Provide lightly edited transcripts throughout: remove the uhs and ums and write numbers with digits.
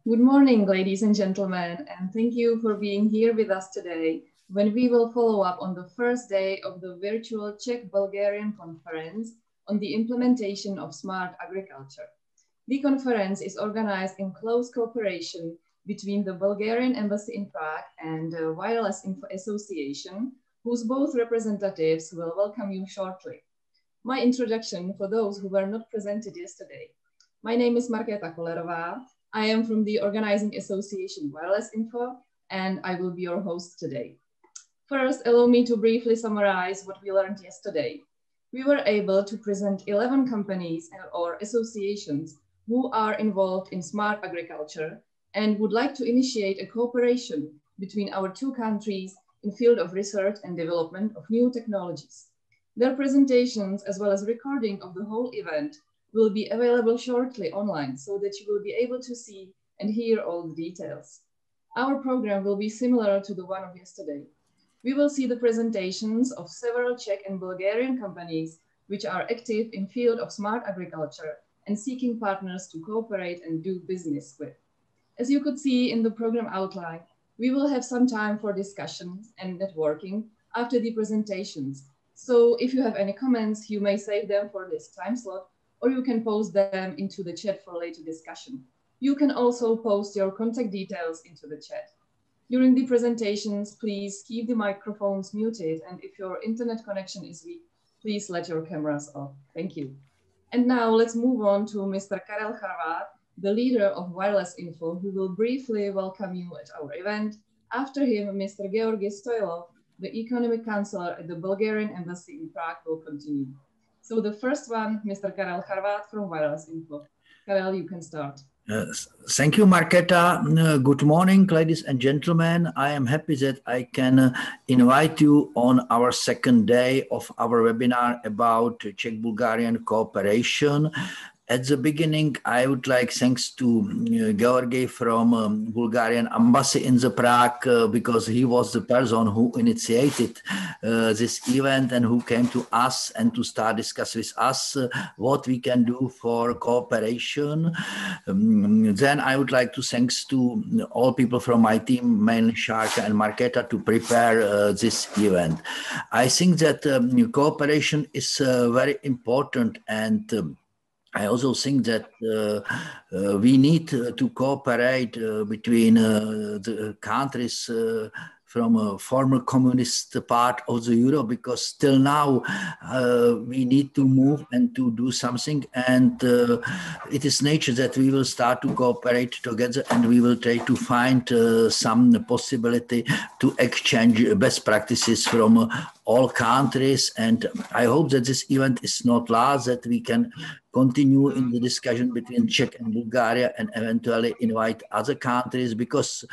Good morning, ladies and gentlemen, and thank you for being here with us today when we will follow up on the first day of the virtual Czech-Bulgarian conference on the implementation of smart agriculture. The conference is organized in close cooperation between the Bulgarian Embassy in Prague and the Wireless Info Association, whose both representatives will welcome you shortly. My introduction for those who were not presented yesterday. My name is Markéta Kolerová. I am from the organizing association Wireless Info, and I will be your host today. First, allow me to briefly summarize what we learned yesterday. We were able to present 11 companies or associations who are involved in smart agriculture and would like to initiate a cooperation between our two countries in the field of research and development of new technologies. Their presentations, as well as recording of the whole event, will be available shortly online so that you will be able to see and hear all the details. Our program will be similar to the one of yesterday. We will see the presentations of several Czech and Bulgarian companies which are active in the field of smart agriculture and seeking partners to cooperate and do business with. As you could see in the program outline, we will have some time for discussion and networking after the presentations. So if you have any comments, you may save them for this time slot, or you can post them into the chat for later discussion. You can also post your contact details into the chat. During the presentations, please keep the microphones muted, and if your internet connection is weak, please let your cameras off. Thank you. And now let's move on to Mr. Karel Charvat, the leader of Wireless Info, who will briefly welcome you at our event. After him, Mr. Georgi Stoilov, the economic counselor at the Bulgarian Embassy in Prague, will continue. So the first one, Mr. Karel Charvat from Wireless Info. Karel, you can start. Thank you, Markéta. Good morning, ladies and gentlemen. I am happy that I can invite you on our second day of our webinar about Czech-Bulgarian cooperation. At the beginning, I would like thanks to Georgi from Bulgarian Embassy in the Prague because he was the person who initiated this event and who came to us and to start discuss with us what we can do for cooperation. Then I would like to thanks to all people from my team, mainly Sharka and Markéta, to prepare this event. I think that cooperation is very important, and I also think that we need to cooperate between the countries from a former communist part of the Europe, because still now we need to move and to do something, and it is nature that we will start to cooperate together and we will try to find some possibility to exchange best practices from all countries. And I hope that this event is not last, that we can continue in the discussion between Czech and Bulgaria and eventually invite other countries, because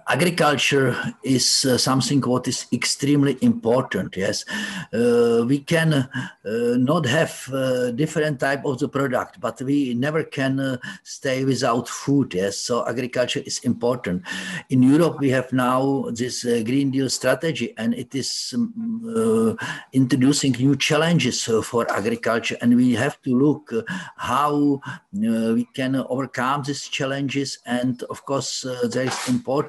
agriculture is something what is extremely important. Yes, we can not have different type of the product, but we never can stay without food. Yes, so agriculture is important. In Europe, we have now this Green Deal strategy, and it is introducing new challenges for agriculture, and we have to look how we can overcome these challenges. And of course, there is important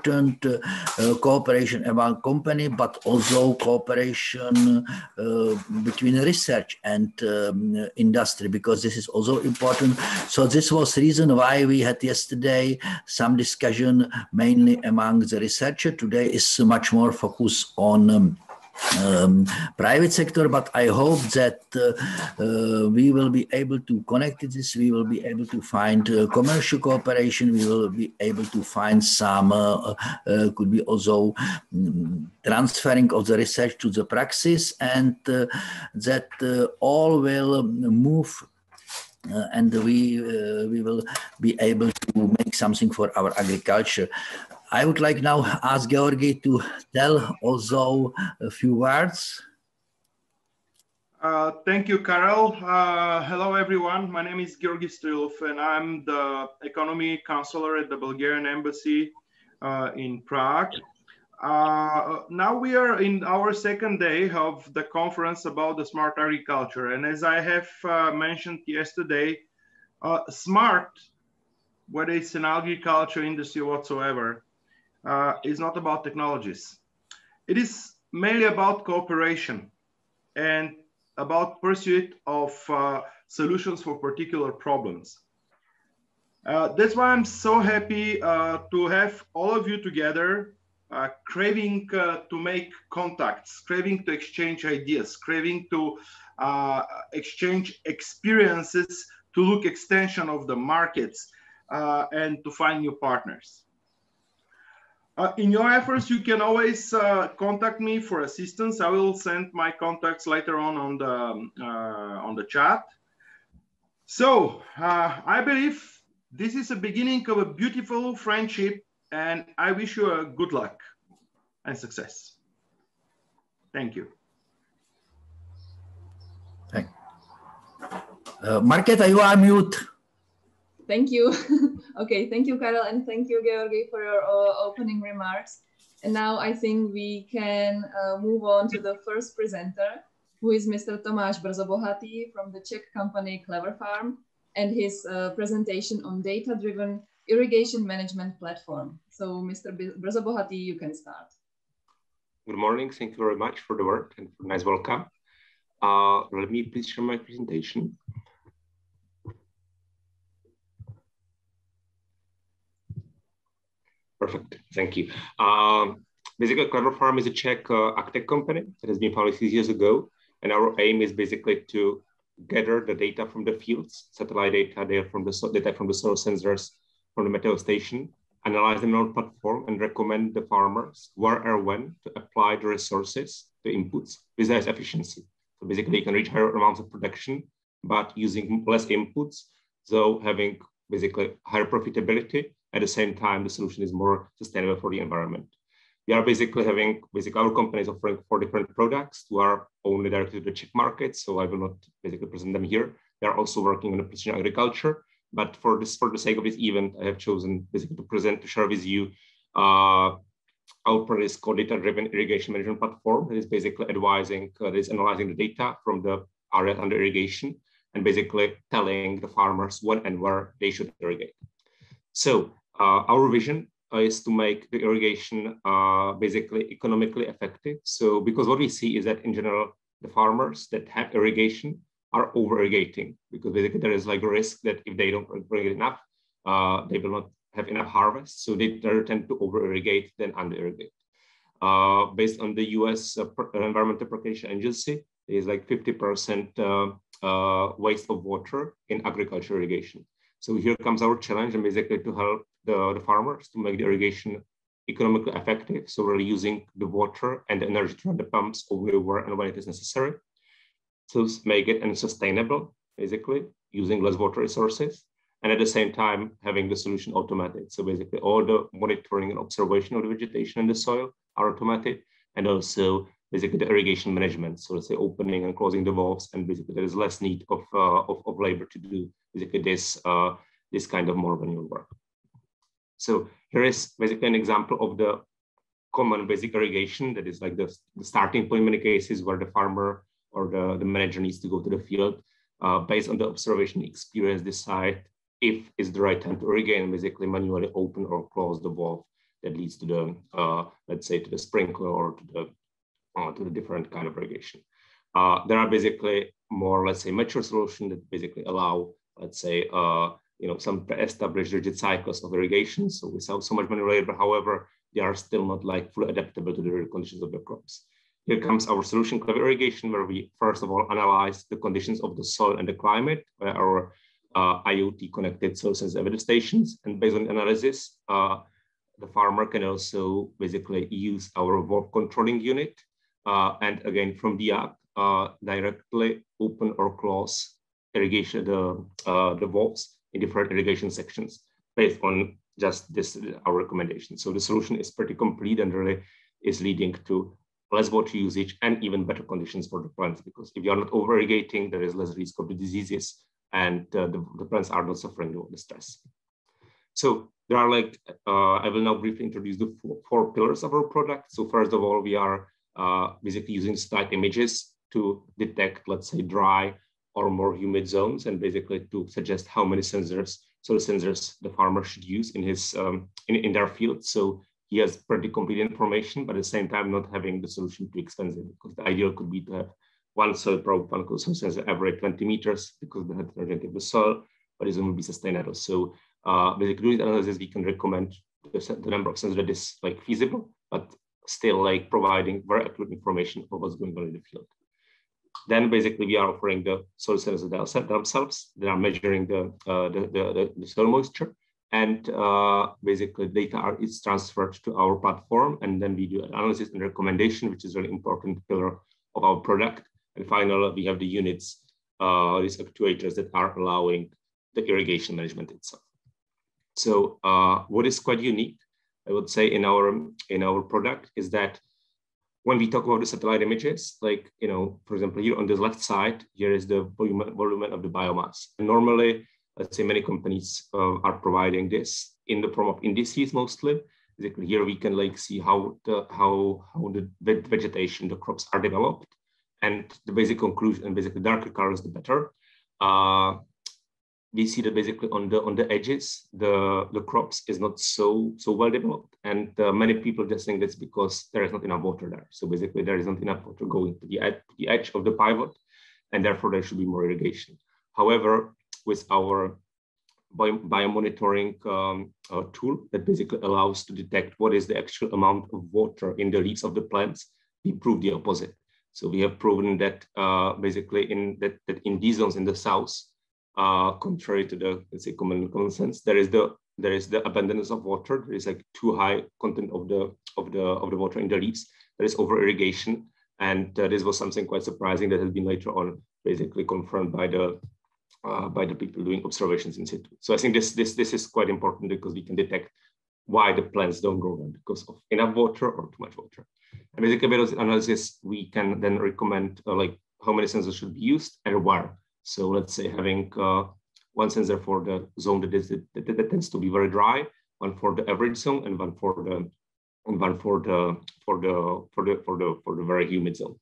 cooperation among company, but also cooperation between research and industry, because this is also important. So this was the reason why we had yesterday some discussion mainly among the researcher. Today is much more focused on private sector, but I hope that we will be able to connect this, we will be able to find commercial cooperation, we will be able to find some, could be also transferring of the research to the praxis, and that all will move and we will be able to make something for our agriculture. I would like now ask Georgi to tell also a few words. Thank you, Karel. Hello, everyone. My name is Georgi Stoilov, and I'm the economy counselor at the Bulgarian Embassy in Prague. Now we are in our second day of the conference about the smart agriculture. And as I have mentioned yesterday, smart whether it's in agriculture, industry, whatsoever, is not about technologies. It is mainly about cooperation and about pursuit of solutions for particular problems. That's why I'm so happy to have all of you together, craving to make contacts, craving to exchange ideas, craving to exchange experiences, to look extension of the markets, and to find new partners. In your efforts, you can always contact me for assistance. I will send my contacts later on the chat. So I believe this is a beginning of a beautiful friendship, and I wish you a good luck and success. Thank you. Markéta, you are mute. Thank you. Okay, thank you, Karel, and thank you, Georgi, for your opening remarks. And now I think we can move on to the first presenter, who is Mr. Tomáš Brzobohatý from the Czech company CleverFarm, and his presentation on data-driven irrigation management platform. So, Mr. Brzobohatý, you can start. Good morning. Thank you very much for the word and for nice welcome. Let me please share my presentation. Perfect. Thank you. Basically, CleverFarm is a Czech agtech company that has been published 6 years ago. And our aim is basically to gather the data from the fields, satellite data from the soil sensors, from the meteor station, analyze them on our platform, and recommend the farmers where or when to apply the resources, the inputs, with less efficiency. So basically, you can reach higher amounts of production, but using less inputs, so having basically higher profitability. At the same time, the solution is more sustainable for the environment. We are basically having, our company is offering 4 different products who are only directed to the Czech market, so I will not basically present them here. They are also working on the precision agriculture, but for the sake of this event, I have chosen basically to share with you our product is called Data-Driven Irrigation Management Platform. That is basically analyzing the data from the area under irrigation and basically telling the farmers when and where they should irrigate. So our vision is to make the irrigation basically economically effective. So because what we see is that in general, the farmers that have irrigation are over irrigating, because basically there is like a risk that if they don't irrigate enough, they will not have enough harvest. So they tend to over irrigate than under irrigate. Based on the US Environmental Protection Agency, there is like 50% waste of water in agriculture irrigation. So here comes our challenge, and basically to help the farmers to make the irrigation economically effective. So we're using the water and the energy to run the pumps only where and when it is necessary. So make it unsustainable, basically using less water resources. And at the same time, having the solution automated. So basically all the monitoring and observation of the vegetation in the soil are automated. And also basically the irrigation management. So let's say opening and closing the valves, and basically there is less need of labor to do basically this kind of more manual work. So here is basically an example of the common basic irrigation that is like the starting point in many cases where the farmer or the manager needs to go to the field based on the observation experience, decide if it's the right time to irrigate and basically manually open or close the valve that leads to the, let's say, to the sprinkler or to the different kind of irrigation. There are basically more, let's say, mature solutions that basically allow, let's say, some pre-established rigid cycles of irrigation. So without so much manual labor, however, they are still not like fully adaptable to the real conditions of the crops. Here comes our solution, Clever Irrigation, where we first of all analyze the conditions of the soil and the climate by our IoT connected soil sensor weather stations. And based on analysis, the farmer can also basically use our valve controlling unit. And again, from the app, directly open or close irrigation, the valves in different irrigation sections based on just this, our recommendation. So the solution is pretty complete and really is leading to less water usage and even better conditions for the plants, because if you are not over irrigating, there is less risk of the diseases and the plants are not suffering the stress. So there are like, I will now briefly introduce the four pillars of our product. So first of all, we are basically using satellite images to detect, let's say, dry or more humid zones, and basically to suggest how many sensors soil sensors the farmer should use in his in their field. So he has pretty complete information, but at the same time not having the solution too expensive, because the ideal could be to have one soil probe, one soil sensor every 20 meters because of the heterogeneity of the soil, but it's going to be sustainable. So basically doing the analysis, we can recommend the number of sensors that is like feasible, but still like providing very accurate information of what's going on in the field. Then basically we are offering the soil sensors themselves. They are measuring the soil moisture, and basically data is transferred to our platform, and then we do analysis and recommendation, which is a really important pillar of our product. And finally, we have the units, these actuators that are allowing the irrigation management itself. So what is quite unique, I would say, in our product is that when we talk about the satellite images, like, you know, for example, here on the left side, here is the volume of the biomass. And normally, let's say many companies are providing this in the form of indices mostly. Basically, here we can like see how the vegetation, the crops are developed, and the basic conclusion, and basically darker colors the better. We see that basically on the edges, the crops is not so well developed, and many people just think that's because there is not enough water there. So basically, there is not enough water going to the edge of the pivot, and therefore there should be more irrigation. However, with our biomonitoring tool that basically allows to detect what is the actual amount of water in the leaves of the plants, we prove the opposite. So we have proven that basically in these zones in the south, contrary to the, let's say, common sense, there is the abundance of water. There is like too high content of the water in the leaves. There is over irrigation, and this was something quite surprising that has been later on basically confirmed by the people doing observations in situ. So I think this is quite important, because we can detect why the plants don't grow well, because of enough water or too much water. And basically with those analysis, we can then recommend like how many sensors should be used and where. So let's say having one sensor for the zone that tends to be very dry, one for the average zone, and one for the very humid zone.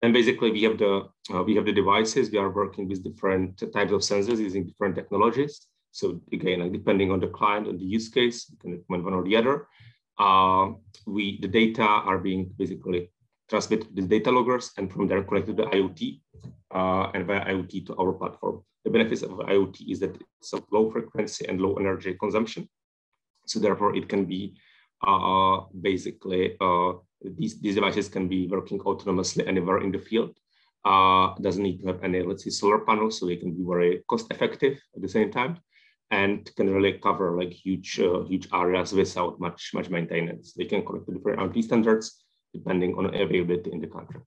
And basically we have the devices. We are working with different types of sensors using different technologies. So again, like depending on the client and the use case, you can recommend one or the other. The data are being basically transmitted to the data loggers, and from there connected to IoT, and via IoT to our platform. The benefits of IoT is that it's a low frequency and low energy consumption. So therefore it can be basically, these devices can be working autonomously anywhere in the field. Doesn't need to have any, let's say, solar panels, so they can be very cost effective at the same time, and can really cover like huge areas without much maintenance. They can connect to different IoT standards depending on availability in the country.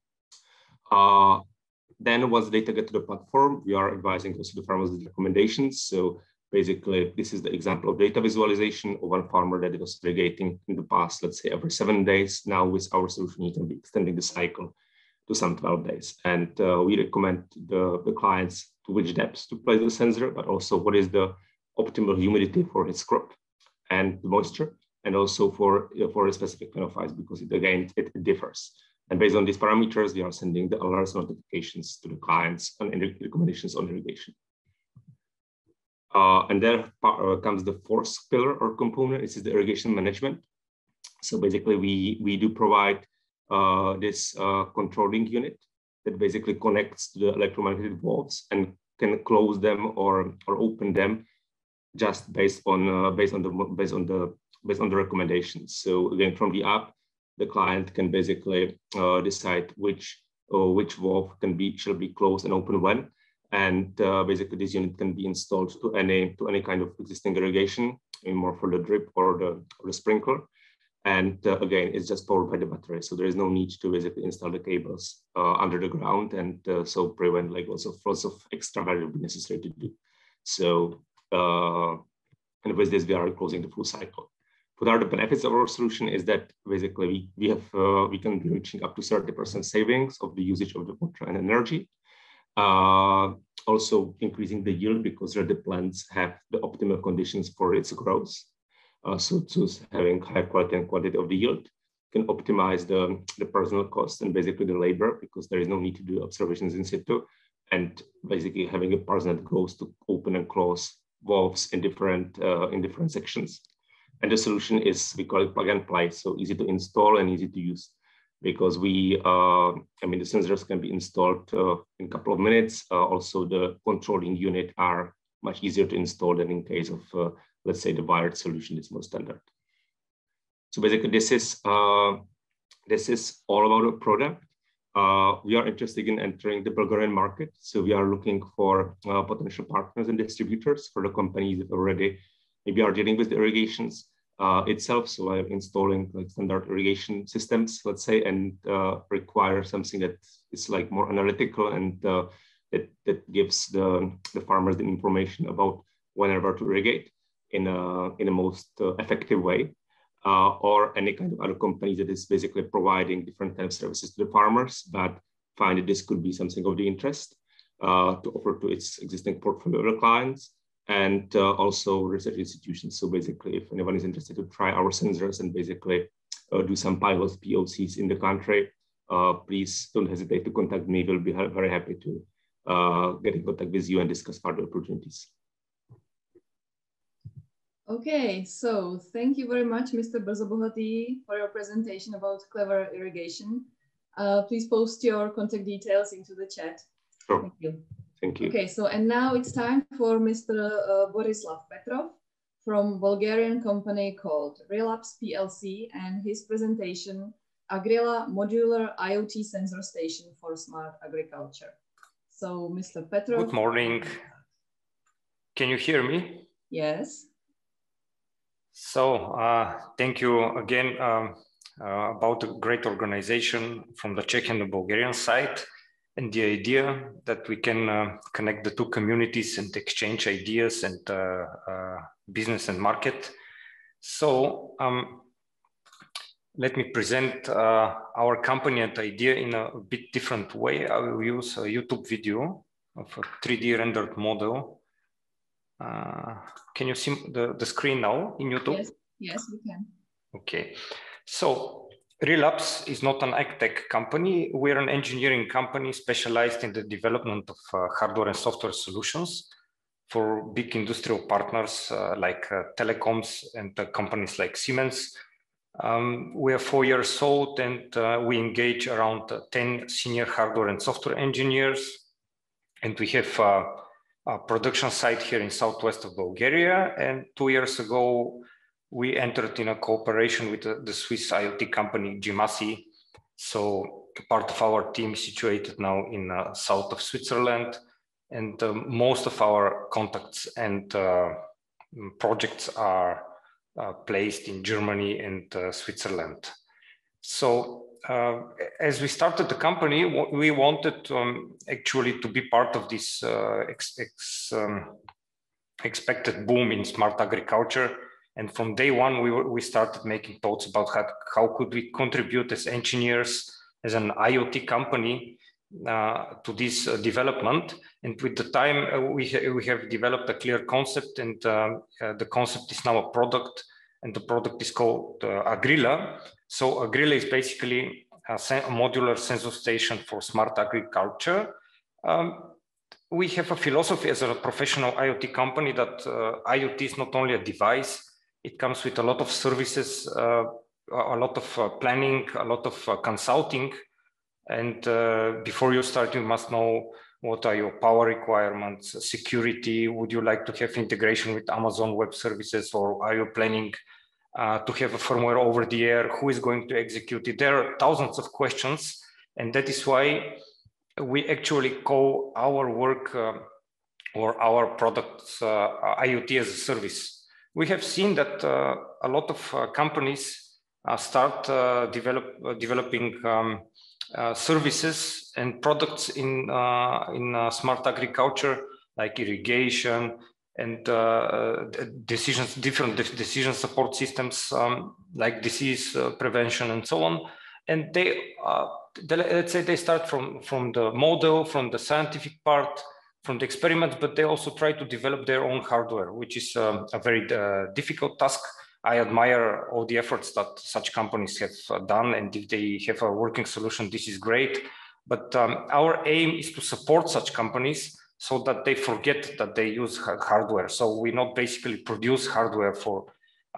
Then once the data get to the platform, we are advising also the farmers with recommendations. So basically, this is the example of data visualization of one farmer that was irrigating in the past, let's say every 7 days. Now with our solution, you can be extending the cycle to some 12 days. And we recommend the clients to which depths to place the sensor, but also what is the optimal humidity for his crop and the moisture, and also for a specific phenophase, because it differs. And based on these parameters, we are sending the alerts notifications to the clients and recommendations on irrigation. And there comes the fourth pillar or component. This is the irrigation management. So basically, we do provide this controlling unit that basically connects to the electromagnetic valves and can close them or open them just based on the recommendations. So again, from the app, the client can basically decide which valve shall be closed and open when. And basically, this unit can be installed to any kind of existing irrigation, more for the drip or the sprinkler. And again, it's just powered by the battery, so there is no need to basically install the cables under the ground, and so prevent like lots of extra value will be necessary to do. So and with this, we are closing the full cycle. What are the benefits of our solution is that basically we can be reaching up to 30% savings of the usage of the water and energy. Also increasing the yield, because the plants have the optimal conditions for its growth. So having high quality and quantity of the yield can optimize the personal cost and basically the labor, because there is no need to do observations in situ. And basically having a person that goes to open and close valves in different sections. And the solution is, we call it plug and play, so easy to install and easy to use, because the sensors can be installed in a couple of minutes. Also, the controlling unit are much easier to install than in case of, let's say, the wired solution is more standard. So basically, this is all about the product. We are interested in entering the Bulgarian market. So we are looking for potential partners and distributors for the companies that already maybe are dealing with the irrigations itself. So I'm installing like standard irrigation systems, let's say, and require something that is like more analytical and that gives the farmers the information about whenever to irrigate in a most effective way. Or any kind of other company that is basically providing different kind of services to the farmers, but find that this could be something of the interest to offer to its existing portfolio of clients, and also research institutions. So basically, if anyone is interested to try our sensors and basically do some pilots, POCs in the country, please don't hesitate to contact me. We'll be very happy to get in contact with you and discuss further opportunities. Okay, so thank you very much, Mr. Brzobohatý, for your presentation about Clever Irrigation. Please post your contact details into the chat. Sure. Thank you. Thank you. Okay, so and now it's time for Mr. Borislav Petrov from Bulgarian company called Relapse PLC and his presentation, Agrila Modular IoT Sensor Station for Smart Agriculture. So, Mr. Petrov. Good morning. Can you hear me? Yes. So thank you again about the great organization from the Czech and the Bulgarian side, and the idea that we can connect the two communities and exchange ideas and business and market. So let me present our company and idea in a bit different way. I will use a YouTube video of a 3D rendered model. Can you see the screen now in YouTube? Yes, yes, we can. Okay, so Relapse is not an ag-tech company. We're an engineering company specialized in the development of hardware and software solutions for big industrial partners like telecoms and companies like Siemens. We are 4 years old, and we engage around 10 senior hardware and software engineers, and we have a production site here in southwest of Bulgaria. And 2 years ago, we entered in a cooperation with the Swiss IoT company Gimasi. So part of our team is situated now in south of Switzerland, and most of our contacts and projects are placed in Germany and Switzerland. So as we started the company, we wanted actually to be part of this expected boom in smart agriculture. And from day one, we started making thoughts about how could we contribute as engineers, as an IoT company to this development. And with the time, we have developed a clear concept, and the concept is now a product, and the product is called Agrila. So Agrila is basically a modular sensor station for smart agriculture. We have a philosophy as a professional IoT company that IoT is not only a device, it comes with a lot of services, a lot of planning, a lot of consulting. And before you start, you must know what are your power requirements, security, would you like to have integration with Amazon Web Services, or are you planning to have a firmware over the air, who is going to execute it? There are thousands of questions, and that is why we actually call our work or our products IoT as a service. We have seen that a lot of companies start developing services and products in smart agriculture, like irrigation and different decision support systems, like disease prevention and so on. And let's say they start from the model, from the scientific part, from the experiments, but they also try to develop their own hardware, which is a very difficult task. I admire all the efforts that such companies have done, and if they have a working solution, this is great. But our aim is to support such companies so that they forget that they use hardware. So we not basically produce hardware for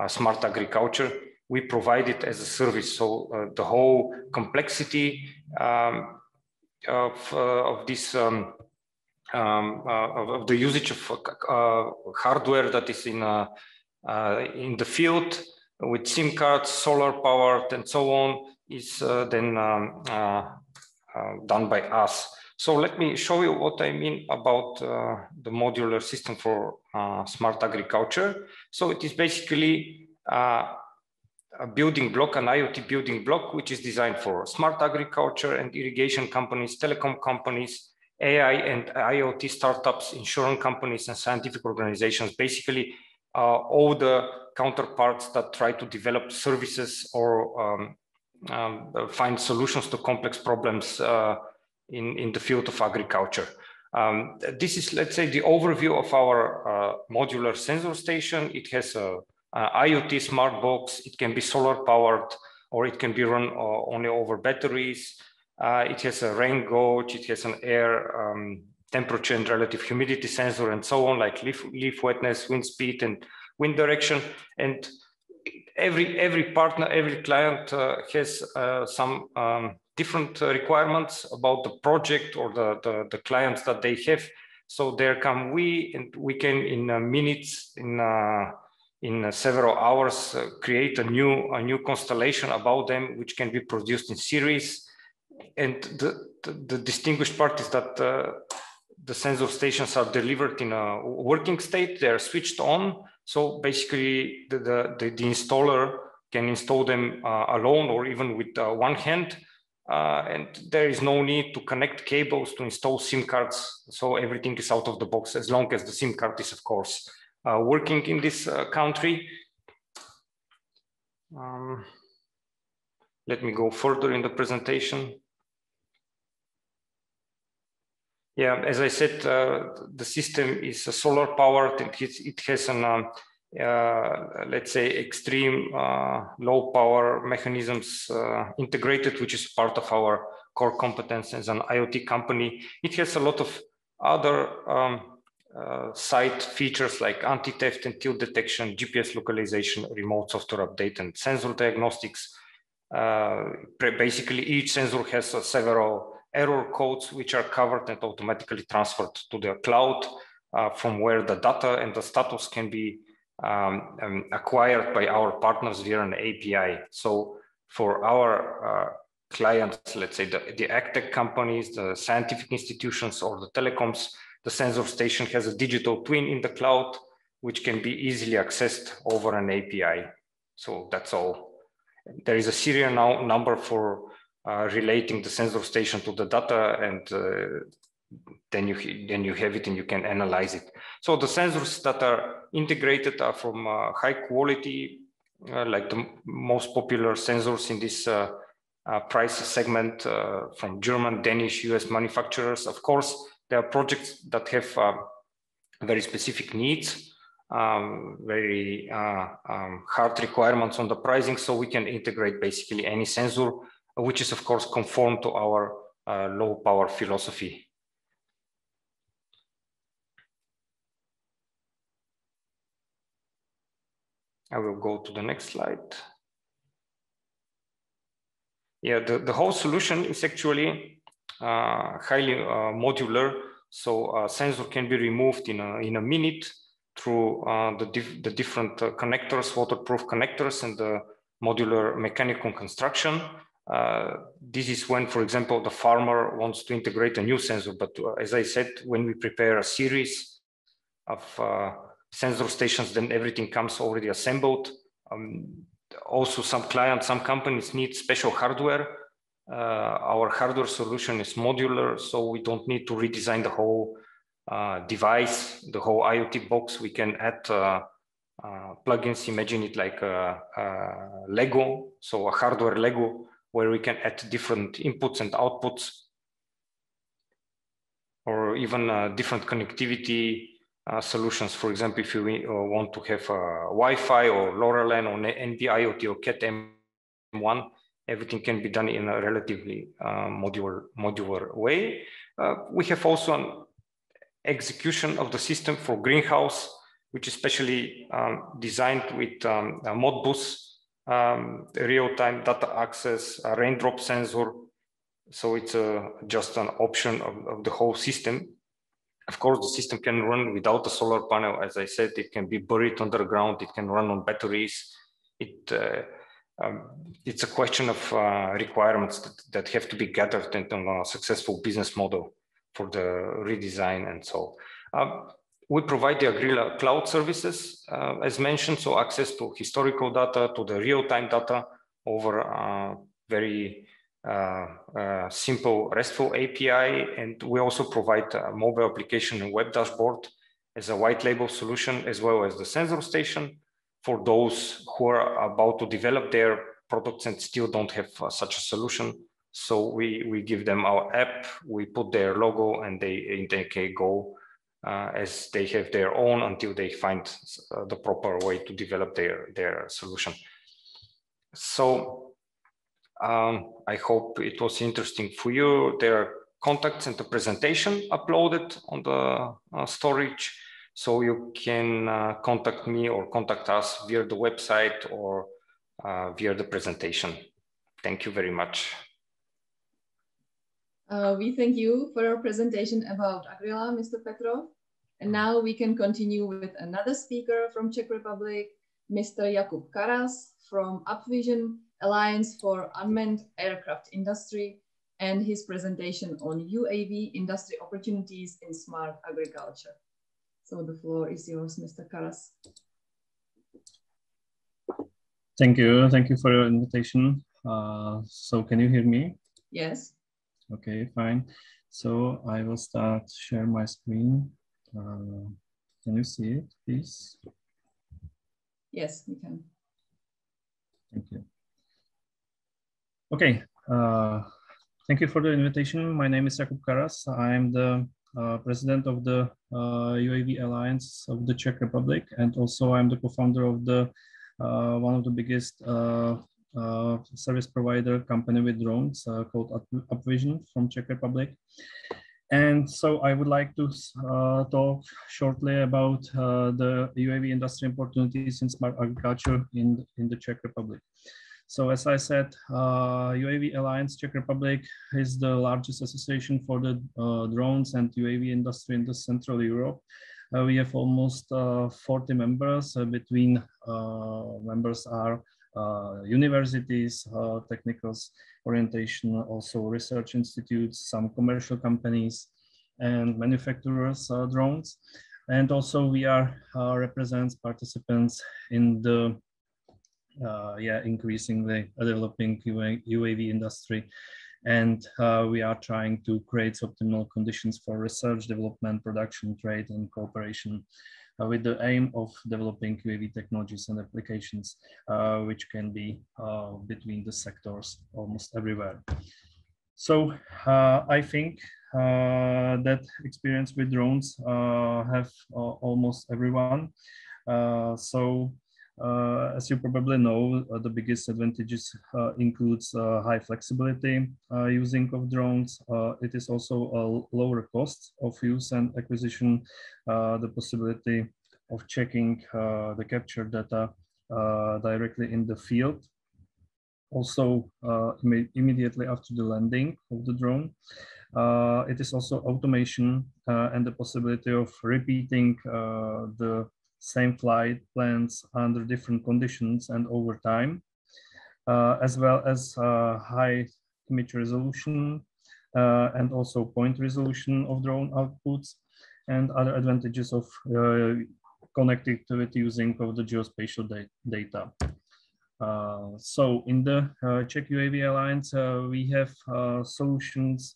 smart agriculture. We provide it as a service. So the whole complexity of this of the usage of hardware that is in the field with SIM cards, solar powered, and so on is then done by us. So let me show you what I mean about the modular system for smart agriculture. So it is basically a building block, an IoT building block, which is designed for smart agriculture and irrigation companies, telecom companies, AI and IoT startups, insurance companies, and scientific organizations, basically all the counterparts that try to develop services or find solutions to complex problems in the field of agriculture. This is, let's say, the overview of our modular sensor station. It has a IoT smart box. It can be solar powered, or it can be run only over batteries. It has a rain gauge. It has an air temperature and relative humidity sensor, and so on, like leaf wetness, wind speed, and wind direction. And every partner, every client has some different requirements about the project or the clients that they have. So there come we, and we can in minutes, in several hours, create a new constellation about them, which can be produced in series. And the distinguished part is that the sensor stations are delivered in a working state. They are switched on. So basically, the installer can install them alone or even with one hand. And there is no need to connect cables to install SIM cards. So everything is out of the box, as long as the SIM card is, of course, working in this country. Let me go further in the presentation. Yeah, as I said, the system is solar powered, and it has an, let's say, extreme low power mechanisms integrated, which is part of our core competence as an IoT company. It has a lot of other side features like anti-theft and tilt detection, GPS localization, remote software update, and sensor diagnostics. Basically, each sensor has several error codes which are covered and automatically transferred to the cloud, from where the data and the status can be acquired by our partners via an API. So for our clients, let's say the AgTech companies, the scientific institutions, or the telecoms, the sensor station has a digital twin in the cloud, which can be easily accessed over an API. So that's all. There is a serial number for relating the sensor station to the data, and then you have it and you can analyze it. So the sensors that are integrated are from high quality, like the most popular sensors in this price segment from German, Danish, US manufacturers. Of course, there are projects that have very specific needs, very hard requirements on the pricing, so we can integrate basically any sensor, which is of course conform to our low power philosophy. I will go to the next slide. Yeah, the whole solution is actually highly modular. So a sensor can be removed in a minute through the different connectors, waterproof connectors, and the modular mechanical construction. This is when, for example, the farmer wants to integrate a new sensor. But as I said, when we prepare a series of sensor stations, then everything comes already assembled. Also, some clients, some companies need special hardware. Our hardware solution is modular, so we don't need to redesign the whole device, the whole IoT box. We can add plugins, imagine it like a Lego, so a hardware Lego, where we can add different inputs and outputs, or even different connectivity solutions. For example, if you want to have Wi-Fi or LoRaWAN or NB-IoT or Cat M1, everything can be done in a relatively modular way. We have also execution of the system for greenhouse, which is specially designed with Modbus, real-time data access, a raindrop sensor. So it's just an option of the whole system. Of course, the system can run without a solar panel. As I said, it can be buried underground. It can run on batteries. It's a question of requirements that have to be gathered into a successful business model for the redesign and so. We provide the Agrila cloud services, as mentioned, so access to historical data, to the real-time data over very simple RESTful API. And we also provide a mobile application and web dashboard as a white label solution, as well as the sensor station for those who are about to develop their products and still don't have such a solution. So we give them our app, we put their logo, and they can go as they have their own until they find the proper way to develop their solution. So I hope it was interesting for you. There are contacts and the presentation uploaded on the storage. So you can contact me or contact us via the website or via the presentation. Thank you very much. We thank you for your presentation about Agrila, Mr. Petrov. And now we can continue with another speaker from Czech Republic, Mr. Jakub Karas from UpVision, Alliance for Unmanned Aircraft Industry, and his presentation on UAV industry opportunities in smart agriculture. So the floor is yours, Mr. Karas. Thank you for your invitation. So can you hear me? Yes. Okay, fine. So I will start share my screen. Can you see it, please? Yes, we can. Thank you. Okay, thank you for the invitation. My name is Jakub Karas. I am the president of the UAV Alliance of the Czech Republic, and also I'm the co-founder of the one of the biggest service provider company with drones called UpVision from Czech Republic. And so I would like to talk shortly about the UAV industry opportunities in smart agriculture in the Czech Republic. So as I said, UAV Alliance Czech Republic is the largest association for the drones and UAV industry in the Central Europe. We have almost 40 members. Between members are universities, technical orientation, also research institutes, some commercial companies, and manufacturers drones. And also we are represents participants in the increasingly developing UAV industry. And we are trying to create optimal conditions for research, development, production, trade, and cooperation with the aim of developing UAV technologies and applications, which can be between the sectors almost everywhere. So I think that experience with drones have almost everyone. As you probably know, the biggest advantages includes high flexibility using of drones. It is also a lower cost of use and acquisition, the possibility of checking the captured data directly in the field. Also, immediately after the landing of the drone. It is also automation and the possibility of repeating the same flight plans under different conditions and over time, as well as high image resolution and also point resolution of drone outputs, and other advantages of connectivity using of the geospatial data. So in the Czech UAV Alliance, we have solutions.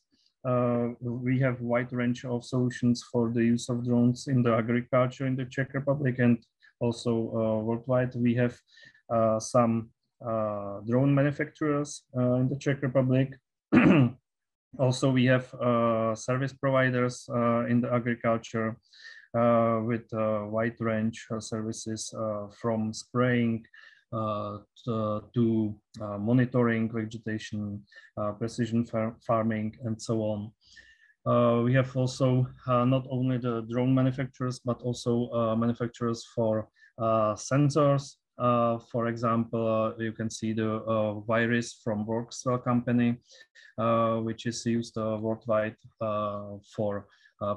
We have a wide range of solutions for the use of drones in the agriculture in the Czech Republic and also worldwide. We have some drone manufacturers in the Czech Republic. Also, we have service providers in the agriculture with a wide range of services from spraying to monitoring vegetation, precision farming, and so on. We have also not only the drone manufacturers, but also manufacturers for sensors. For example, you can see the virus from Workswell company, which is used worldwide for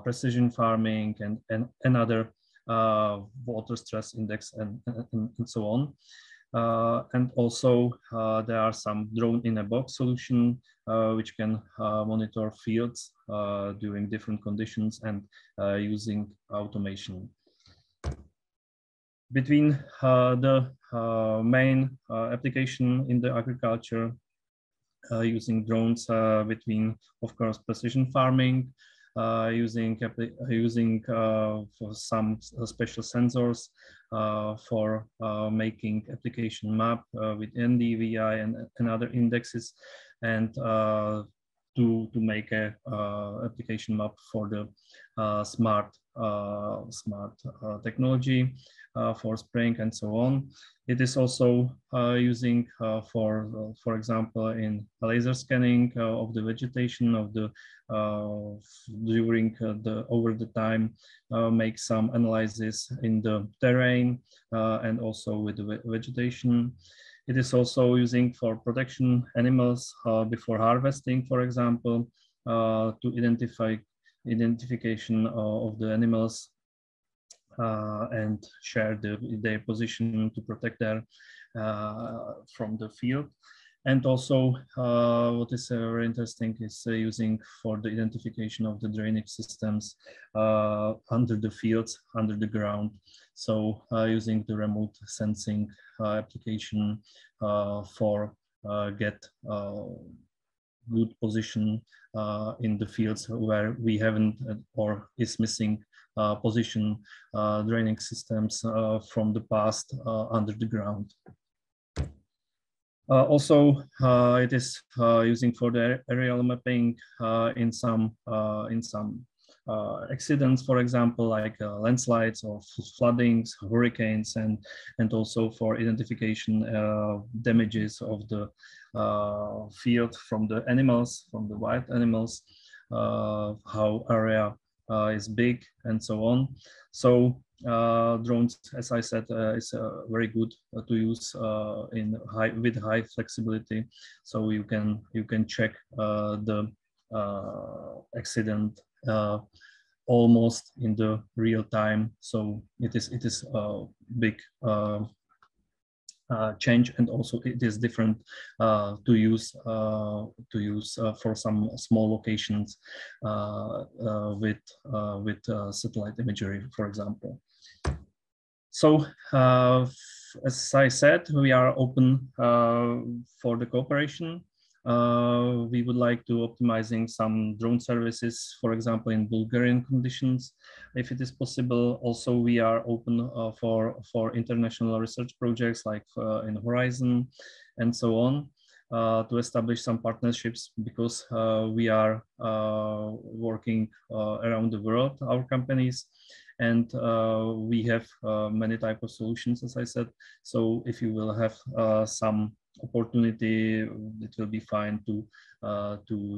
precision farming and another water stress index and so on. And also there are some drone in a box solution which can monitor fields during different conditions and using automation. Between the main application in the agriculture using drones between, of course, precision farming, using for some special sensors for making application map with NDVI and other indexes, and to make a application map for the smart technology for spraying and so on. It is also using for example, in laser scanning of the vegetation of the during over the time, make some analysis in the terrain and also with the vegetation. It is also using for protection animals before harvesting, for example, to identification of the animals and share their position to protect their from the field. And also what is very interesting is using for the identification of the drainage systems under the fields, under the ground. So using the remote sensing application for get good position in the fields where we haven't or is missing position draining systems from the past under the ground. Also, it is using for the aerial mapping in some accidents, for example, like landslides or floodings, hurricanes, and also for identification damages of the field from the animals, from the wild animals, how area is big and so on. So drones, as I said, is very good to use with high flexibility. So you can check the accident almost in the real time. So it is a big change, and also it is different to use for some small locations with satellite imagery, for example. So as I said, we are open for the cooperation. We would like to optimizing some drone services, for example, in Bulgarian conditions, if it is possible. Also, we are open for international research projects like in Horizon and so on, to establish some partnerships, because we are working around the world, our companies, and we have many types of solutions, as I said. So if you will have some opportunity, it will be fine to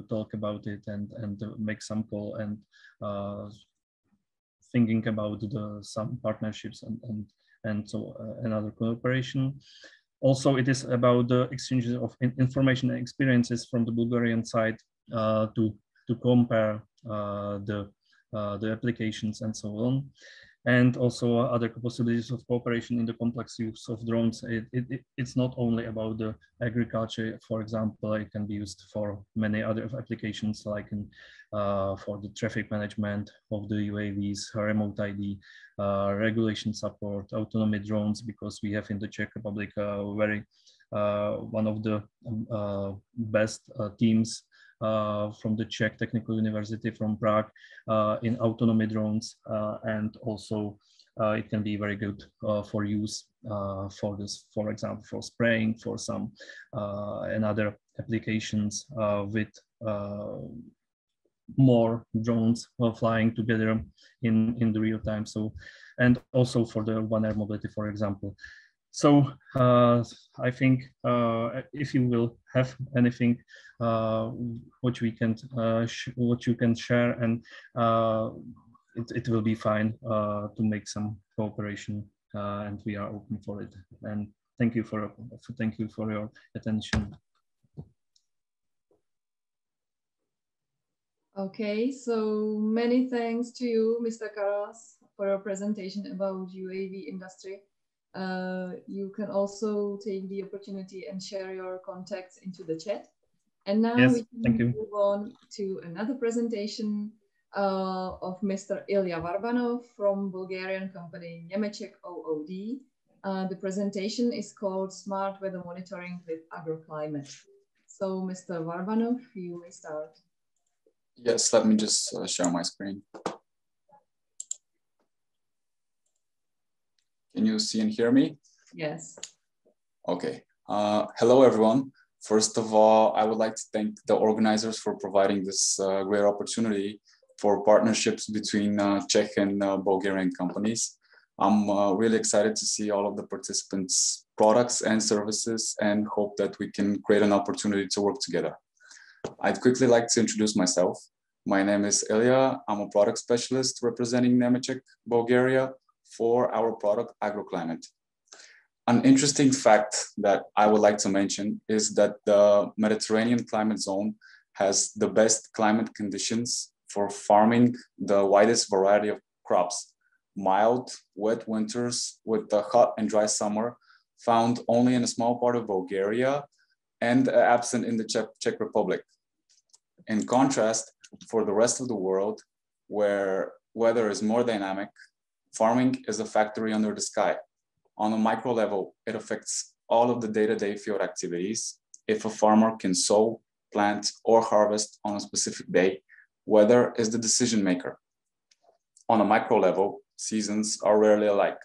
talk about it and make some call and thinking about some partnerships and so another cooperation. Also, it is about the exchange of information and experiences from the Bulgarian side to compare the applications and so on. And also other possibilities of cooperation in the complex use of drones. It's not only about the agriculture, for example. It can be used for many other applications, like for the traffic management of the UAVs, remote ID, regulation support, autonomy drones, because we have in the Czech Republic one of the best teams from the Czech Technical University from Prague in autonomy drones, and also it can be very good for use for this, for example, for spraying, for some and other applications with more drones flying together in the real time. So, and also for the urban air mobility, for example. So I think if you will have anything what you can share, and it will be fine to make some cooperation, and we are open for it. And thank you for your attention. Okay, so many thanks to you, Mr. Karas, for your presentation about UAV industry. You can also take the opportunity and share your contacts into the chat. And now yes, we can move on to another presentation of Mr. Ilya Varbanov from Bulgarian company Němeček OOD. The presentation is called Smart Weather Monitoring with Agroclimate. So Mr. Varbanov, you may start. Yes, let me just share my screen. Can you see and hear me? Yes. Okay. Hello, everyone. First of all, I would like to thank the organizers for providing this great opportunity for partnerships between Czech and Bulgarian companies. I'm really excited to see all of the participants' products and services and hope that we can create an opportunity to work together. I'd quickly like to introduce myself. My name is Ilya. I'm a product specialist representing Němeček, Bulgaria, for our product Agroclimate. An interesting fact that I would like to mention is that the Mediterranean climate zone has the best climate conditions for farming the widest variety of crops. Mild, wet winters with a hot and dry summer found only in a small part of Bulgaria and absent in the Czech Republic. In contrast, for the rest of the world, where weather is more dynamic, farming is a factory under the sky. On a micro level, it affects all of the day-to-day field activities. If a farmer can sow, plant, or harvest on a specific day, weather is the decision maker. On a micro level, seasons are rarely alike.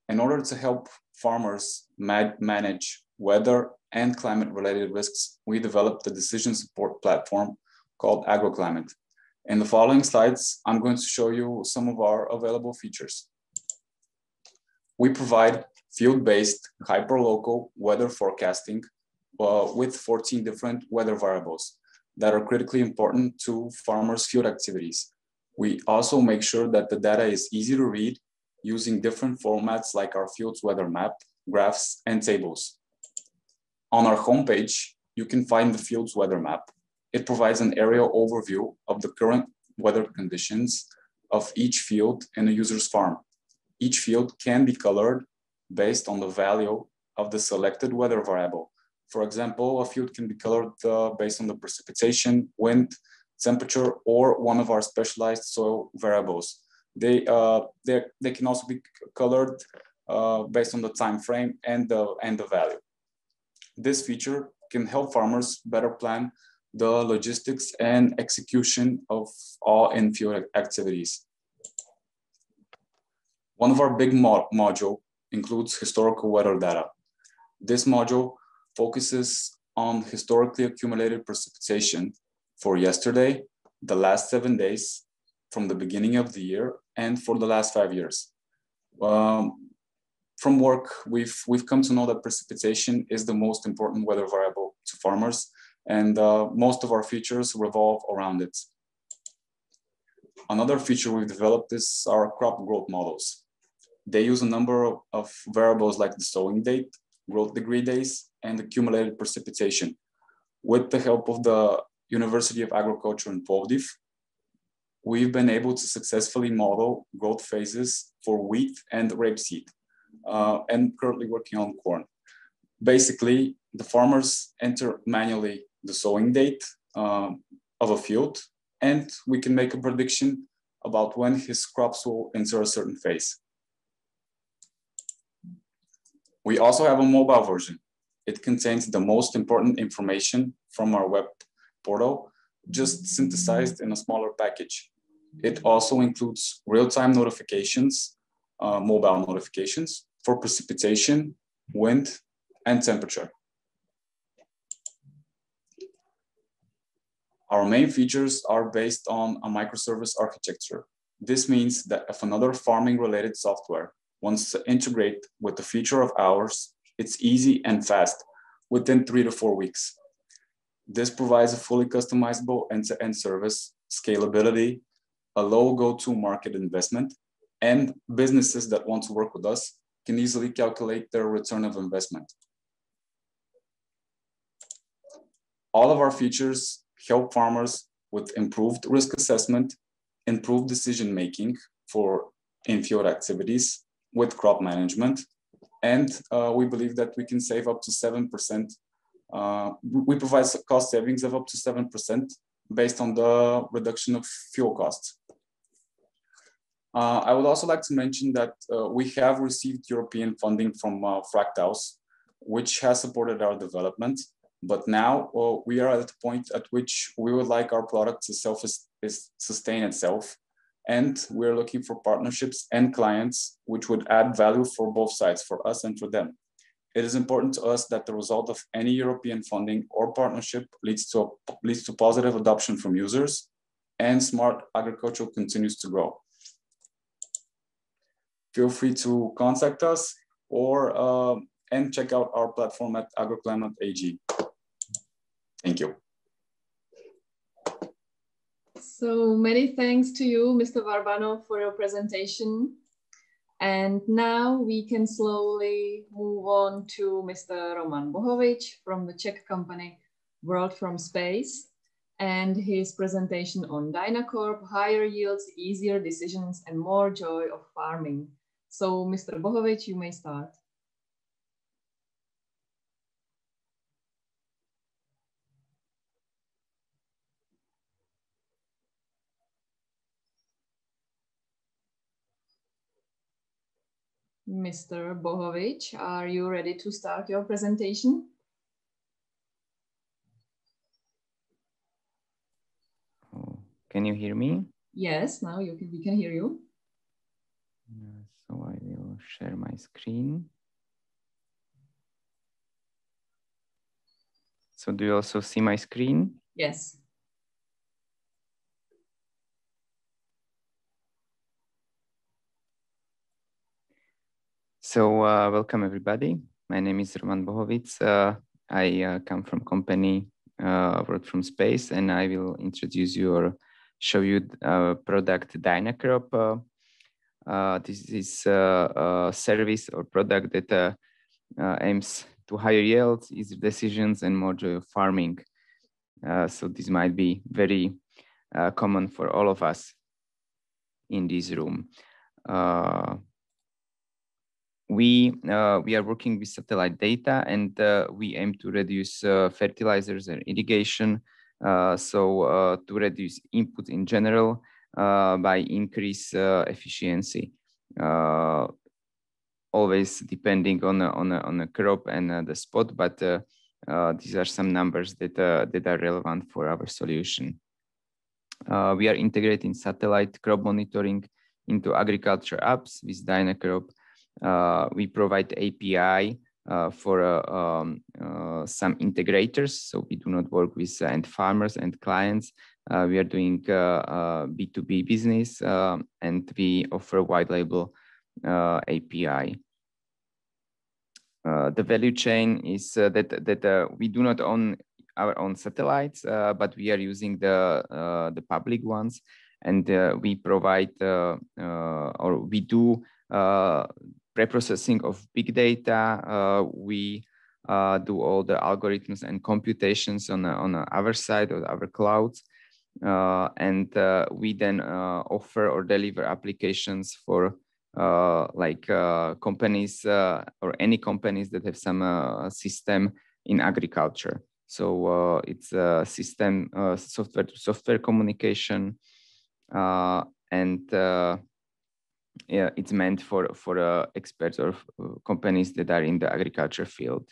In order to help farmers manage weather and climate-related risks, we developed a decision support platform called Agroclimate. In the following slides, I'm going to show you some of our available features. We provide field-based hyperlocal weather forecasting with 14 different weather variables that are critically important to farmers' field activities. We also make sure that the data is easy to read using different formats like our field's weather map, graphs, and tables. On our homepage, you can find the field's weather map. It provides an aerial overview of the current weather conditions of each field in a user's farm. Each field can be colored based on the value of the selected weather variable. For example, a field can be colored based on the precipitation, wind, temperature, or one of our specialized soil variables. They can also be colored based on the time frame and the value. This feature can help farmers better plan the logistics and execution of all in-field activities. One of our big module includes historical weather data. This module focuses on historically accumulated precipitation for yesterday, the last 7 days, from the beginning of the year, and for the last 5 years. From work, we've come to know that precipitation is the most important weather variable to farmers, and most of our features revolve around it. Another feature we've developed is our crop growth models. They use a number of variables like the sowing date, growth degree days, and accumulated precipitation. With the help of the University of Agriculture in Plovdiv, we've been able to successfully model growth phases for wheat and rapeseed, and currently working on corn. Basically, the farmers enter manually the sowing date of a field, and we can make a prediction about when his crops will enter a certain phase. We also have a mobile version. It contains the most important information from our web portal, just synthesized in a smaller package. It also includes real-time notifications, mobile notifications for precipitation, wind, and temperature. Our main features are based on a microservice architecture. This means that if another farming-related software wants to integrate with the future of ours, it's easy and fast, within 3 to 4 weeks. This provides a fully customizable end-to-end service, scalability, a low go-to-market investment, and businesses that want to work with us can easily calculate their return of investment. All of our features help farmers with improved risk assessment, improved decision-making for in-field activities with crop management, and we believe that we can save up to 7%. We provide cost savings of up to 7% based on the reduction of fuel costs. I would also like to mention that we have received European funding from Fractals, which has supported our development. But now we are at the point at which we would like our product to sustain itself. And we're looking for partnerships and clients which would add value for both sides, for us and for them. It is important to us that the result of any European funding or partnership leads to positive adoption from users, and smart agriculture continues to grow. Feel free to contact us or and check out our platform at agroclimate.ag. Thank you. So many thanks to you, Mr. Varbanov, for your presentation. And now we can slowly move on to Mr. Roman Bohovic from the Czech company World from Space and his presentation on Dynacorp, higher yields, easier decisions, and more joy of farming. So Mr. Bohovic, you may start. Mr. Bohovic, are you ready to start your presentation? Oh, can you hear me? Yes, now we can hear you. So I will share my screen. So do you also see my screen? Yes. So welcome everybody. My name is Roman Bohovic. I come from company World from Space, and I will introduce you or show you product Dynacorp. This is a service or product that aims to higher yields, easier decisions, and more joy of farming. So this might be very common for all of us in this room. We are working with satellite data, and we aim to reduce fertilizers and irrigation. To reduce input in general by increase efficiency. Always depending on a crop and the spot, but these are some numbers that are relevant for our solution. We are integrating satellite crop monitoring into agriculture apps with Dynacorp. We provide API for some integrators, so we do not work with end farmers and clients. We are doing B2B business, and we offer white label API. The value chain is that we do not own our own satellites, but we are using the public ones, and we provide or we do preprocessing of big data. We do all the algorithms and computations on our side of our clouds, and we then offer or deliver applications for companies or any companies that have some system in agriculture. So it's a system software to software communication, and yeah, it's meant for experts or companies that are in the agriculture field.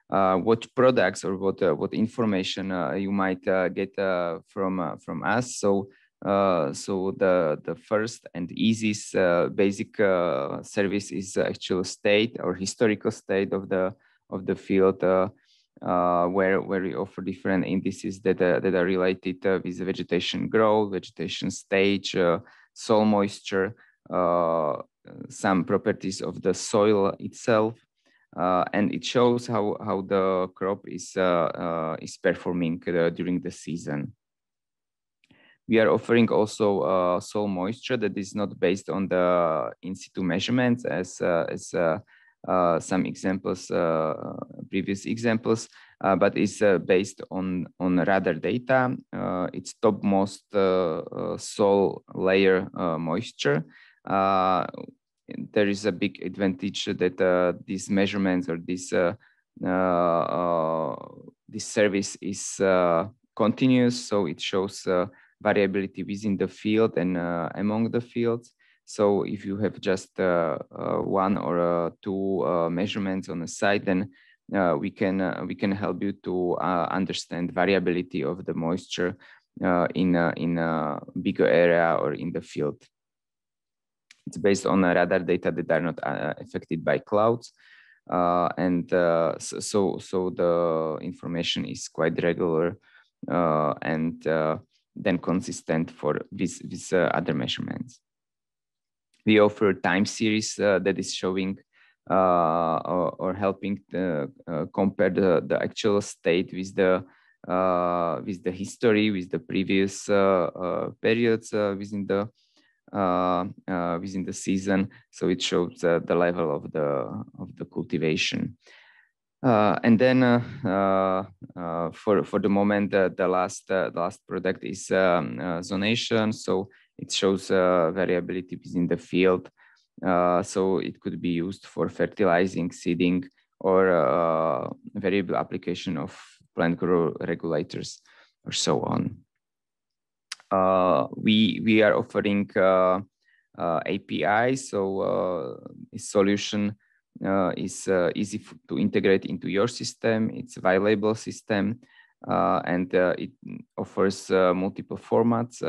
What products or what information you might get from us? So the first and easiest basic service is actual state or historical state of the field, where we offer different indices that are related with vegetation growth, vegetation stage, soil moisture, some properties of the soil itself, and it shows how the crop is performing during the season. We are offering also soil moisture that is not based on the in-situ measurements as some examples, previous examples, but is based on radar data. It's topmost soil layer moisture. There is a big advantage that these measurements or this service is continuous, so it shows variability within the field and among the fields. So if you have just one or two measurements on the site, then we can help you to understand variability of the moisture in a bigger area or in the field. It's based on radar data that are not affected by clouds, and so the information is quite regular and then consistent for with other measurements. We offer time series that is showing or helping to compare the actual state with the history, with the previous periods within the season. So it shows the level of the cultivation. And then for the moment, the last product is zonation. So it shows variability within the field. So it could be used for fertilizing, seeding, or variable application of plant growth regulators, or so on. We are offering API, so a solution is easy to integrate into your system. It's a white-label system, and it offers multiple formats.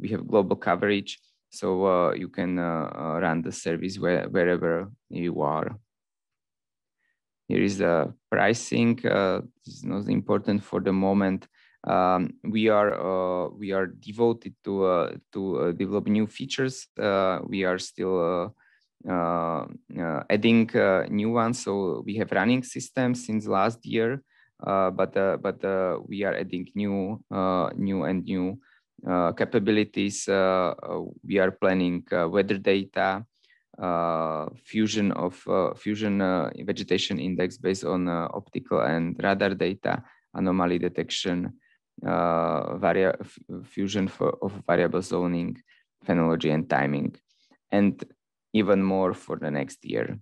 We have global coverage, so you can run the service wherever you are. Here is the pricing. This is not important for the moment. We are devoted to develop new features. We are still adding new ones. So we have running systems since last year, but we are adding new capabilities. We are planning weather data, fusion vegetation index based on optical and radar data, anomaly detection, fusion of variable zoning, phenology, and timing, and even more for the next year.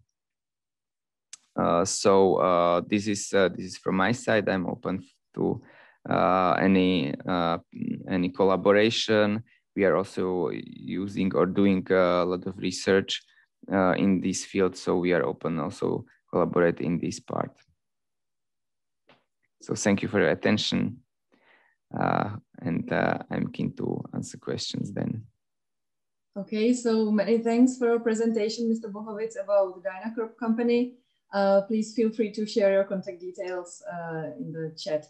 So this is from my side. I'm open to any collaboration. We are also using or doing a lot of research in this field, so we are open also collaborate in this part. So thank you for your attention, and I'm keen to answer questions then. Okay, so many thanks for your presentation, Mr. Bohovic, about the Dynacrop company. Please feel free to share your contact details in the chat.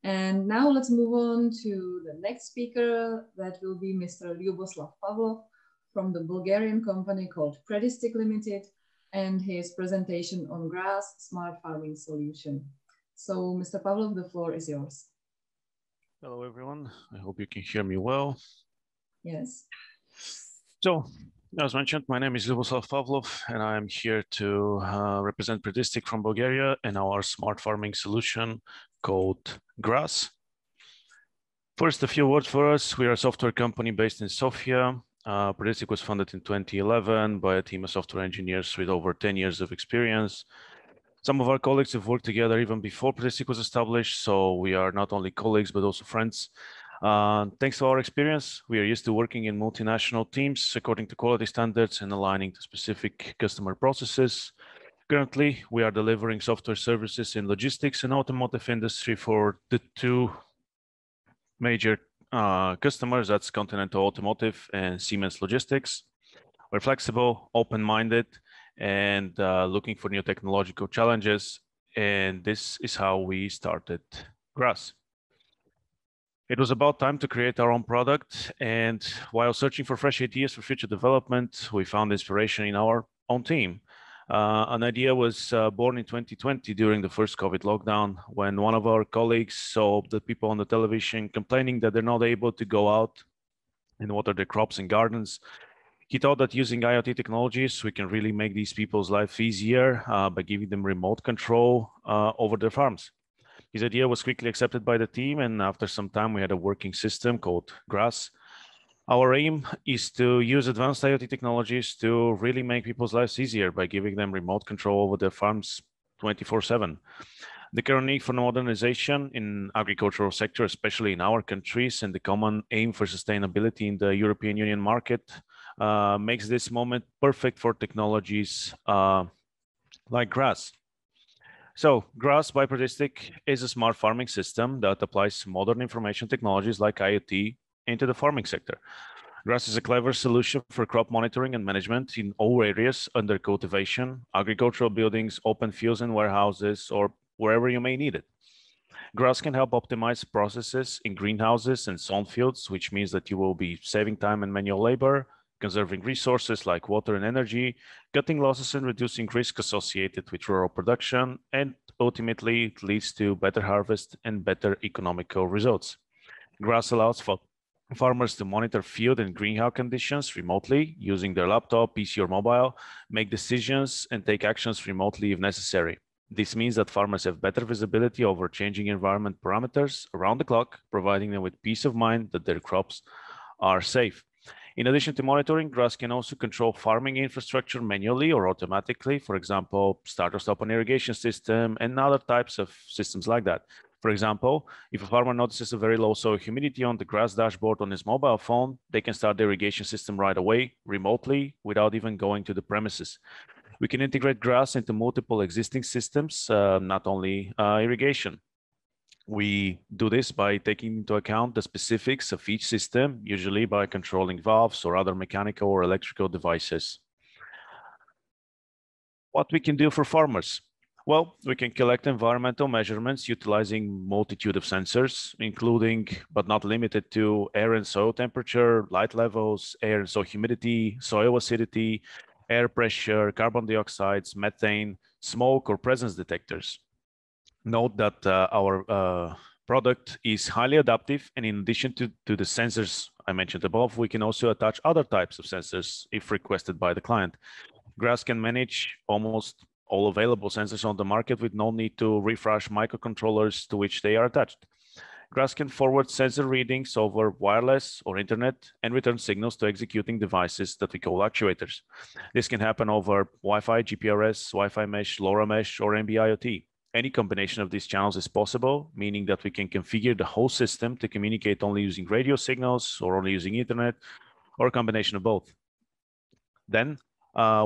And now let's move on to the next speaker. That will be Mr. Lyuboslav Pavlov from the Bulgarian company called Predistic Limited, and his presentation on grass smart farming solution. So Mr. Pavlov, the floor is yours. Hello, everyone. I hope you can hear me well. Yes. So, as mentioned, my name is Lyuboslav Pavlov, and I am here to represent Predistic from Bulgaria and our smart farming solution called Grass. First, a few words for us. We are a software company based in Sofia. Predistic was founded in 2011 by a team of software engineers with over 10 years of experience. Some of our colleagues have worked together even before Predistic was established, so we are not only colleagues, but also friends. Thanks to our experience, we are used to working in multinational teams according to quality standards and aligning to specific customer processes. Currently, we are delivering software services in logistics and automotive industry for the two major customers, that's Continental Automotive and Siemens Logistics. We're flexible, open-minded, and looking for new technological challenges. And this is how we started Grass. It was about time to create our own product, and while searching for fresh ideas for future development, we found inspiration in our own team. An idea was born in 2020 during the first COVID lockdown, when one of our colleagues saw the people on the television complaining that they're not able to go out and water their crops and gardens. He thought that using IoT technologies, we can really make these people's life easier by giving them remote control over their farms. His idea was quickly accepted by the team, and after some time, we had a working system called Grass. Our aim is to use advanced IoT technologies to really make people's lives easier by giving them remote control over their farms 24/7. The current need for modernization in agricultural sector, especially in our countries, and the common aim for sustainability in the European Union market makes this moment perfect for technologies like Grass. So Grass by Predistic is a smart farming system that applies modern information technologies like IoT into the farming sector. Grass is a clever solution for crop monitoring and management in all areas under cultivation, agricultural buildings, open fields and warehouses, or wherever you may need it. Grass can help optimize processes in greenhouses and sown fields, which means that you will be saving time and manual labor, conserving resources like water and energy, cutting losses and reducing risk associated with rural production, and ultimately it leads to better harvest and better economical results. Grass allows for farmers to monitor field and greenhouse conditions remotely using their laptop, PC, or mobile, make decisions, and take actions remotely if necessary. This means that farmers have better visibility over changing environment parameters around the clock, providing them with peace of mind that their crops are safe. In addition to monitoring, Grass can also control farming infrastructure manually or automatically, for example, start or stop an irrigation system and other types of systems like that. For example, if a farmer notices a very low soil humidity on the Grass dashboard on his mobile phone, they can start the irrigation system right away, remotely, without even going to the premises. We can integrate Grass into multiple existing systems, not only irrigation. We do this by taking into account the specifics of each system, usually by controlling valves or other mechanical or electrical devices. What we can do for farmers? Well, we can collect environmental measurements utilizing multitude of sensors, including, but not limited to, air and soil temperature, light levels, air and soil humidity, soil acidity, air pressure, carbon dioxides, methane, smoke, or presence detectors. Note that our product is highly adaptive, and in addition to the sensors I mentioned above, we can also attach other types of sensors if requested by the client. Grass can manage almost all available sensors on the market with no need to refresh microcontrollers to which they are attached. Grass can forward sensor readings over wireless or internet and return signals to executing devices that we call actuators. This can happen over Wi-Fi, GPRS, Wi-Fi mesh, LoRa mesh, or NB-IoT. Any combination of these channels is possible, meaning that we can configure the whole system to communicate only using radio signals or only using internet, or a combination of both. Then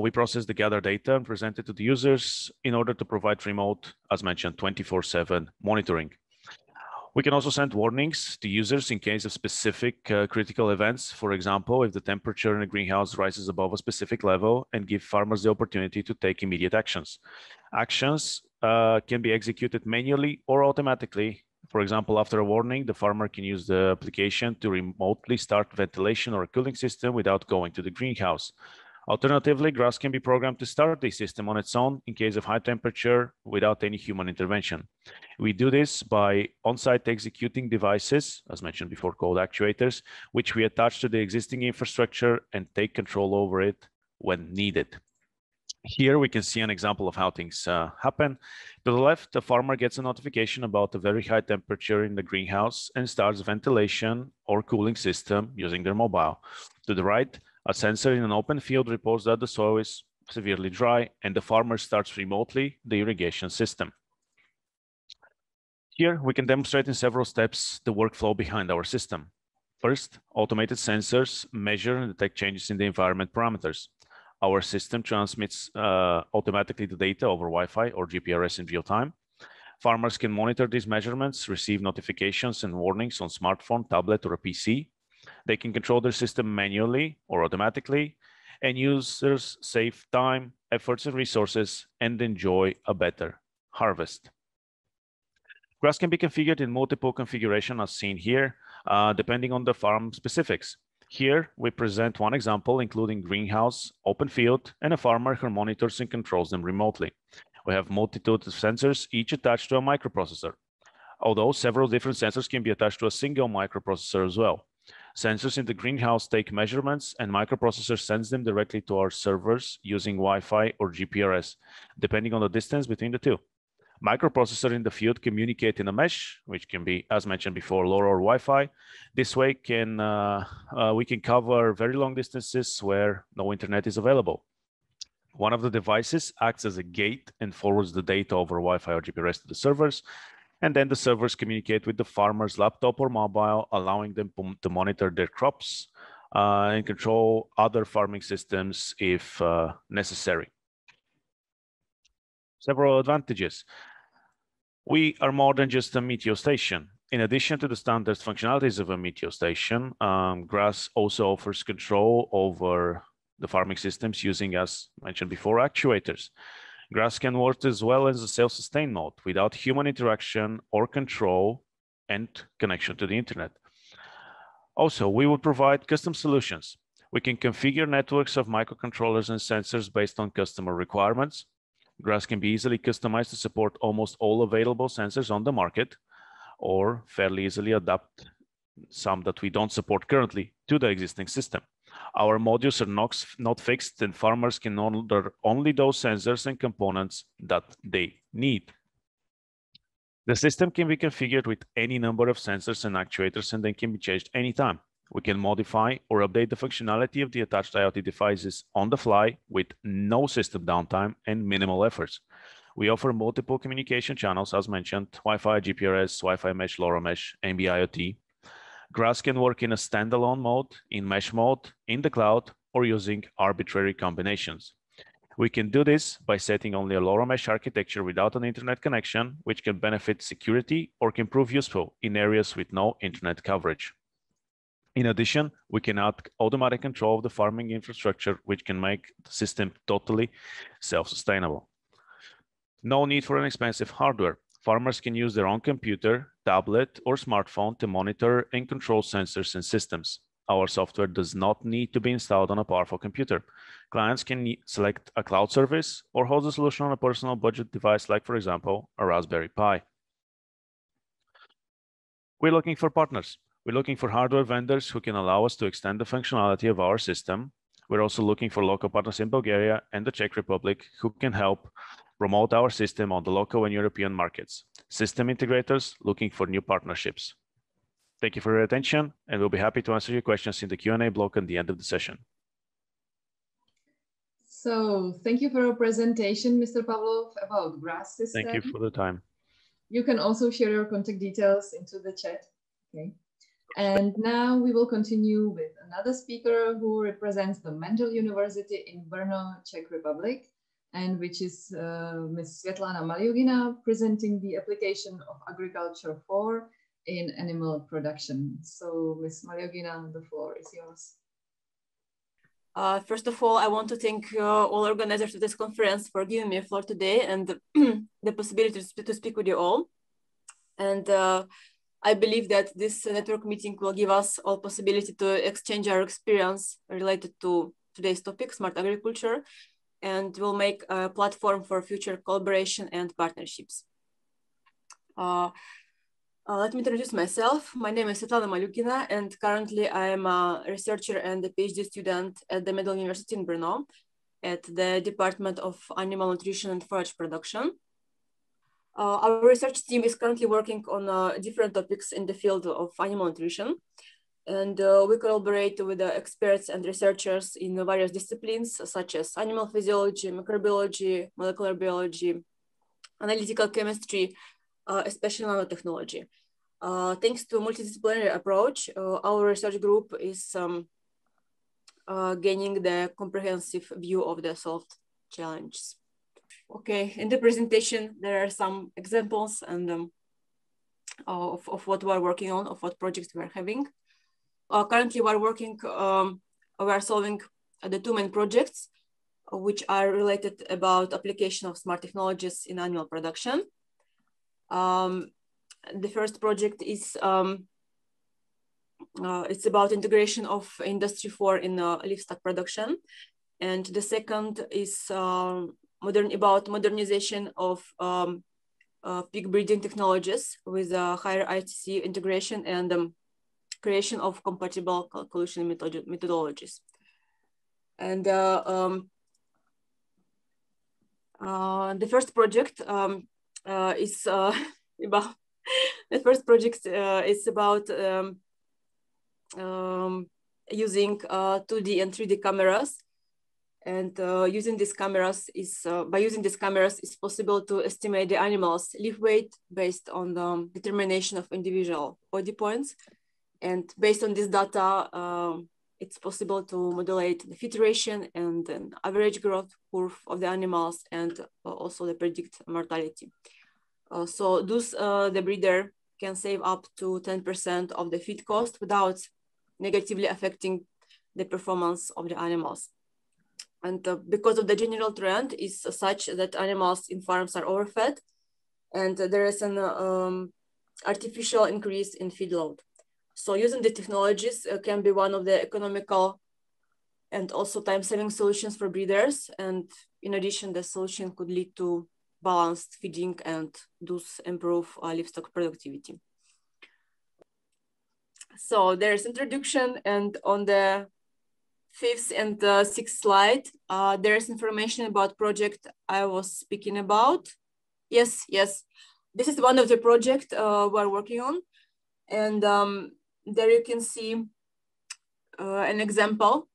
we process the gathered data and present it to the users in order to provide remote, as mentioned, 24/7 monitoring. We can also send warnings to users in case of specific critical events. For example, if the temperature in a greenhouse rises above a specific level, and give farmers the opportunity to take immediate actions. Actions can be executed manually or automatically. For example, after a warning, the farmer can use the application to remotely start ventilation or a cooling system without going to the greenhouse. Alternatively, Grass can be programmed to start the system on its own in case of high temperature without any human intervention. We do this by on-site executing devices, as mentioned before, called actuators, which we attach to the existing infrastructure and take control over it when needed. Here we can see an example of how things happen. To the left, the farmer gets a notification about a very high temperature in the greenhouse and starts ventilation or cooling system using their mobile. To the right, a sensor in an open field reports that the soil is severely dry, and the farmer starts remotely the irrigation system. Here we can demonstrate in several steps the workflow behind our system. First, automated sensors measure and detect changes in the environment parameters. Our system transmits automatically the data over Wi-Fi or GPRS in real time. Farmers can monitor these measurements, receive notifications and warnings on smartphone, tablet, or a PC. They can control their system manually or automatically, and users save time, efforts, and resources and enjoy a better harvest. Grass can be configured in multiple configurations as seen here. depending on the farm specifics. Here, we present one example, including greenhouse, open field, and a farmer who monitors and controls them remotely. We have multitude of sensors, each attached to a microprocessor, although several different sensors can be attached to a single microprocessor as well. Sensors in the greenhouse take measurements, and microprocessor sends them directly to our servers using Wi-Fi or GPRS, depending on the distance between the two. Microprocessor in the field communicate in a mesh, which can be, as mentioned before, LoRa or Wi-Fi. This way we can cover very long distances where no internet is available. One of the devices acts as a gate and forwards the data over Wi-Fi or GPRS to the servers, and then the servers communicate with the farmer's laptop or mobile, allowing them to monitor their crops and control other farming systems if necessary. Several advantages. We are more than just a meteo station. In addition to the standard functionalities of a meteo station, GRASS also offers control over the farming systems using, as mentioned before, actuators. GRASS can work as well as a self-sustained mode without human interaction or control and connection to the internet. Also, we will provide custom solutions. We can configure networks of microcontrollers and sensors based on customer requirements. GRASS can be easily customized to support almost all available sensors on the market, or fairly easily adapt some that we don't support currently to the existing system. Our modules are not fixed, and farmers can order only those sensors and components that they need. The system can be configured with any number of sensors and actuators, and then can be changed anytime. We can modify or update the functionality of the attached IoT devices on the fly with no system downtime and minimal efforts. We offer multiple communication channels, as mentioned, Wi-Fi, GPRS, Wi-Fi mesh, LoRa mesh, NB-IoT. GRASS can work in a standalone mode, in mesh mode, in the cloud, or using arbitrary combinations. We can do this by setting only a LoRa mesh architecture without an internet connection, which can benefit security or can prove useful in areas with no internet coverage. In addition, we can add automatic control of the farming infrastructure, which can make the system totally self-sustainable. No need for an expensive hardware. Farmers can use their own computer, tablet, or smartphone to monitor and control sensors and systems. Our software does not need to be installed on a powerful computer. Clients can select a cloud service or host a solution on a personal budget device, like, for example, a Raspberry Pi. We're looking for partners. We're looking for hardware vendors who can allow us to extend the functionality of our system. We're also looking for local partners in Bulgaria and the Czech Republic who can help promote our system on the local and European markets. System integrators looking for new partnerships. Thank you for your attention, and we'll be happy to answer your questions in the Q&A block at the end of the session. So thank you for your presentation, Mr. Pavlov, about GRASS system. Thank you for the time. You can also share your contact details into the chat. Okay. And now we will continue with another speaker who represents the Mendel University in Brno, Czech Republic, and which is Ms. Svetlana Malyugina, presenting the application of Agriculture 4 in animal production. So Ms. Malyugina, the floor is yours. First of all, I want to thank all organizers of this conference for giving me a floor today and the possibility to speak with you all. And I believe that this network meeting will give us all possibility to exchange our experience related to today's topic, smart agriculture, and will make a platform for future collaboration and partnerships. Let me introduce myself. My name is Svetlana Malyugina, and currently I am a researcher and a PhD student at the Mendel University in Brno at the Department of Animal Nutrition and Forage Production. Our research team is currently working on different topics in the field of animal nutrition, and we collaborate with the experts and researchers in various disciplines such as animal physiology, microbiology, molecular biology, analytical chemistry, especially nanotechnology. Thanks to a multidisciplinary approach, our research group is gaining the comprehensive view of the solved challenges. Okay, in the presentation, there are some examples and of what we're working on, of what projects we're having. Currently, we are solving the two main projects, which are related about application of smart technologies in animal production. The first project is it's about integration of Industry 4 in livestock production. And the second is about modernization of pig breeding technologies with higher ITC integration and creation of compatible calculation methodologies. And the first project is about the first project is about using 2D and 3D cameras. And using these cameras is by using these cameras, it's possible to estimate the animal's leaf weight based on the determination of individual body points. And based on this data, it's possible to modulate the feed ration and an average growth curve of the animals, and also the predict mortality. So thus, the breeder can save up to 10% of the feed cost without negatively affecting the performance of the animals. And because of the general trend is such that animals in farms are overfed, and there is an artificial increase in feed load. So using the technologies can be one of the economical and also time-saving solutions for breeders. And in addition, the solution could lead to balanced feeding and thus improve livestock productivity. So there's introduction, and on the 5th and 6th slide, there's information about project I was speaking about. Yes, this is one of the projects we're working on. And there you can see an example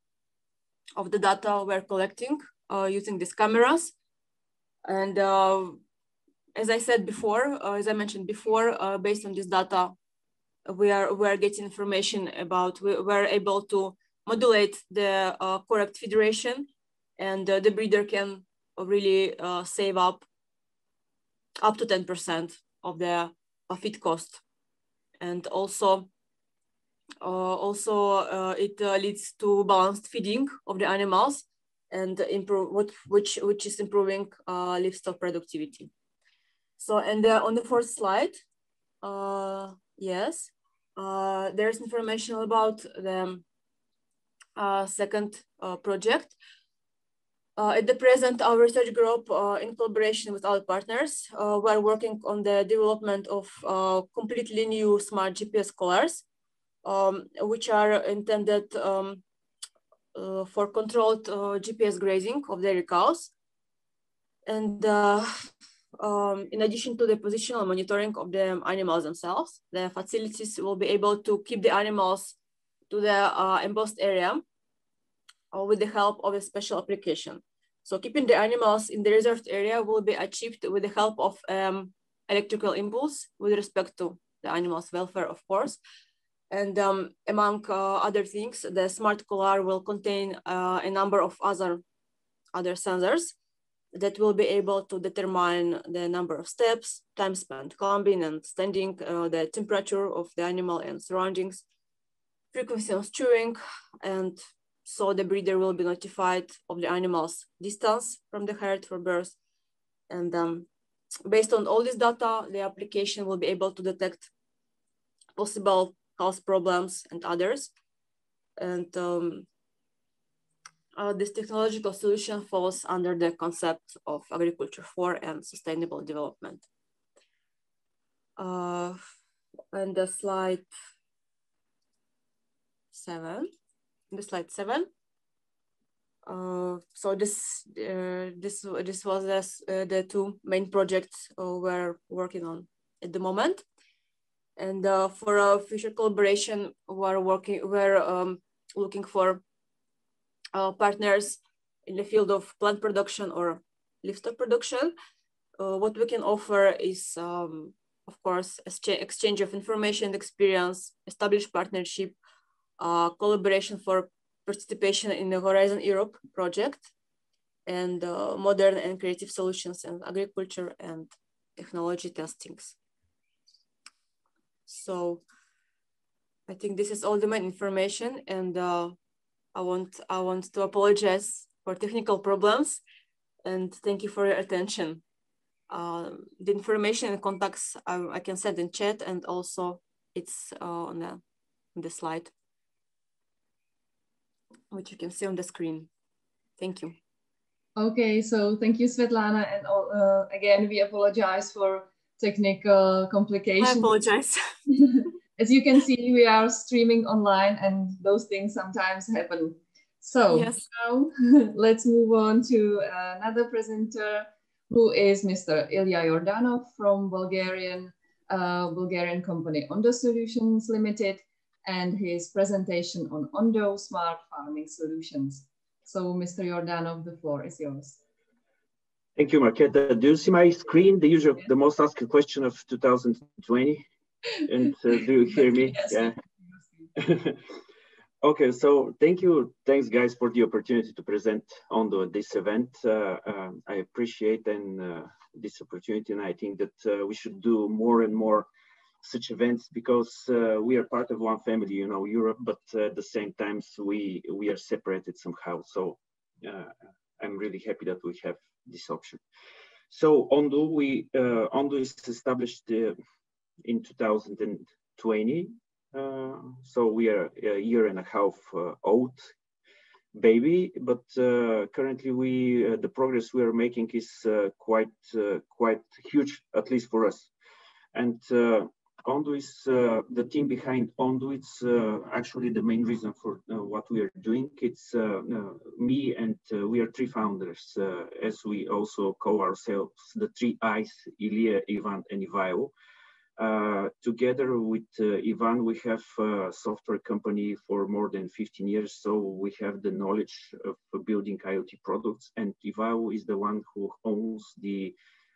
of the data we're collecting using these cameras. And as I said before, as I mentioned before, based on this data, we are getting information about, we're able to modulate the correct feed ration, and the breeder can really save up to 10% of the feed cost. And also it leads to balanced feeding of the animals and which is improving livestock productivity. So, and on the 4th slide, yes, there's information about the second project. At the present, our research group, in collaboration with our partners, we're working on the development of completely new smart GPS collars, which are intended for controlled GPS grazing of dairy cows. And in addition to the positional monitoring of the animals themselves, the facilities will be able to keep the animals to the embossed area with the help of a special application. So keeping the animals in the reserved area will be achieved with the help of electrical impulse with respect to the animal's welfare, of course. And among other things, the smart collar will contain a number of other sensors that will be able to determine the number of steps, time spent climbing and standing, the temperature of the animal and surroundings, frequency of chewing, and so the breeder will be notified of the animal's distance from the herd for birth. And based on all this data, the application will be able to detect possible health problems and others. And this technological solution falls under the concept of Agriculture 4 and sustainable development. And the slide 7. Slide 7. So this was the two main projects we're working on at the moment. And for a future collaboration, we're looking for partners in the field of plant production or livestock production. What we can offer is, of course, exchange of information and experience, established partnership, collaboration for participation in the Horizon Europe project, and modern and creative solutions in agriculture and technology testings. So I think this is all the main information, and I want to apologize for technical problems, and thank you for your attention. The information and contacts I can send in chat, and also it's on the the slide, which you can see on the screen. Thank you. Okay, so thank you, Svetlana. And again, we apologize for technical complications. I apologize. As you can see, we are streaming online and those things sometimes happen. So yes. Now let's move on to another presenter, who is Mr. Ilya Yordanov from Bulgarian company Ondo Solutions Limited, and his presentation on Ondo Smart Farming Solutions. So Mr. Yordanov, the floor is yours. Thank you, Marketa. Do you see my screen? The usual, the most asked question of 2020. And do you hear me? Yes. Yeah. Okay, so thanks guys for the opportunity to present Ondo at this event. I appreciate this opportunity, and I think that we should do more and more such events, because we are part of one family, you know, Europe, but at the same time we are separated somehow. So I'm really happy that we have this option. So Ondo is established in 2020. So we are a year and a half old baby, but currently the progress we are making is quite huge, at least for us. And Ondo is the team behind Ondo. It's actually the main reason for what we are doing. It's me, and we are three founders, as we also call ourselves the three I's: Ilya, Ivan, and Ivailo. Together with Ivan, we have a software company for more than 15 years, so we have the knowledge of building IoT products, and Ivailo is the one who owns the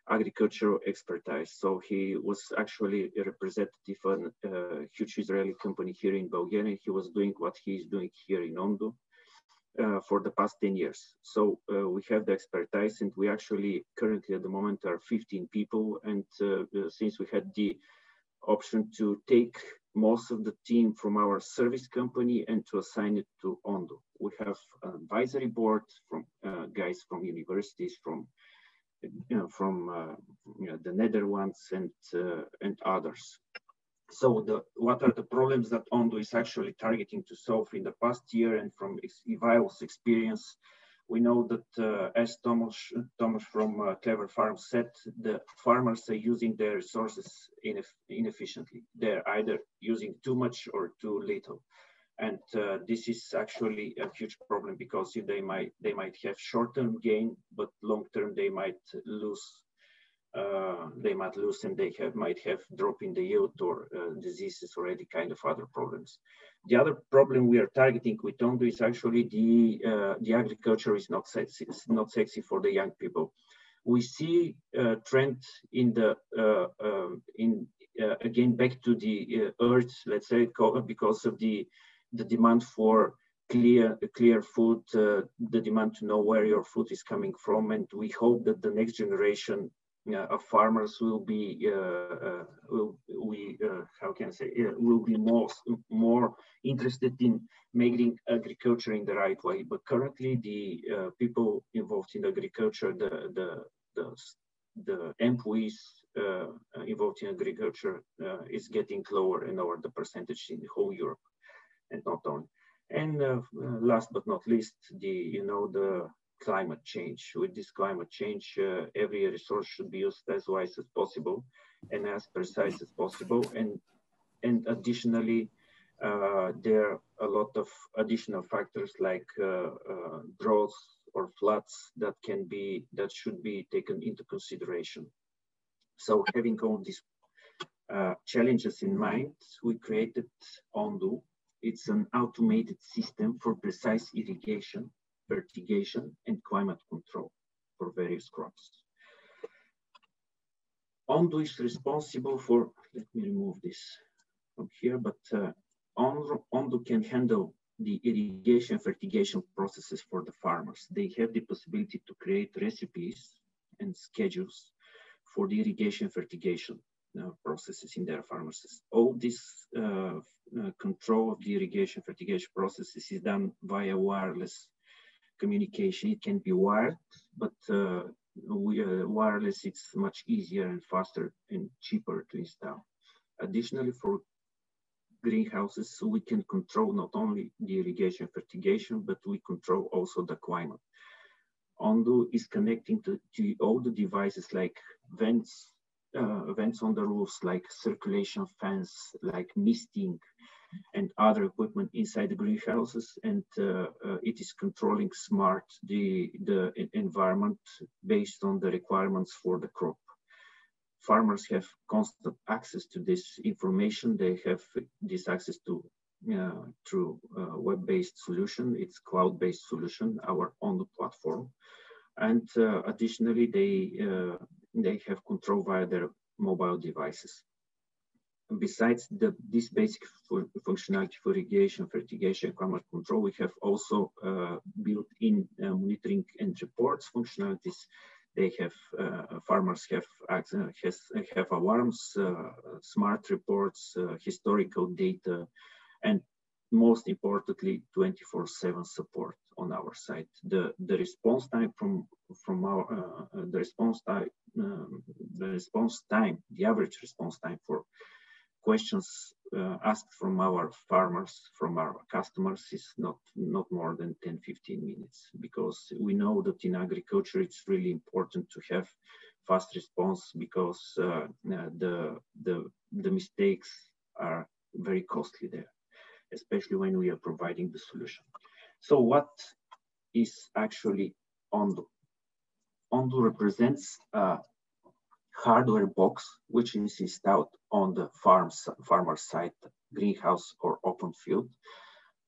agricultural expertise. So he was actually a representative of a huge Israeli company here in Bulgaria. He was doing what he is doing here in Ondo for the past 10 years. So we have the expertise, and we actually currently at the moment are 15 people. And since we had the option to take most of the team from our service company and to assign it to Ondo, we have an advisory board from guys from universities, from the Netherlands and others. So what are the problems that Ondo is actually targeting to solve in the past year? And from Ivailo's experience, we know that as Thomas from CleverFarm said, the farmers are using their resources inefficiently. They're either using too much or too little. And this is actually a huge problem, because if they might have short-term gain, but long-term they might lose. And they might have drop in the yield or diseases or any kind of other problems. The other problem we are targeting with Ondo is actually the agriculture is not sexy. It's not sexy for the young people. We see a trend in the again back to the earth, let's say, because of the demand for clear food, the demand to know where your food is coming from, and we hope that the next generation of farmers will be will be more interested in making agriculture in the right way. But currently, the people involved in agriculture, the employees involved in agriculture is getting lower and lower, the percentage in the whole Europe, and not only. And last but not least, the climate change. With this climate change, every resource should be used as wise as possible and as precise as possible. And additionally, there are a lot of additional factors like droughts or floods that should be taken into consideration. So having all these challenges in mind, we created Ondo. It's an automated system for precise irrigation, fertigation, and climate control for various crops. Ondo is responsible for, let me remove this from here, but Ondo can handle the irrigation fertigation processes for the farmers. They have the possibility to create recipes and schedules for the irrigation fertigation processes in their pharmacies. All this control of the irrigation fertigation processes is done via wireless communication. It can be wired, but wireless, it's much easier and faster and cheaper to install. Additionally, for greenhouses, so we can control not only the irrigation, fertigation, but we control also the climate. Ondo is connecting to all the devices like vents on the roofs, like circulation fans, like misting, and other equipment inside the greenhouses, and it is controlling smart the environment based on the requirements for the crop. Farmers have constant access to this information. They have this access to through web-based solution. It's cloud-based solution, our own platform, and additionally they have control via their mobile devices. Besides this basic functionality for irrigation, fertigation, climate control, we have also built-in monitoring and reports functionalities. They have farmers have alarms, smart reports, historical data, and most importantly, 24/7 support on our site. The response time the average response time for questions asked from our farmers, from our customers, is not more than 10-15 minutes, because we know that in agriculture it's really important to have fast response, because the mistakes are very costly there, especially when we are providing the solution. So what is actually Ondo? Ondo represents a hardware box which is installed on the farmer site, greenhouse or open field,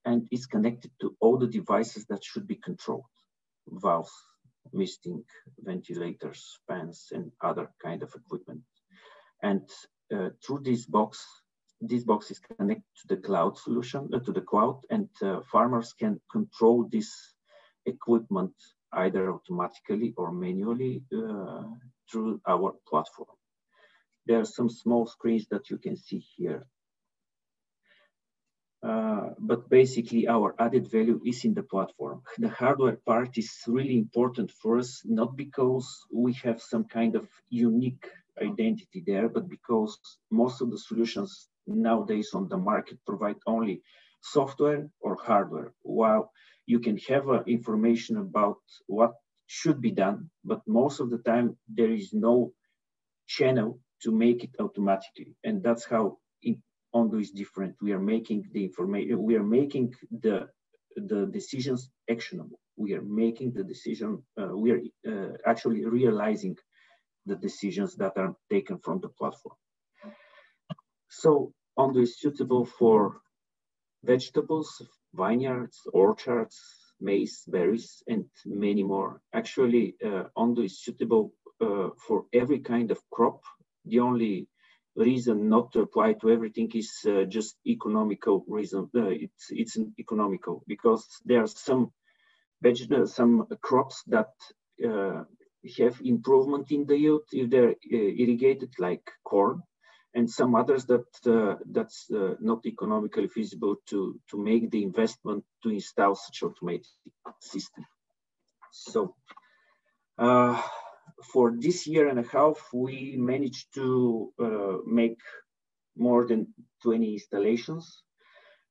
and is connected to all the devices that should be controlled: valves, misting, ventilators, fans, and other kind of equipment. And through this box is connected to the cloud solution, to the cloud, and farmers can control this equipment either automatically or manually through our platform. There are some small screens that you can see here. But basically our added value is in the platform. The hardware part is really important for us, not because we have some kind of unique identity there, but because most of the solutions nowadays on the market provide only software or hardware, while you can have information about what should be done, but most of the time there is no channel to make it automatically. And that's how Ondo is different. We are making the information, we are making the decisions actionable. We are making the decision, we are actually realizing the decisions that are taken from the platform. So Ondo is suitable for vegetables, vineyards, orchards, maize, berries, and many more. Actually, Ondo is suitable for every kind of crop. The only reason not to apply to everything is just economical reason. It's economical because there are some crops that have improvement in the yield if they're irrigated, like corn, and some others that's not economically feasible to make the investment to install such automated system. So for this year and a half, we managed to make more than 20 installations,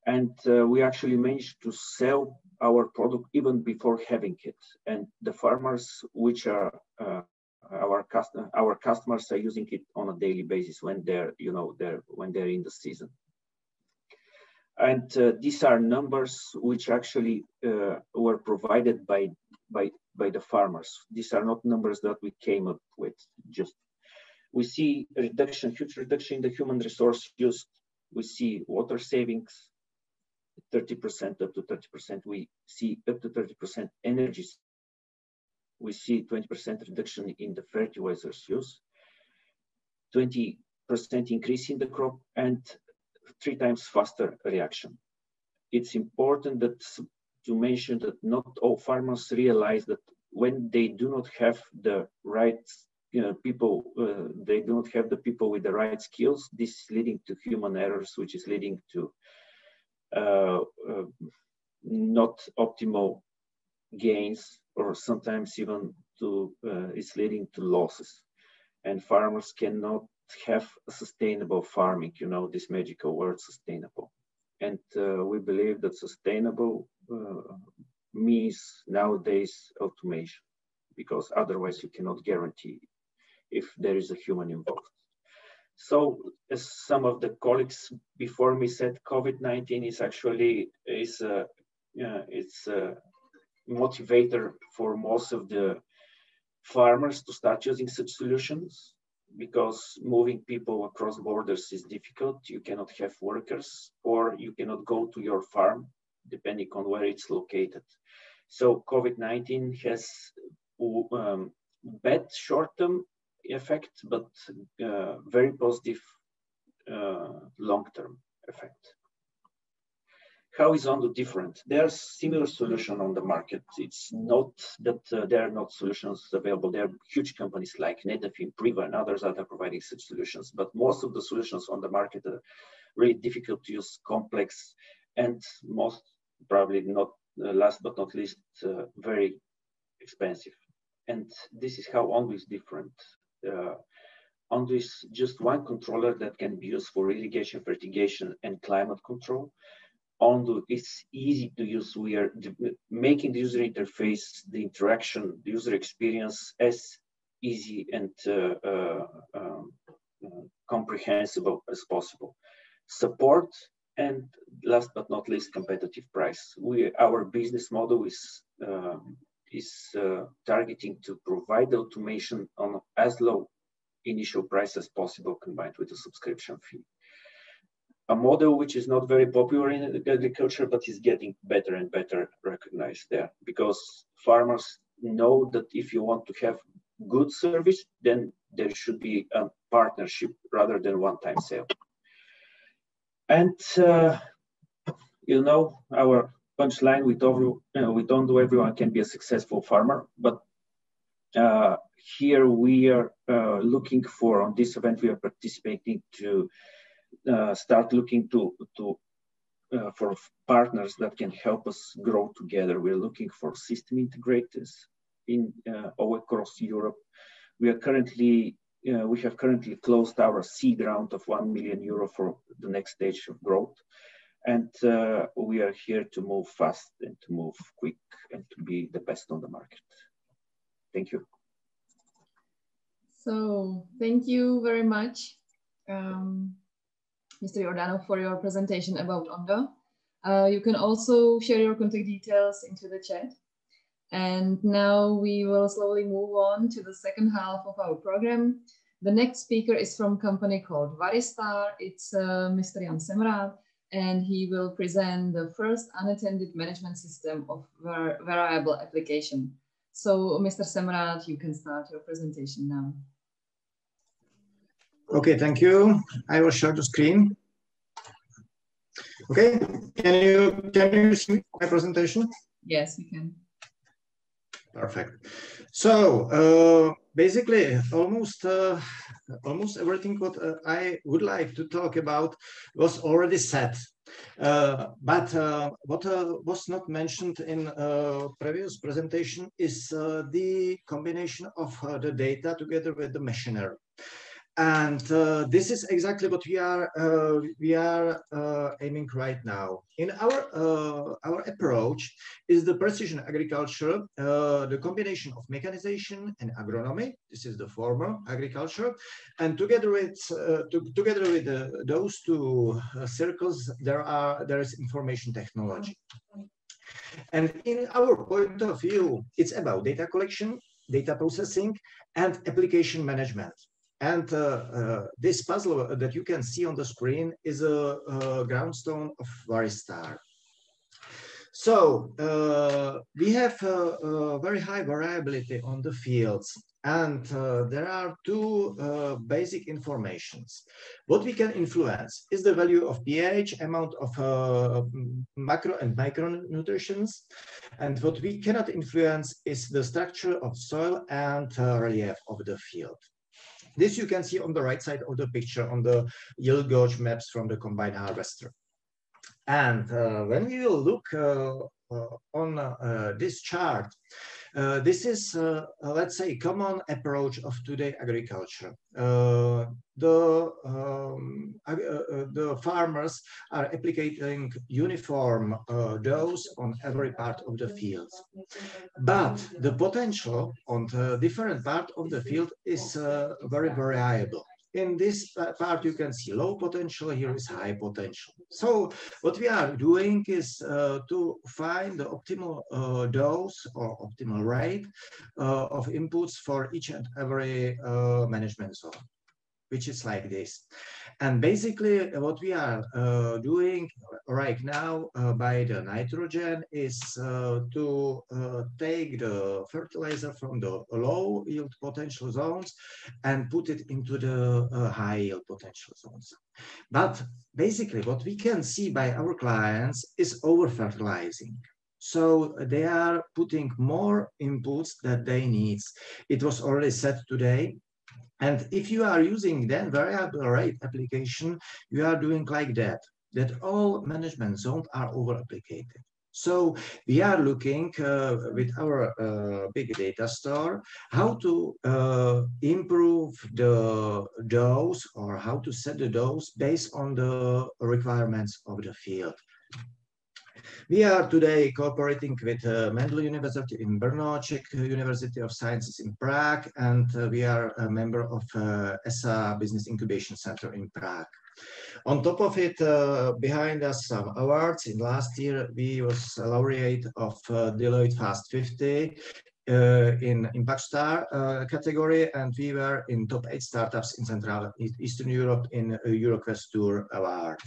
and we actually managed to sell our product even before having it. And the farmers, which are our customers, are using it on a daily basis when they're in the season. And these are numbers which actually were provided by the farmers. These are not numbers that we came up with. Just we see a reduction, huge reduction in the human resource used. We see water savings, 30% up to 30%. We see up to 30% energy. We see 20% reduction in the fertilizers use, 20% increase in the crop, and 3 times faster reaction. It's important to mention that not all farmers realize that when they do not have the right people, they do not have the people with the right skills, this is leading to human errors, which is leading to not optimal gains, or sometimes even it's leading to losses. And farmers cannot have a sustainable farming, this magical word, sustainable. And we believe that sustainable means nowadays automation, because otherwise you cannot guarantee if there is a human involved. So as some of the colleagues before me said, COVID-19 is actually it's a motivator for most of the farmers to start using such solutions, because moving people across borders is difficult. You cannot have workers, or you cannot go to your farm, depending on where it's located. So COVID-19 has bad short-term effect, but very positive long-term effect. How is Ondo different? There's similar solution on the market. It's not that there are not solutions available. There are huge companies like Netafim, Priva, and others that are providing such solutions. But most of the solutions on the market are really difficult to use, complex, and most probably not last but not least, very expensive. And this is how Ondo is different. Ondo is just one controller that can be used for irrigation, fertigation, and climate control. Ondo is easy to use. We are making the user interface, the interaction, the user experience as easy and comprehensible as possible. Support, and last but not least, competitive price. Our business model is targeting to provide the automation on as low initial price as possible, combined with a subscription fee. A model which is not very popular in agriculture, but is getting better and better recognized there, because farmers know that if you want to have good service, then there should be a partnership rather than one-time sale. And you know, our punchline with Ondo, everyone can be a successful farmer, but here we are looking for, on this event, we are participating to start looking for partners that can help us grow together. We're looking for system integrators in all across Europe. We have currently closed our seed round of €1 million for the next stage of growth. And we are here to move fast and to move quick and to be the best on the market. Thank you. So thank you very much, Mr. Giordano, for your presentation about Ondo. You can also share your contact details into the chat. And now we will slowly move on to the second half of our program. The next speaker is from a company called Varistar. It's Mr. Jan Semrad, and he will present the first unattended management system of variable application. So, Mr. Semrad, you can start your presentation now. Okay, thank you. I will share the screen. Okay, can you see my presentation? Yes, we can. Perfect. So basically, almost everything what I would like to talk about was already said. But what was not mentioned in previous presentation is the combination of the data together with the machinery. And this is exactly what we are aiming right now. In our approach is the precision agriculture, the combination of mechanization and agronomy. This is the former agriculture, and together with those two circles, there is information technology. And in our point of view, it's about data collection, data processing, and application management. And this puzzle that you can see on the screen is a groundstone of Varistar. So we have very high variability on the fields, and there are two basic informations. What we can influence is the value of pH, amount of macro and micronutrients, and what we cannot influence is the structure of soil and relief of the field. This you can see on the right side of the picture on the yield gauge maps from the combine harvester. And when we will look on this chart, this is, let's say, common approach of today agriculture. The farmers are applying uniform dose on every part of the field. But the potential on the different part of the field is very variable. In this part, you can see low potential, here is high potential. So what we are doing is to find the optimal dose or optimal rate of inputs for each and every management zone, which is like this. And basically what we are doing right now by the nitrogen is to take the fertilizer from the low yield potential zones and put it into the high yield potential zones. But basically what we can see by our clients is over-fertilizing. So they are putting more inputs that they need. It was already said today. And if you are using then variable rate application, you are doing like that all management zones are over-applicated. So we are looking with our big data store how to improve the dose or how to set the dose based on the requirements of the field. We are today cooperating with Mendel University in Brno, Czech University of Sciences in Prague, and we are a member of ESA Business Incubation Center in Prague. On top of it, behind us some awards. In last year, we was a laureate of Deloitte Fast 50 in Impact Star category, and we were in top 8 startups in Central Eastern Europe in EuroQuest Tour Award.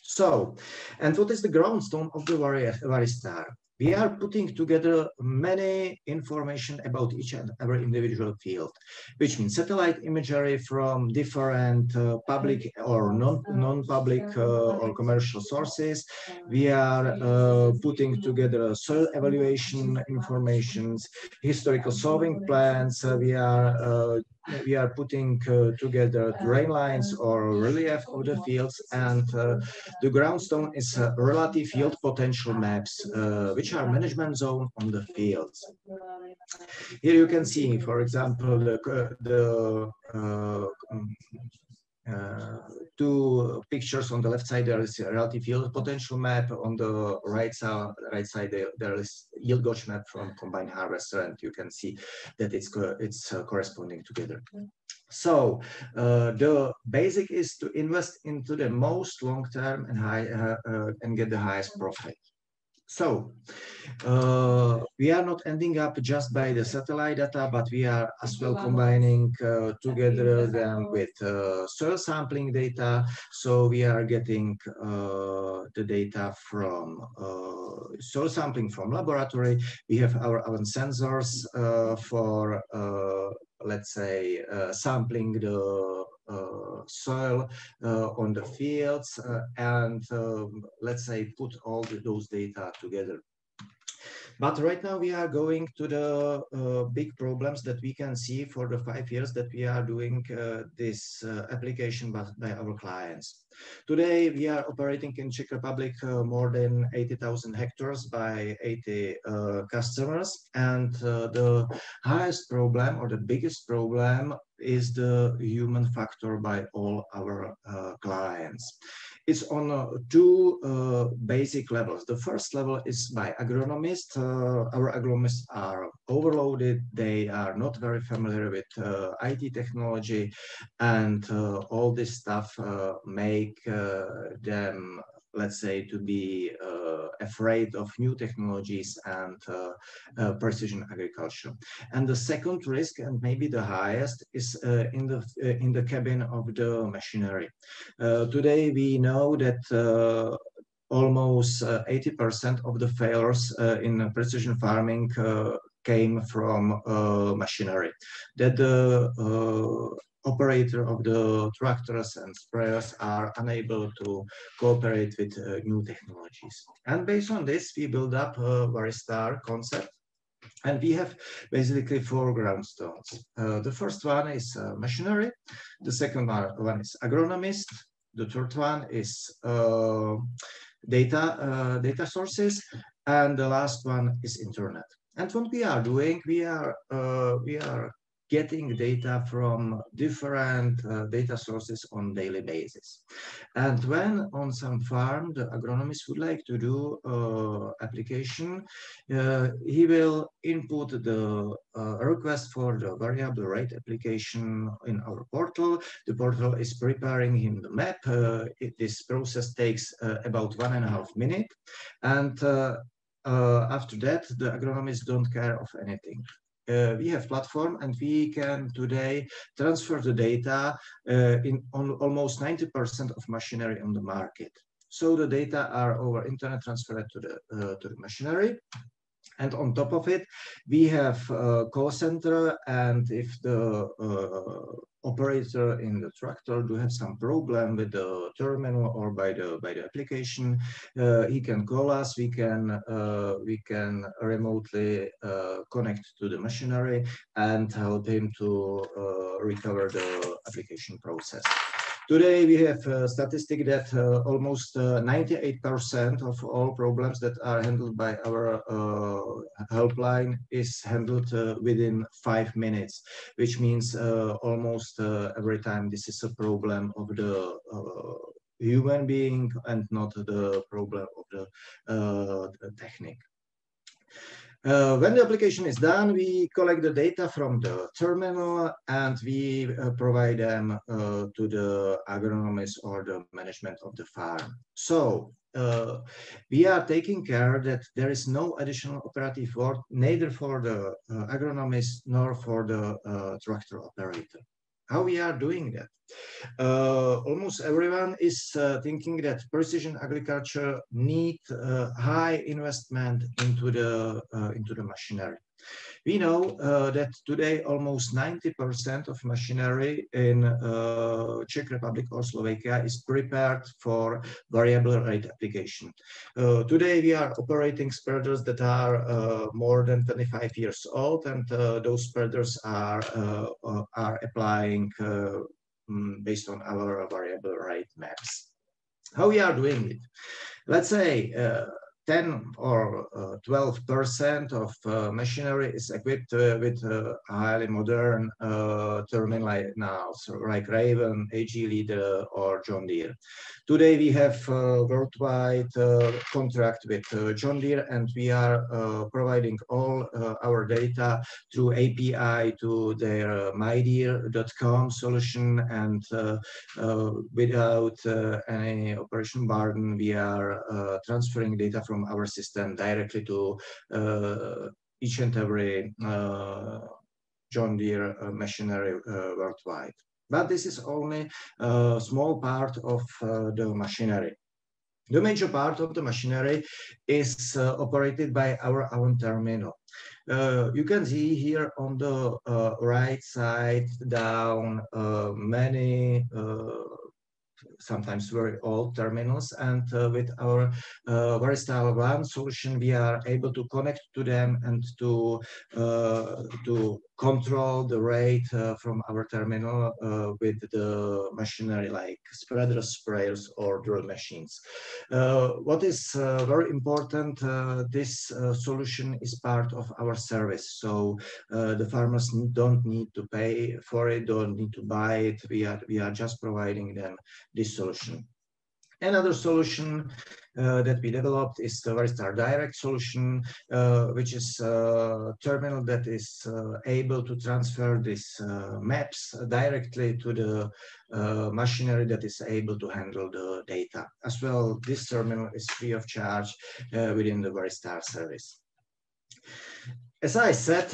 So, and what is the groundstone of the Varistar? We are putting together many information about each and every individual field, which means satellite imagery from different public or non-public or commercial sources. We are putting together soil evaluation information, historical solving plans. We are putting together drain lines or relief of the fields, and the groundstone is relative field potential maps, which are management zone on the fields. Here you can see, for example, the two pictures on the left side. There is a relative field potential map. On the right side there is yield gauge map from combined harvester, and you can see that it's corresponding together. So the basic is to invest into the most long-term and and get the highest profit. So we are not ending up just by the satellite data, but we are as well combining together them with soil sampling data. So we are getting the data from soil sampling from laboratory. We have our own sensors for let's say sampling the soil on the fields and let's say put all those data together. But right now we are going to the big problems that we can see for the 5 years that we are doing this application by our clients. Today we are operating in Czech Republic more than 80,000 hectares by 80 customers, and the highest problem or the biggest problem is the human factor by all our clients. It's on two basic levels. The first level is by agronomists. Our agronomists are overloaded. They are not very familiar with IT technology, and all this stuff make them, let's say, to be afraid of new technologies and precision agriculture. And the second risk, and maybe the highest, is in the cabin of the machinery. Today we know that almost 80% of the failures in precision farming came from machinery. That the operator of the tractors and sprayers are unable to cooperate with new technologies. And based on this, we build up a Varistar concept. And we have basically 4 groundstones. The first one is machinery. The second one is agronomist. The third one is data sources, and the last one is internet. And what we are doing, we are getting data from different data sources on daily basis. And when on some farm the agronomist would like to do application, he will input the request for the variable rate application in our portal. The portal is preparing him the map. This process takes about 1.5 minutes. And after that, the agronomists don't care of anything. We have platform and we can today transfer the data on almost 90% of machinery on the market. So the data are over internet transferred to the machinery. And on top of it, we have a call center, and if the operator in the tractor do have some problem with the terminal or by the application, he can call us. We can remotely connect to the machinery and help him to recover the application process. Today, we have a statistic that almost 98% of all problems that are handled by our helpline is handled within 5 minutes, which means almost every time this is a problem of the human being and not the problem of the technique. When the application is done, we collect the data from the terminal and we provide them to the agronomist or the management of the farm. So we are taking care that there is no additional operative work, neither for the agronomist nor for the tractor operator. How we are doing that? Almost everyone is thinking that precision agriculture need high investment into the machinery. We know that today almost 90% of machinery in Czech Republic or Slovakia is prepared for variable rate application. Today we are operating spreaders that are more than 25 years old, and those spreaders are applying based on our variable rate maps. How we are doing it? Let's say 10 or 12% of machinery is equipped with highly modern terminal like now, so like Raven, AG Leader, or John Deere. Today we have worldwide contract with John Deere, and we are providing all our data through API to their mydeere.com solution, and without any operation burden, we are transferring data from our system directly to each and every John Deere machinery worldwide. But this is only a small part of the machinery. The major part of the machinery is operated by our own terminal. You can see here on the right side down many sometimes very old terminals, and with our Varistyle One solution, we are able to connect to them and to control the rate from our terminal with the machinery like spreaders, sprayers, or drill machines. What is very important, this solution is part of our service, so the farmers don't need to pay for it, don't need to buy it. We are just providing them this solution. Another solution that we developed is the Varistyle Direct solution, which is a terminal that is able to transfer these maps directly to the machinery that is able to handle the data. As well, this terminal is free of charge within the Varistyle service. As I said,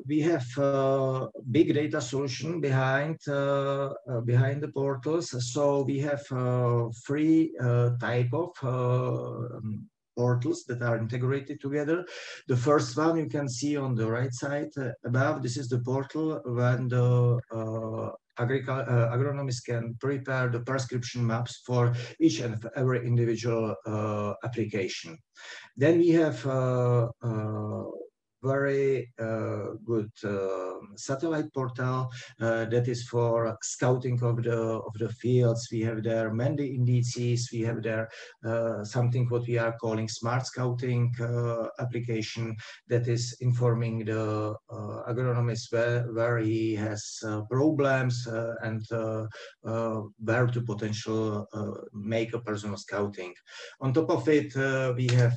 we have a big data solution behind the portals. So we have three type of portals that are integrated together. The first one you can see on the right side above. This is the portal when the agronomists can prepare the prescription maps for each and every individual application. Then we have very good satellite portal that is for scouting of the fields. We have there many indices. We have there something what we are calling smart scouting application that is informing the agronomist where he has problems and where to potential make a personal scouting. On top of it, we have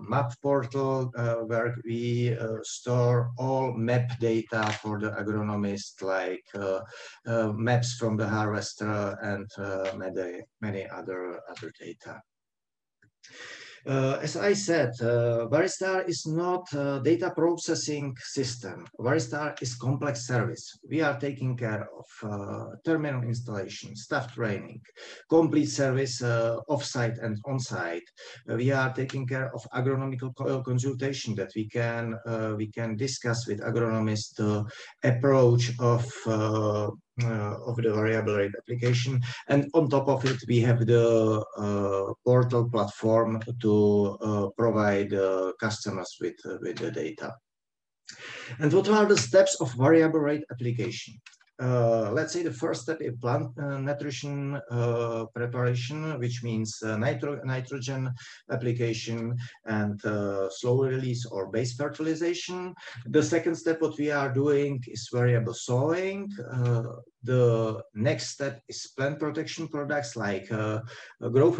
map portal where we store all map data for the agronomist, like maps from the harvester and many other data. As I said, Varistar is not a data processing system. Varistar is complex service. We are taking care of terminal installation, staff training, complete service off-site and on-site. We are taking care of agronomical consultation that we can discuss with agronomists the approach of the variable rate application, and on top of it we have the portal platform to provide customers with the data. And what are the steps of variable rate application? Let's say the first step is plant nutrition preparation, which means nitrogen application and slow release or base fertilization. The second step what we are doing is variable sowing. The next step is plant protection products like growth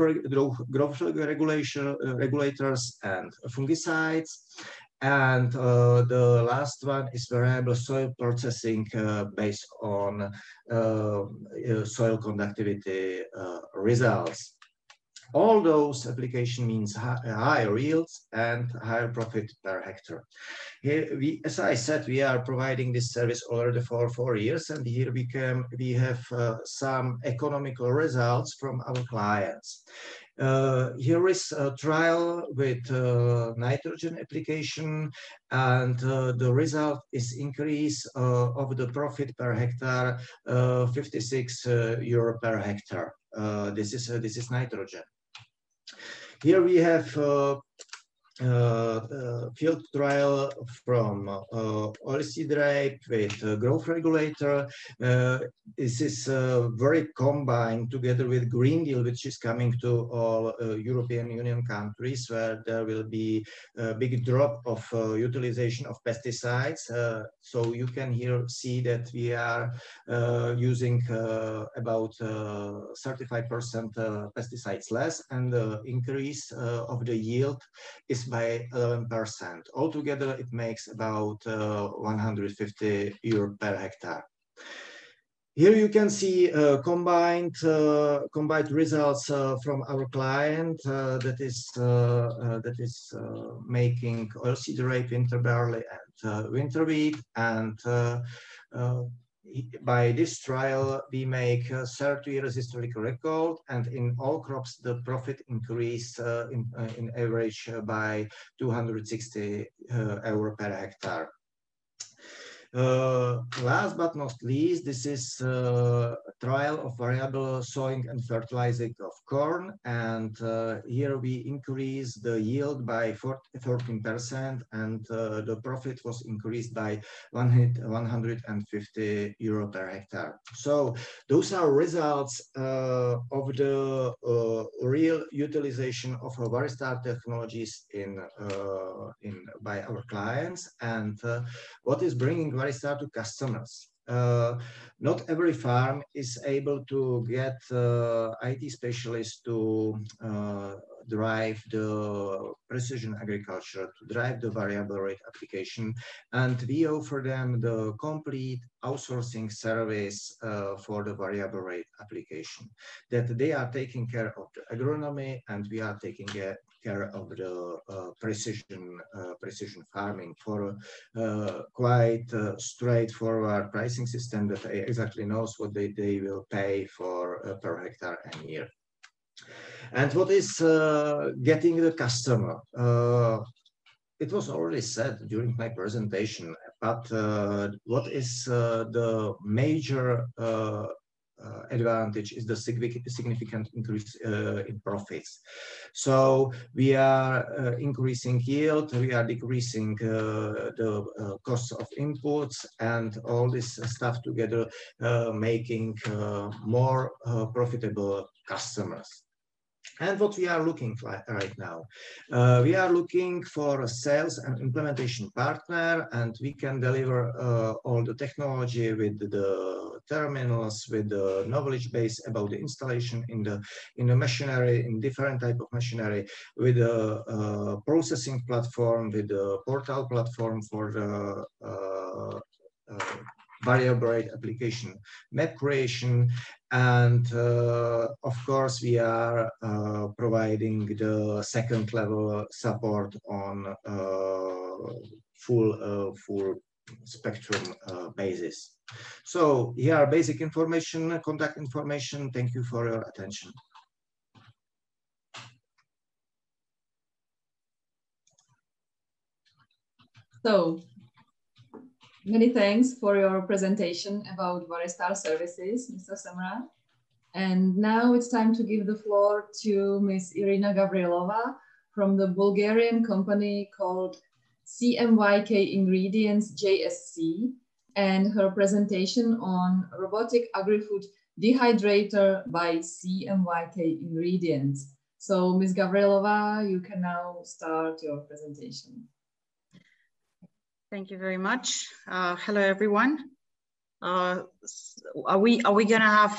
regulators and fungicides. And the last one is variable soil processing based on soil conductivity results. All those application means higher yields and higher profit per hectare. Here as I said, we are providing this service already for 4 years, and here we have some economical results from our clients. Here is a trial with nitrogen application, and the result is increase of the profit per hectare, 56 euro per hectare. This is nitrogen. Here we have field trial from oilseed rape with growth regulator. This is very combined together with Green Deal, which is coming to all European Union countries, where there will be a big drop of utilization of pesticides. So you can here see that we are using about 35% pesticides less, and the increase of the yield is by 11%. Altogether, it makes about 150 euro per hectare. Here you can see combined results from our client that is making oilseed rape, winter barley, and winter wheat. And by this trial, we make 30 years historical record, and in all crops, the profit increased in average by 260 euro per hectare. Last but not least, this is a trial of variable sowing and fertilizing of corn, and here we increase the yield by 14%, and the profit was increased by 150 euro per hectare. So those are results of the real utilization of Varistar technologies by our clients, and what is bringing Varistar to customers. Not every farm is able to get IT specialists to drive the precision agriculture, to drive the variable rate application, and we offer them the complete outsourcing service for the variable rate application. That they are taking care of the agronomy, and we are taking care of the precision farming for quite straightforward pricing system that exactly knows what they will pay for per hectare and year. And what is getting the customer? It was already said during my presentation, but what is the major advantage is the significant increase in profits. So we are increasing yield, we are decreasing the cost of inputs, and all this stuff together making more profitable customers. And what we are looking for right now, we are looking for a sales and implementation partner, and we can deliver all the technology with the terminals, with the knowledge base about the installation in the machinery, in different type of machinery, with a processing platform, with a portal platform for the variable rate application map creation, and of course we are providing the second level support on full spectrum basis. So here are basic information, contact information. Thank you for your attention. So many thanks for your presentation about Varistar services, Mr. Semra. And now it's time to give the floor to Ms. Irina Gavrilova from the Bulgarian company called CMYK Ingredients JSC, and her presentation on robotic agri-food dehydrator by CMYK Ingredients. So Ms. Gavrilova, you can now start your presentation. Thank you very much. Hello, everyone. Are we gonna have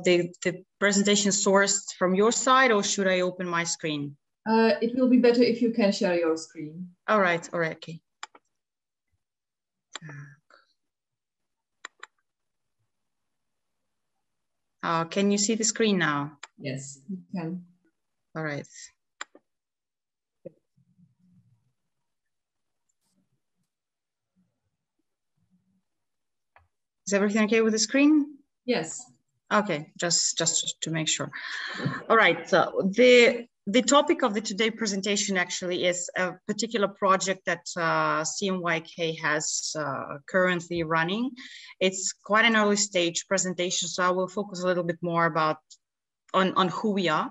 the presentation sourced from your side, or should I open my screen? It will be better if you can share your screen. All right, okay. Can you see the screen now? Yes, you can. All right. Is everything okay with the screen? Yes. Okay, just to make sure. All right, so the topic of the today presentation actually is a particular project that CMYK has currently running. It's quite an early stage presentation, so I will focus a little bit more on who we are.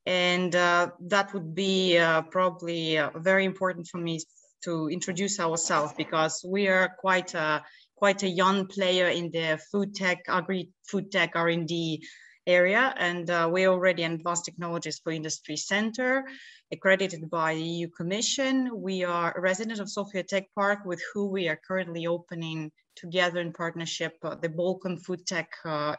And that would be probably very important for me to introduce ourselves, because we are quite a young player in the food tech, agri-food tech R&D area. And we're already an Advanced Technologies for Industry Center, accredited by the EU Commission. We are a resident of Sofia Tech Park, with who we are currently opening together in partnership the Balkan Food Tech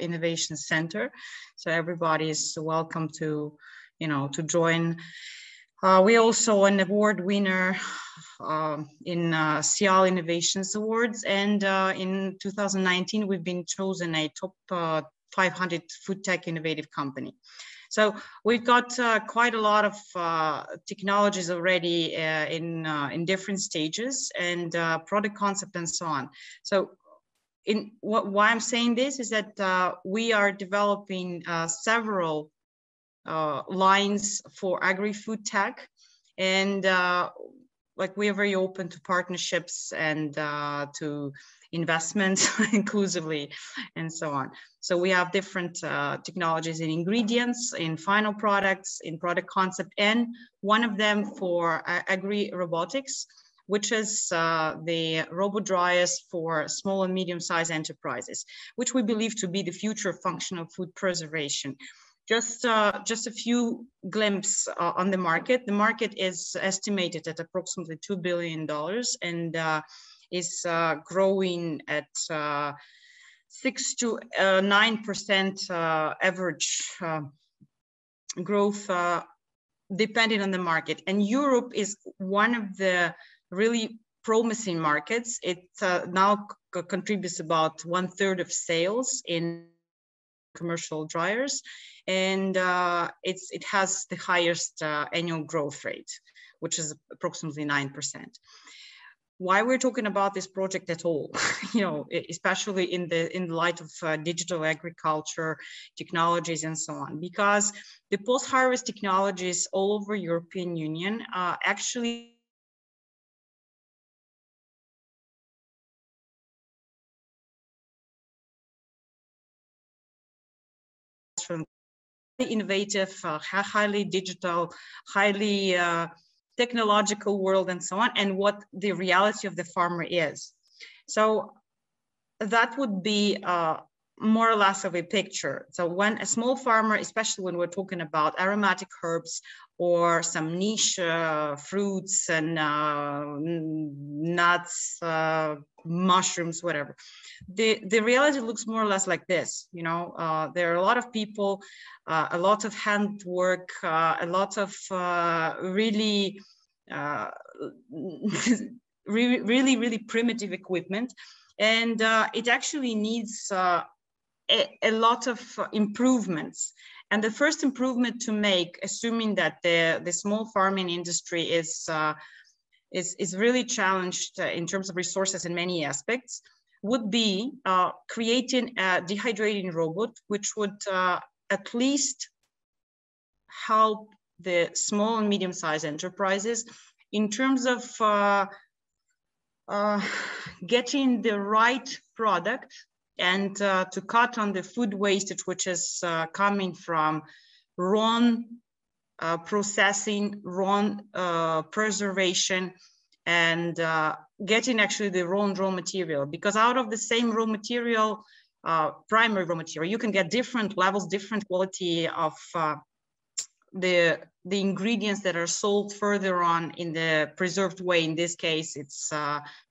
Innovation Center. So everybody is welcome to, to join. We're also an award winner in CIAL Innovations Awards, and in 2019 we've been chosen a top 500 food tech innovative company. So we've got quite a lot of technologies already in different stages, and product concept and so on. So why I'm saying this is that we are developing several lines for agri-food tech, and like we are very open to partnerships and to investments inclusively and so on. So we have different technologies in ingredients, in final products, in product concept, and one of them for agri-robotics, which is the robot dryers for small and medium-sized enterprises, which we believe to be the future functional food preservation. Just a few glimpses on the market. The market is estimated at approximately $2 billion and is growing at 6 to 9% average growth, depending on the market. And Europe is one of the really promising markets. It now contributes about 1/3 of sales in commercial dryers, and it has the highest annual growth rate, which is approximately 9%. Why we're talking about this project at all, especially in the light of digital agriculture technologies and so on, because the post-harvest technologies all over European Union actually agriculture, innovative, highly digital, highly technological world and so on, and what the reality of the farmer is. So that would be more or less of a picture. So when a small farmer, especially when we're talking about aromatic herbs or some niche fruits and nuts, mushrooms, whatever, the reality looks more or less like this. You know, there are a lot of people, a lot of handwork, a lot of really really primitive equipment, and it actually needs a lot of improvements. And the first improvement to make, assuming that the small farming industry is really challenged in terms of resources in many aspects, would be creating a dehydrating robot, which would at least help the small and medium-sized enterprises in terms of getting the right product and to cut on the food wastage, which is coming from raw processing, raw preservation, and getting actually the raw material. Because out of the same raw material, primary raw material, you can get different levels, different quality of the ingredients that are sold further on in the preserved way. In this case, it's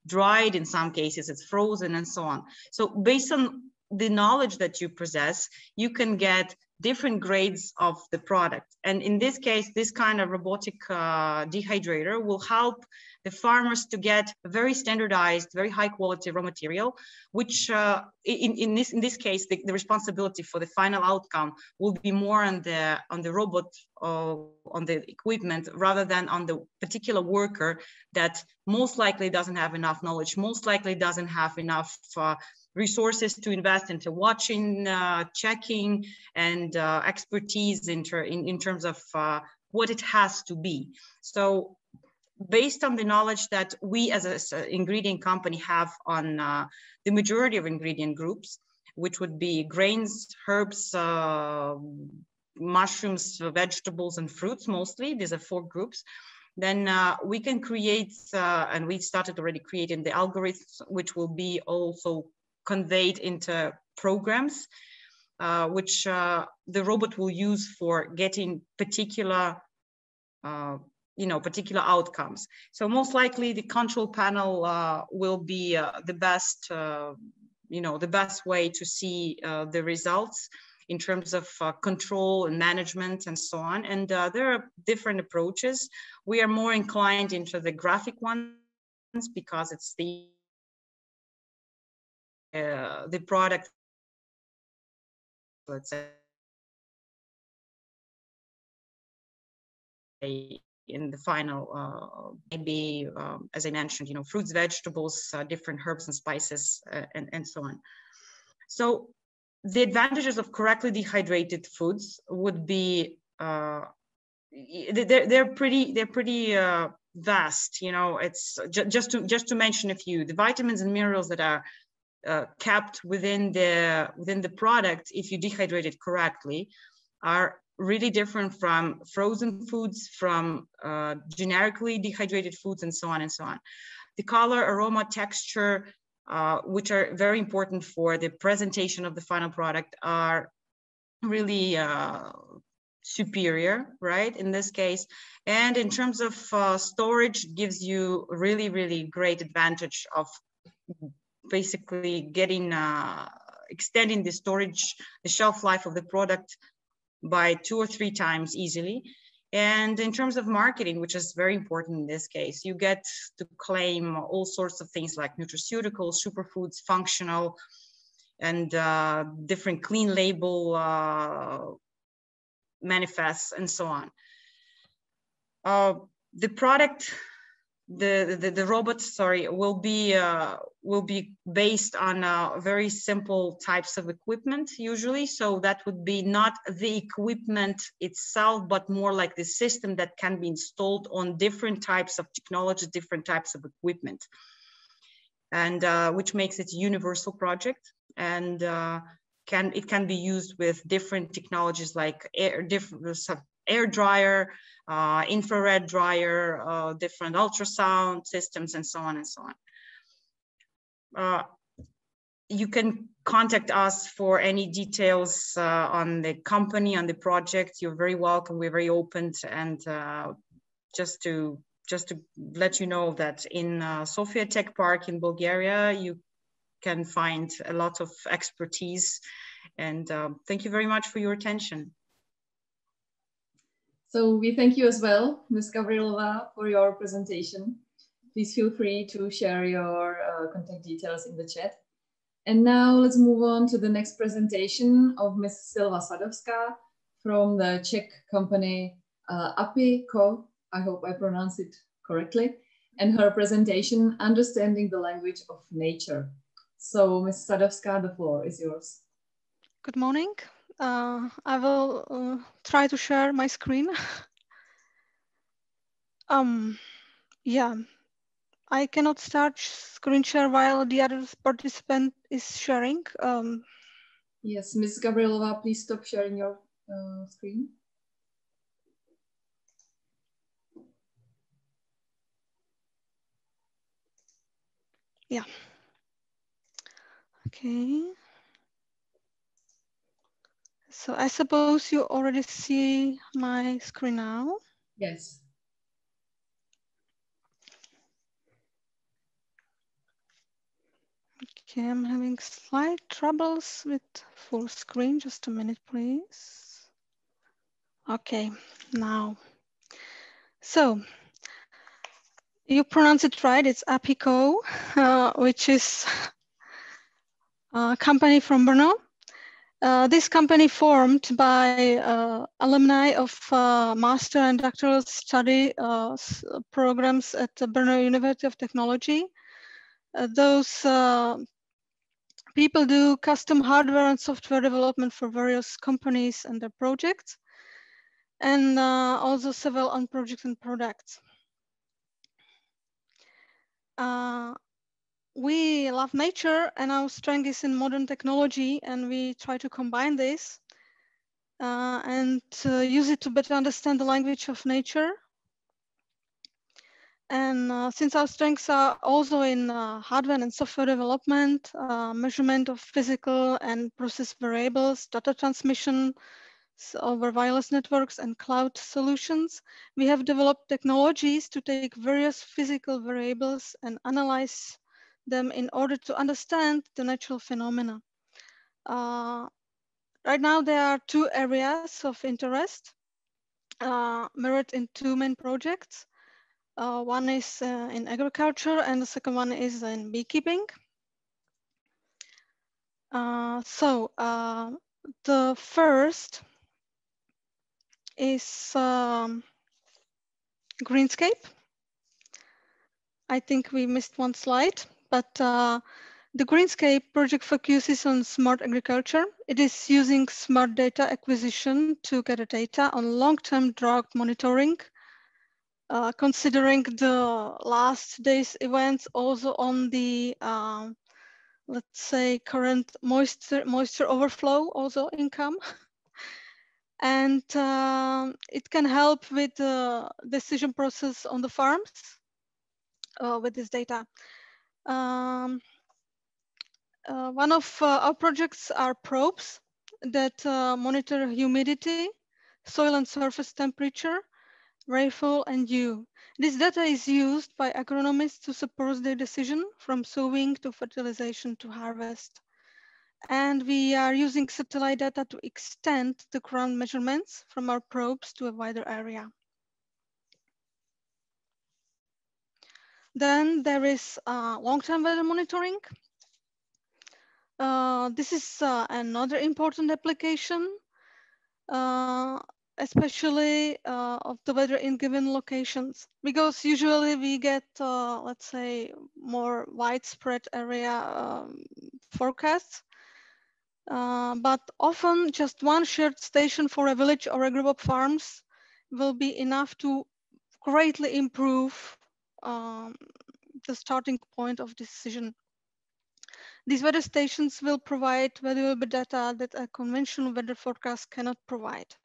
dried, in some cases it's frozen, and so on. So based on the knowledge that you possess, you can get different grades of the product. And in this case, this kind of robotic dehydrator will help the farmers to get very standardized, very high quality raw material, which in this case, the responsibility for the final outcome will be more on the robot, on the equipment, rather than on the particular worker that most likely doesn't have enough knowledge, most likely doesn't have enough resources to invest into watching, checking, and expertise in terms of what it has to be. So based on the knowledge that we as an ingredient company have on the majority of ingredient groups, which would be grains, herbs, mushrooms, vegetables, and fruits mostly, these are 4 groups, then we can create, and we started already creating the algorithms, which will be also conveyed into programs, which the robot will use for getting particular particular outcomes. So most likely the control panel will be the best, the best way to see the results in terms of control and management and so on. And there are different approaches. We are more inclined into the graphic ones because it's the product, let's say, in the final, maybe, as I mentioned, fruits, vegetables, different herbs and spices, and so on. So the advantages of correctly dehydrated foods would be, they're pretty vast. It's just to mention a few. The vitamins and minerals that are kept within the product, if you dehydrate it correctly, are really different from frozen foods, from generically dehydrated foods, and so on and so on. The color, aroma, texture, which are very important for the presentation of the final product, are really superior, right, in this case. And in terms of storage, gives you really great advantage of basically getting, extending the storage, the shelf life of the product by 2 or 3 times easily. And in terms of marketing, which is very important in this case, you get to claim all sorts of things like nutraceuticals, superfoods, functional, and different clean label manifests, and so on. The product, the robot, will be based on very simple types of equipment usually. So that would be not the equipment itself, but more like the system that can be installed on different types of technology, different types of equipment, and which makes it a universal project, and it can be used with different technologies like air dryer, infrared dryer, different ultrasound systems, and so on and so on. You can contact us for any details on the company, on the project. You're very welcome. We're very open, and just to let you know that in Sofia Tech Park in Bulgaria, you can find a lot of expertise. And thank you very much for your attention. So we thank you as well, Ms. Gavrilova, for your presentation. Please feel free to share your contact details in the chat. And now let's move on to the next presentation of Ms. Silva Sadovská from the Czech company API.co. I hope I pronounce it correctly. And her presentation, Understanding the Language of Nature. So Ms. Sadovská, the floor is yours. Good morning. I will try to share my screen. Yeah. I cannot start screen share while the other participant is sharing. Yes, Ms. Gavrilova, please stop sharing your screen. Yeah. Okay. So I suppose you already see my screen now. Yes. Okay, I'm having slight troubles with full screen. Just a minute, please. Okay, now. So you pronounce it right. It's API.co, which is a company from Brno. This company formed by alumni of master and doctoral study programs at the Brno University of Technology. Those people do custom hardware and software development for various companies and their projects, and also several on projects and products. We love nature, and our strength is in modern technology, and we try to combine this and use it to better understand the language of nature. And since our strengths are also in hardware and software development, measurement of physical and process variables, data transmission over wireless networks and cloud solutions, we have developed technologies to take various physical variables and analyze them in order to understand the natural phenomena. Right now, there are two areas of interest mirrored in two main projects. One is in agriculture, and the second one is in beekeeping. The first is greenscape. I think we missed one slide, but the Greenscape project focuses on smart agriculture. It is using smart data acquisition to gather data on long-term drought monitoring, considering the last day's events, also on the, let's say, current moisture overflow, also income. And it can help with the decision process on the farms with this data. One of our projects are probes that monitor humidity, soil and surface temperature, rainfall, and dew. This data is used by agronomists to support their decision from sowing to fertilization to harvest. And we are using satellite data to extend the ground measurements from our probes to a wider area. Then there is long-term weather monitoring. This is another important application, especially of the weather in given locations, because usually we get, let's say, more widespread area forecasts, but often just one shared station for a village or a group of farms will be enough to greatly improve the starting point of decision. These weather stations will provide valuable data that a conventional weather forecast cannot provide.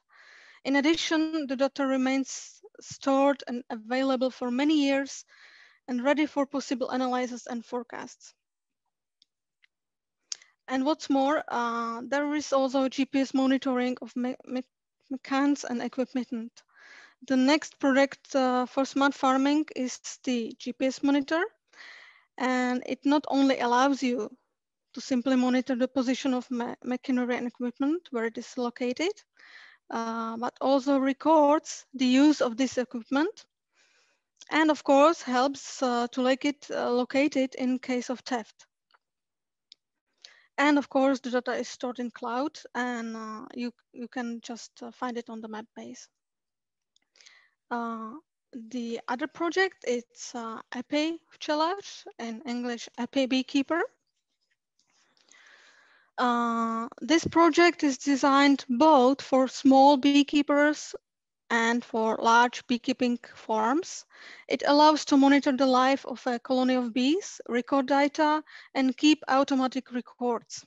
In addition, the data remains stored and available for many years and ready for possible analysis and forecasts. And what's more, there is also GPS monitoring of mechanics and equipment. The next product for smart farming is the GPS monitor. And it not only allows you to simply monitor the position of machinery and equipment where it is located, but also records the use of this equipment. And of course, helps to locate it in case of theft. And of course, the data is stored in cloud, and you can just find it on the map base. The other project, it's Epy Včelař, in English, Epy Beekeeper. This project is designed both for small beekeepers and for large beekeeping farms. It allows to monitor the life of a colony of bees, record data, and keep automatic records.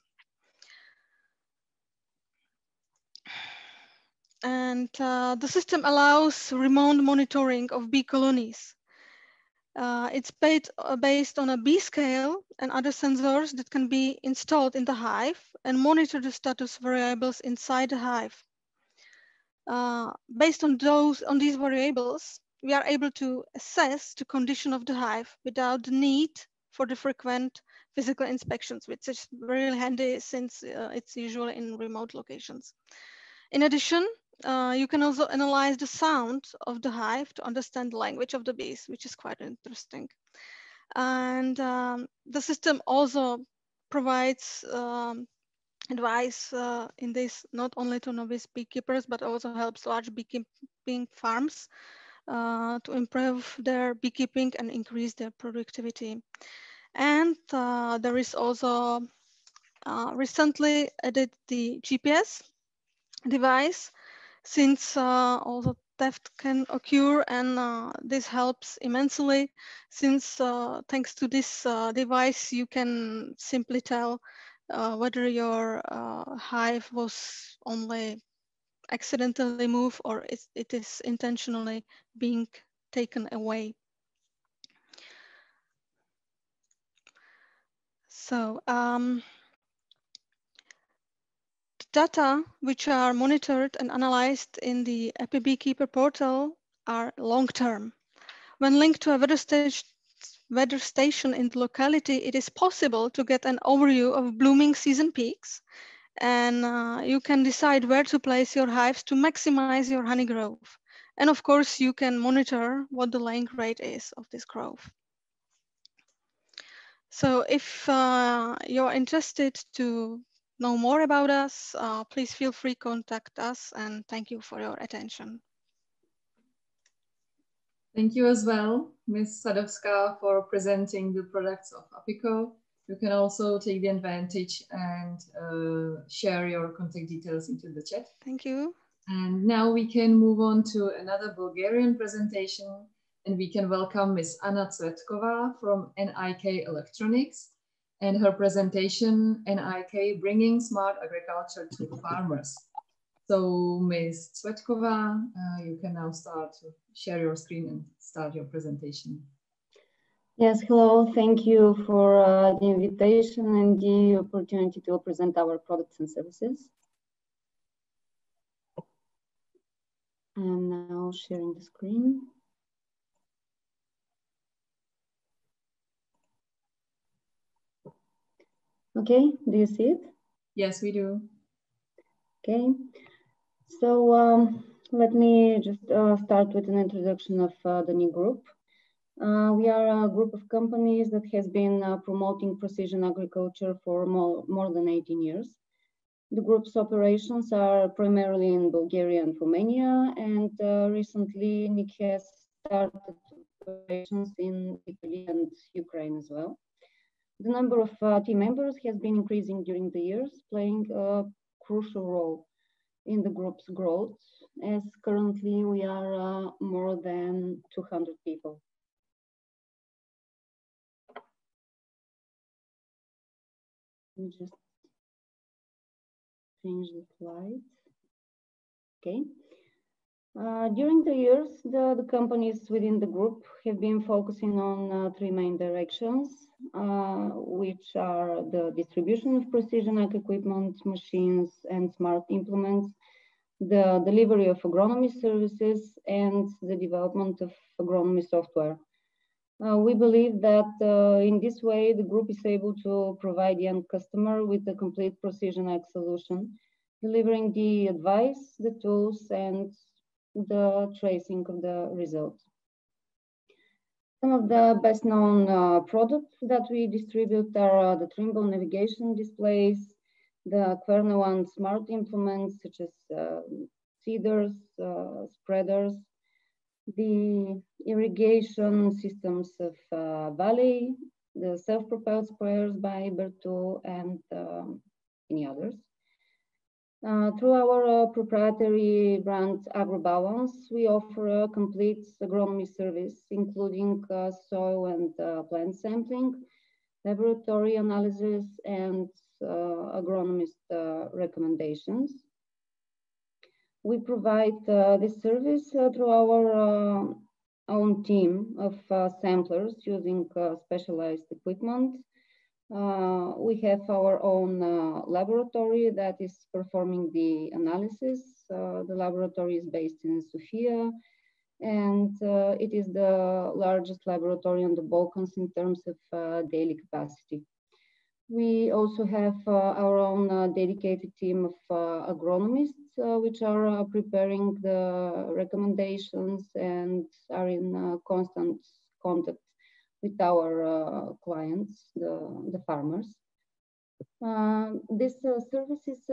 And the system allows remote monitoring of bee colonies. It's based on a bee scale and other sensors that can be installed in the hive and monitor the status variables inside the hive. Based on these variables, we are able to assess the condition of the hive without the need for the frequent physical inspections, which is really handy since it's usually in remote locations. In addition, you can also analyze the sound of the hive to understand the language of the bees, which is quite interesting. And the system also provides advice in this not only to novice beekeepers, but also helps large beekeeping farms to improve their beekeeping and increase their productivity. And there is also recently added the GPS device, since also theft can occur, and this helps immensely, since thanks to this device, you can simply tell whether your hive was only accidentally moved or it is intentionally being taken away. So data which are monitored and analyzed in the Epy Beekeeper portal are long-term. When linked to a weather station in the locality, it is possible to get an overview of blooming season peaks, and you can decide where to place your hives to maximize your honey growth. And of course, you can monitor what the laying rate is of this growth. So if you're interested to know more about us, please feel free to contact us, and thank you for your attention. Thank you as well, Ms. Sadovska, for presenting the products of Apico. You can also take the advantage and share your contact details into the chat. Thank you. And now we can move on to another Bulgarian presentation, and we can welcome Ms. Anna Cvetkova from NIK Electronics and her presentation, NIK Bringing Smart Agriculture to Farmers. So Ms. Cvetkova, you can now start to share your screen and start your presentation. Yes, hello. Thank you for the invitation and the opportunity to present our products and services. I'm now sharing the screen. Okay, do you see it? Yes, we do. Okay, so let me just start with an introduction of the new group. We are a group of companies that has been promoting precision agriculture for more than 18 years. The group's operations are primarily in Bulgaria and Romania, and recently NIK has started operations in Italy and Ukraine as well. The number of team members has been increasing during the years, playing a crucial role in the group's growth, as currently we are more than 200 people. Let me just change the slide. Okay. During the years, the companies within the group have been focusing on three main directions, which are the distribution of precision ag equipment, machines, and smart implements, the delivery of agronomy services, and the development of agronomy software. We believe that in this way, the group is able to provide the end customer with a complete precision ag solution, delivering the advice, the tools, and the tracing of the results. Some of the best known products that we distribute are the Trimble navigation displays, the Querna smart implements such as seeders, spreaders, the irrigation systems of Valley, the self-propelled sprayers by Berthaud, and many others. Through our proprietary brand AgroBalance, we offer a complete agronomy service, including soil and plant sampling, laboratory analysis, and agronomist recommendations. We provide this service through our own team of samplers using specialized equipment. We have our own laboratory that is performing the analysis. The laboratory is based in Sofia, and it is the largest laboratory on the Balkans in terms of daily capacity. We also have our own dedicated team of agronomists, which are preparing the recommendations and are in constant contact with our clients, the farmers. This service is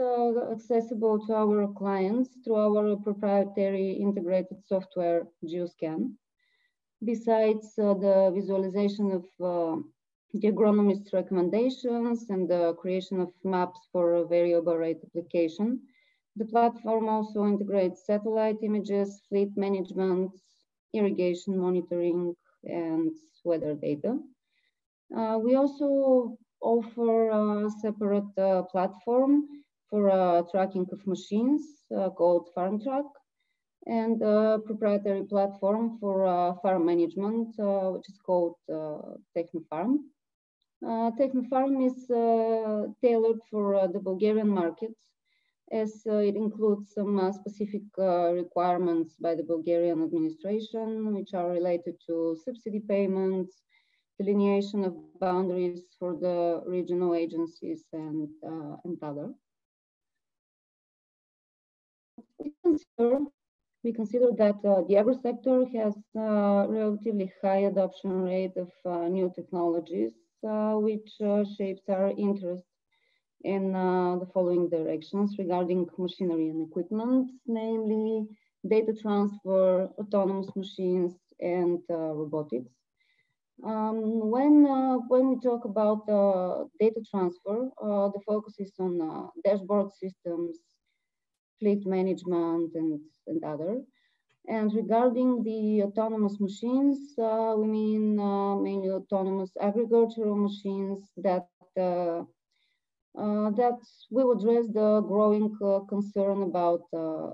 accessible to our clients through our proprietary integrated software, GeoScan. Besides the visualization of the agronomist's recommendations and the creation of maps for variable rate application, the platform also integrates satellite images, fleet management, irrigation monitoring, and weather data. We also offer a separate platform for tracking of machines called FarmTrack, and a proprietary platform for farm management, which is called TechnoFarm. TechnoFarm is tailored for the Bulgarian market, as it includes some specific requirements by the Bulgarian administration, which are related to subsidy payments, delineation of boundaries for the regional agencies, and other. We consider that the agro sector has a relatively high adoption rate of new technologies, which shapes our interest in the following directions regarding machinery and equipment, namely data transfer, autonomous machines, and robotics. When we talk about data transfer, the focus is on dashboard systems, fleet management, and other. And regarding the autonomous machines, we mean mainly autonomous agricultural machines that will address the growing concern about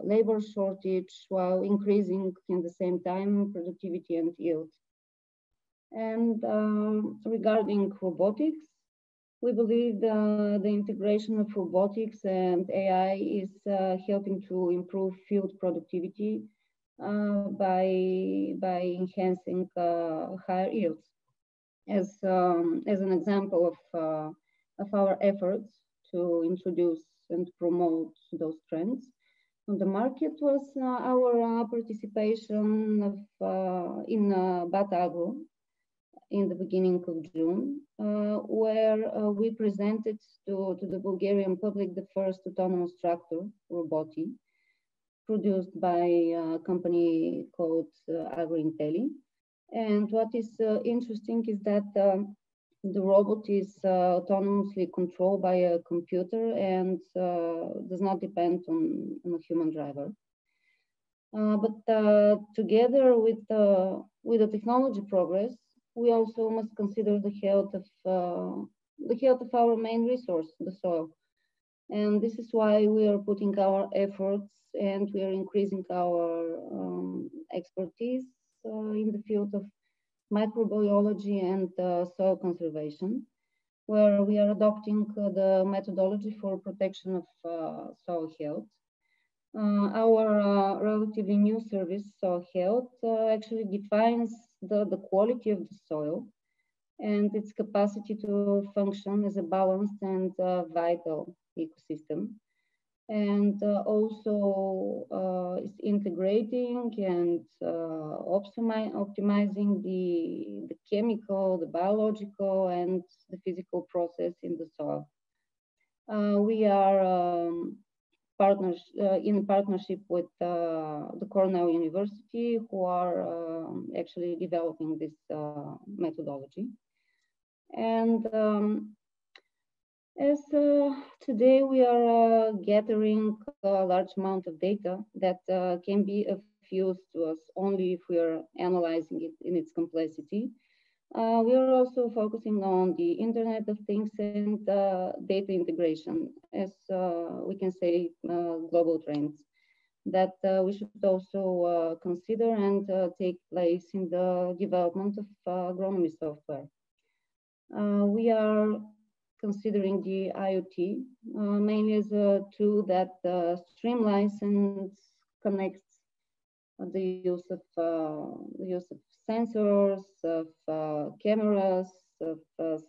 labor shortage while increasing in the same time productivity and yield. And regarding robotics, we believe the integration of robotics and AI is helping to improve field productivity by enhancing higher yields. As an example of our efforts to introduce and promote those trends on the market was our participation in Batagro in the beginning of June, where we presented to the Bulgarian public the first autonomous tractor, Roboti, produced by a company called AgroIntelli. And what is interesting is that the robot is autonomously controlled by a computer and does not depend on a human driver. But together with the technology progress, we also must consider the health of the health of our main resource, the soil. And this is why we are putting our efforts and we are increasing our expertise in the field of microbiology and soil conservation, where we are adopting the methodology for protection of soil health. Our relatively new service, Soil Health, actually defines the quality of the soil and its capacity to function as a balanced and vital ecosystem. And also is integrating and optimizing the chemical, the biological, and the physical process in the soil. We are in partnership with the Cornell University, who are actually developing this methodology. And as today we are gathering a large amount of data that can be of use to us only if we are analyzing it in its complexity. We are also focusing on the Internet of Things and data integration, as we can say global trends that we should also consider and take place in the development of agronomy software. We are considering the IoT mainly as a tool that streamlines and connects the use of sensors, of cameras, of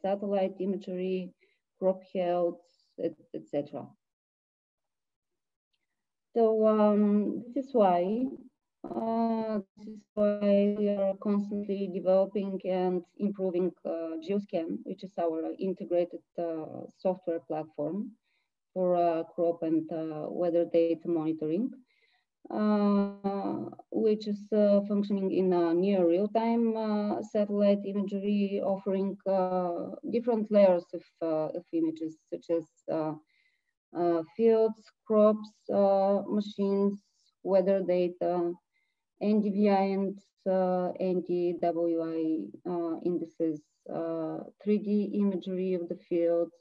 satellite imagery, crop health, etc. So this is why we are constantly developing and improving GeoScan, which is our integrated software platform for crop and weather data monitoring, which is functioning in near real-time satellite imagery, offering different layers of images, such as fields, crops, machines, weather data, NDVI and NDWI indices, 3D imagery of the fields,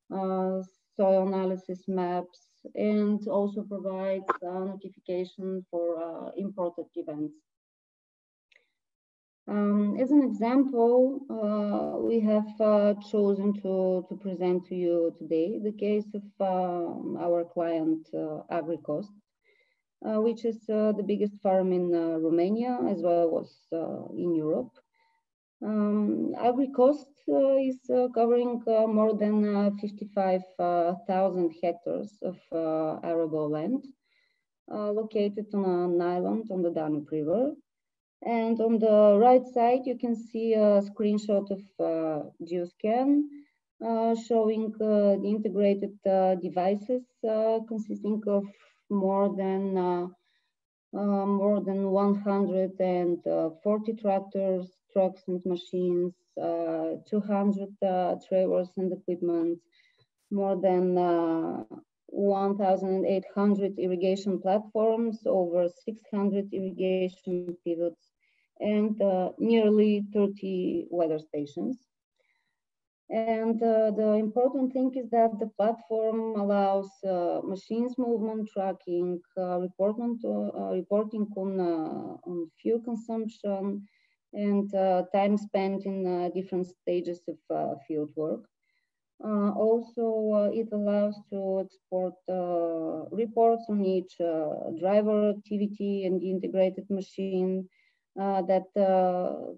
soil analysis maps, and also provides notification for imported events. As an example, we have chosen to present to you today the case of our client AgriCost, which is the biggest farm in Romania as well as in Europe. AgriCost is covering more than 55,000 hectares of arable land located on an island on the Danube River. And on the right side, you can see a screenshot of GeoScan showing the integrated devices consisting of more than 140 tractors, trucks and machines, 200 trailers and equipment, more than 1,800 irrigation platforms, over 600 irrigation pivots, and nearly 30 weather stations. And the important thing is that the platform allows machines movement tracking, reporting on fuel consumption, and time spent in different stages of field work. Also, it allows to export reports on each driver activity and integrated machine that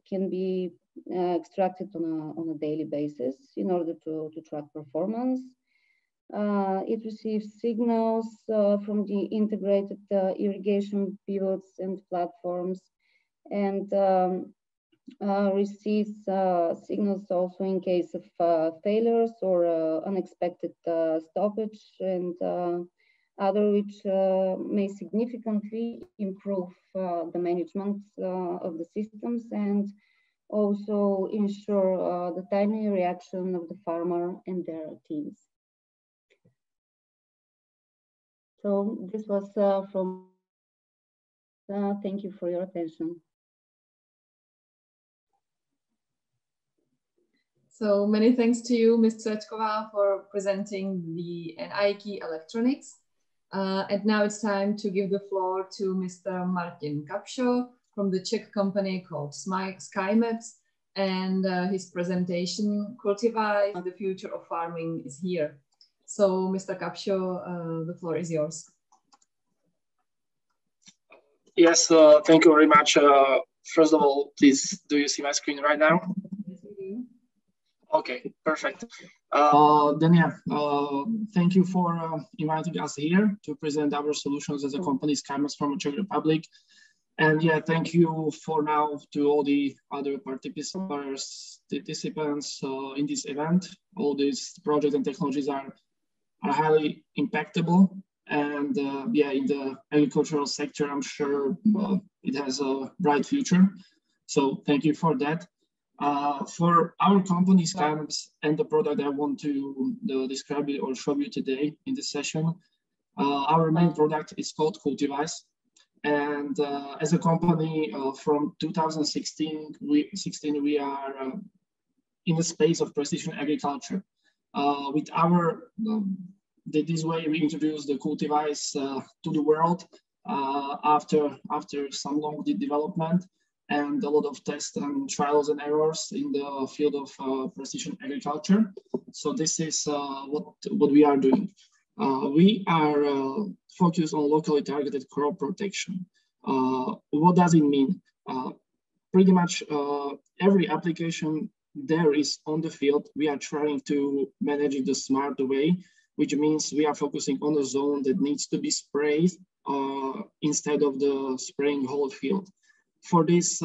can be extracted on a daily basis in order to track performance. It receives signals from the integrated irrigation pivots and platforms, and receives signals also in case of failures or unexpected stoppage, and other which may significantly improve the management of the systems and also ensure the timely reaction of the farmer and their teams. So this was from, thank you for your attention. So many thanks to you, Ms. Tretková, for presenting the NIKey electronics. And now it's time to give the floor to Mr. Martin Kapsho from the Czech company called SkyMaps, and his presentation, Cultivate, the Future of Farming, is here. So, Mr. Kapsho, the floor is yours. Yes, thank you very much. First of all, please, do you see my screen right now? Yes, we do. Okay, perfect. Thank you for inviting us here to present our solutions as a company, SkyMaps from the Czech Republic. And yeah, thank you for now to all the other participants in this event. All these projects and technologies are highly impactable. And yeah, in the agricultural sector, I'm sure it has a bright future. So thank you for that. For our company, SkyMaps, and the product I want to describe it or show you today in this session, our main product is called Cultivate. And as a company from 2016, we are in the space of precision agriculture. With our this way, we introduced the Cultivates to the world after some long development and a lot of tests and trials and errors in the field of precision agriculture. So this is what we are doing. We are focused on locally targeted crop protection. What does it mean? Pretty much every application there is on the field, we are trying to manage it the smart way, which means we are focusing on a zone that needs to be sprayed instead of the spraying whole field. For this,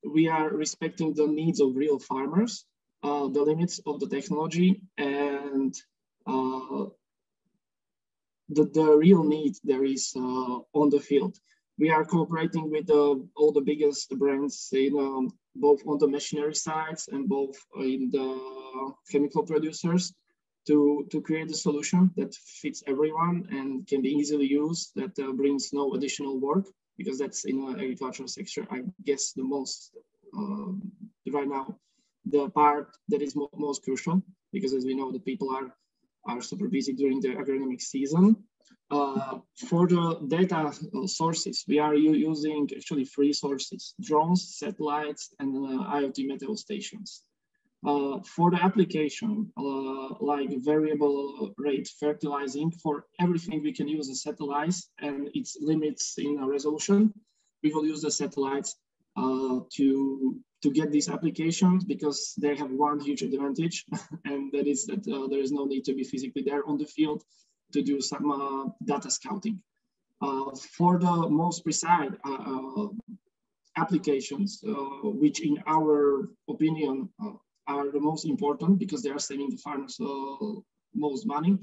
we are respecting the needs of real farmers, the limits of the technology, and the real need there is on the field. We are cooperating with all the biggest brands in both on the machinery sides and both in the chemical producers to create a solution that fits everyone and can be easily used, that brings no additional work, because that's in the agricultural sector, I guess, the most, right now, the part that is most crucial, because as we know, the people are super busy during the agronomic season. For the data sources, we are using actually 3 sources: drones, satellites, and IoT meteo stations. For the application, like variable rate fertilizing, for everything we can use the satellites and its limits in resolution. We will use the satellites to get these applications, because they have one huge advantage, and that is that there is no need to be physically there on the field to do some data scouting. For the most precise applications, which in our opinion are the most important, because they are saving the farmers most money,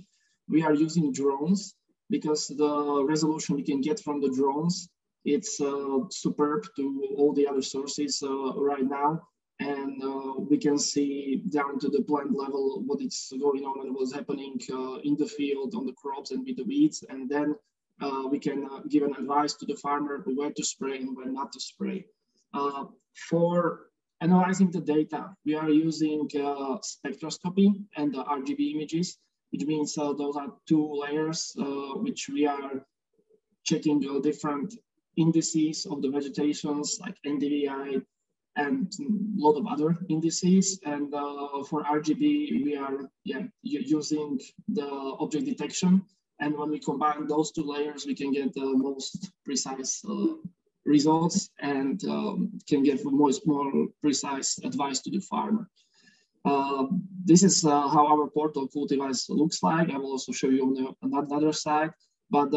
we are using drones, because the resolution we can get from the drones, it's superb to all the other sources right now. And we can see down to the plant level what is going on and what's happening in the field, on the crops and with the weeds. And then we can give an advice to the farmer where to spray and where not to spray. For analyzing the data, we are using spectroscopy and the RGB images, which means those are 2 layers which we are checking different indices of the vegetations like NDVI and a lot of other indices. And for RGB, we are using the object detection. And when we combine those 2 layers, we can get the most precise results and can give more precise advice to the farmer. This is how our portal Cultivate looks like. I will also show you on the other side. But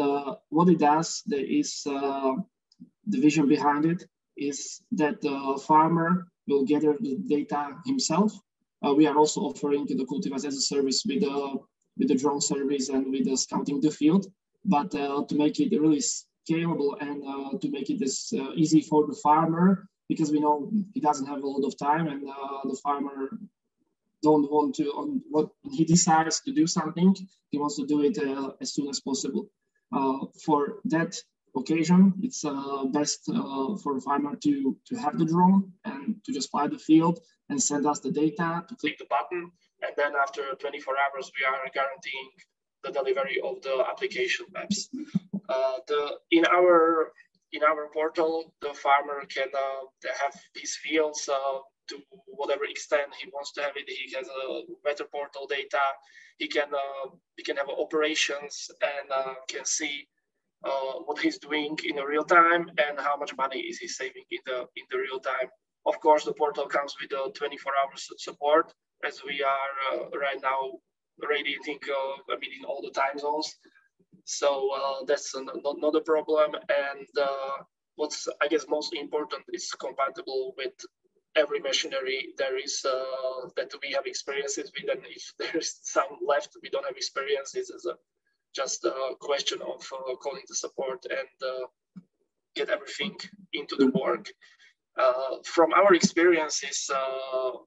what it does, there is the vision behind it, is that the farmer will gather the data himself. We are also offering the Cultivate as a service with the drone service and with the scouting the field. But to make it really scalable and to make it as easy for the farmer, because we know he doesn't have a lot of time, and the farmer don't want to, on what he decides to do something, he wants to do it as soon as possible. For that, occasion, it's best for a farmer to have the drone and to just fly the field and send us the data, to click the button, and then after 24 hours, we are guaranteeing the delivery of the application maps. In our portal, the farmer can have these fields to whatever extent he wants to have it. He has a better portal data. He can have operations and can see what he's doing in the real time and how much money is he saving in the real time. Of course, the portal comes with a 24-hour support, as we are right now radiating in all the time zones. So that's not a problem. And what's, I guess, most important is compatible with every machinery there is that we have experiences with. And if there's some left we don't have experiences, it's just a question of calling the support and get everything into the work. From our experiences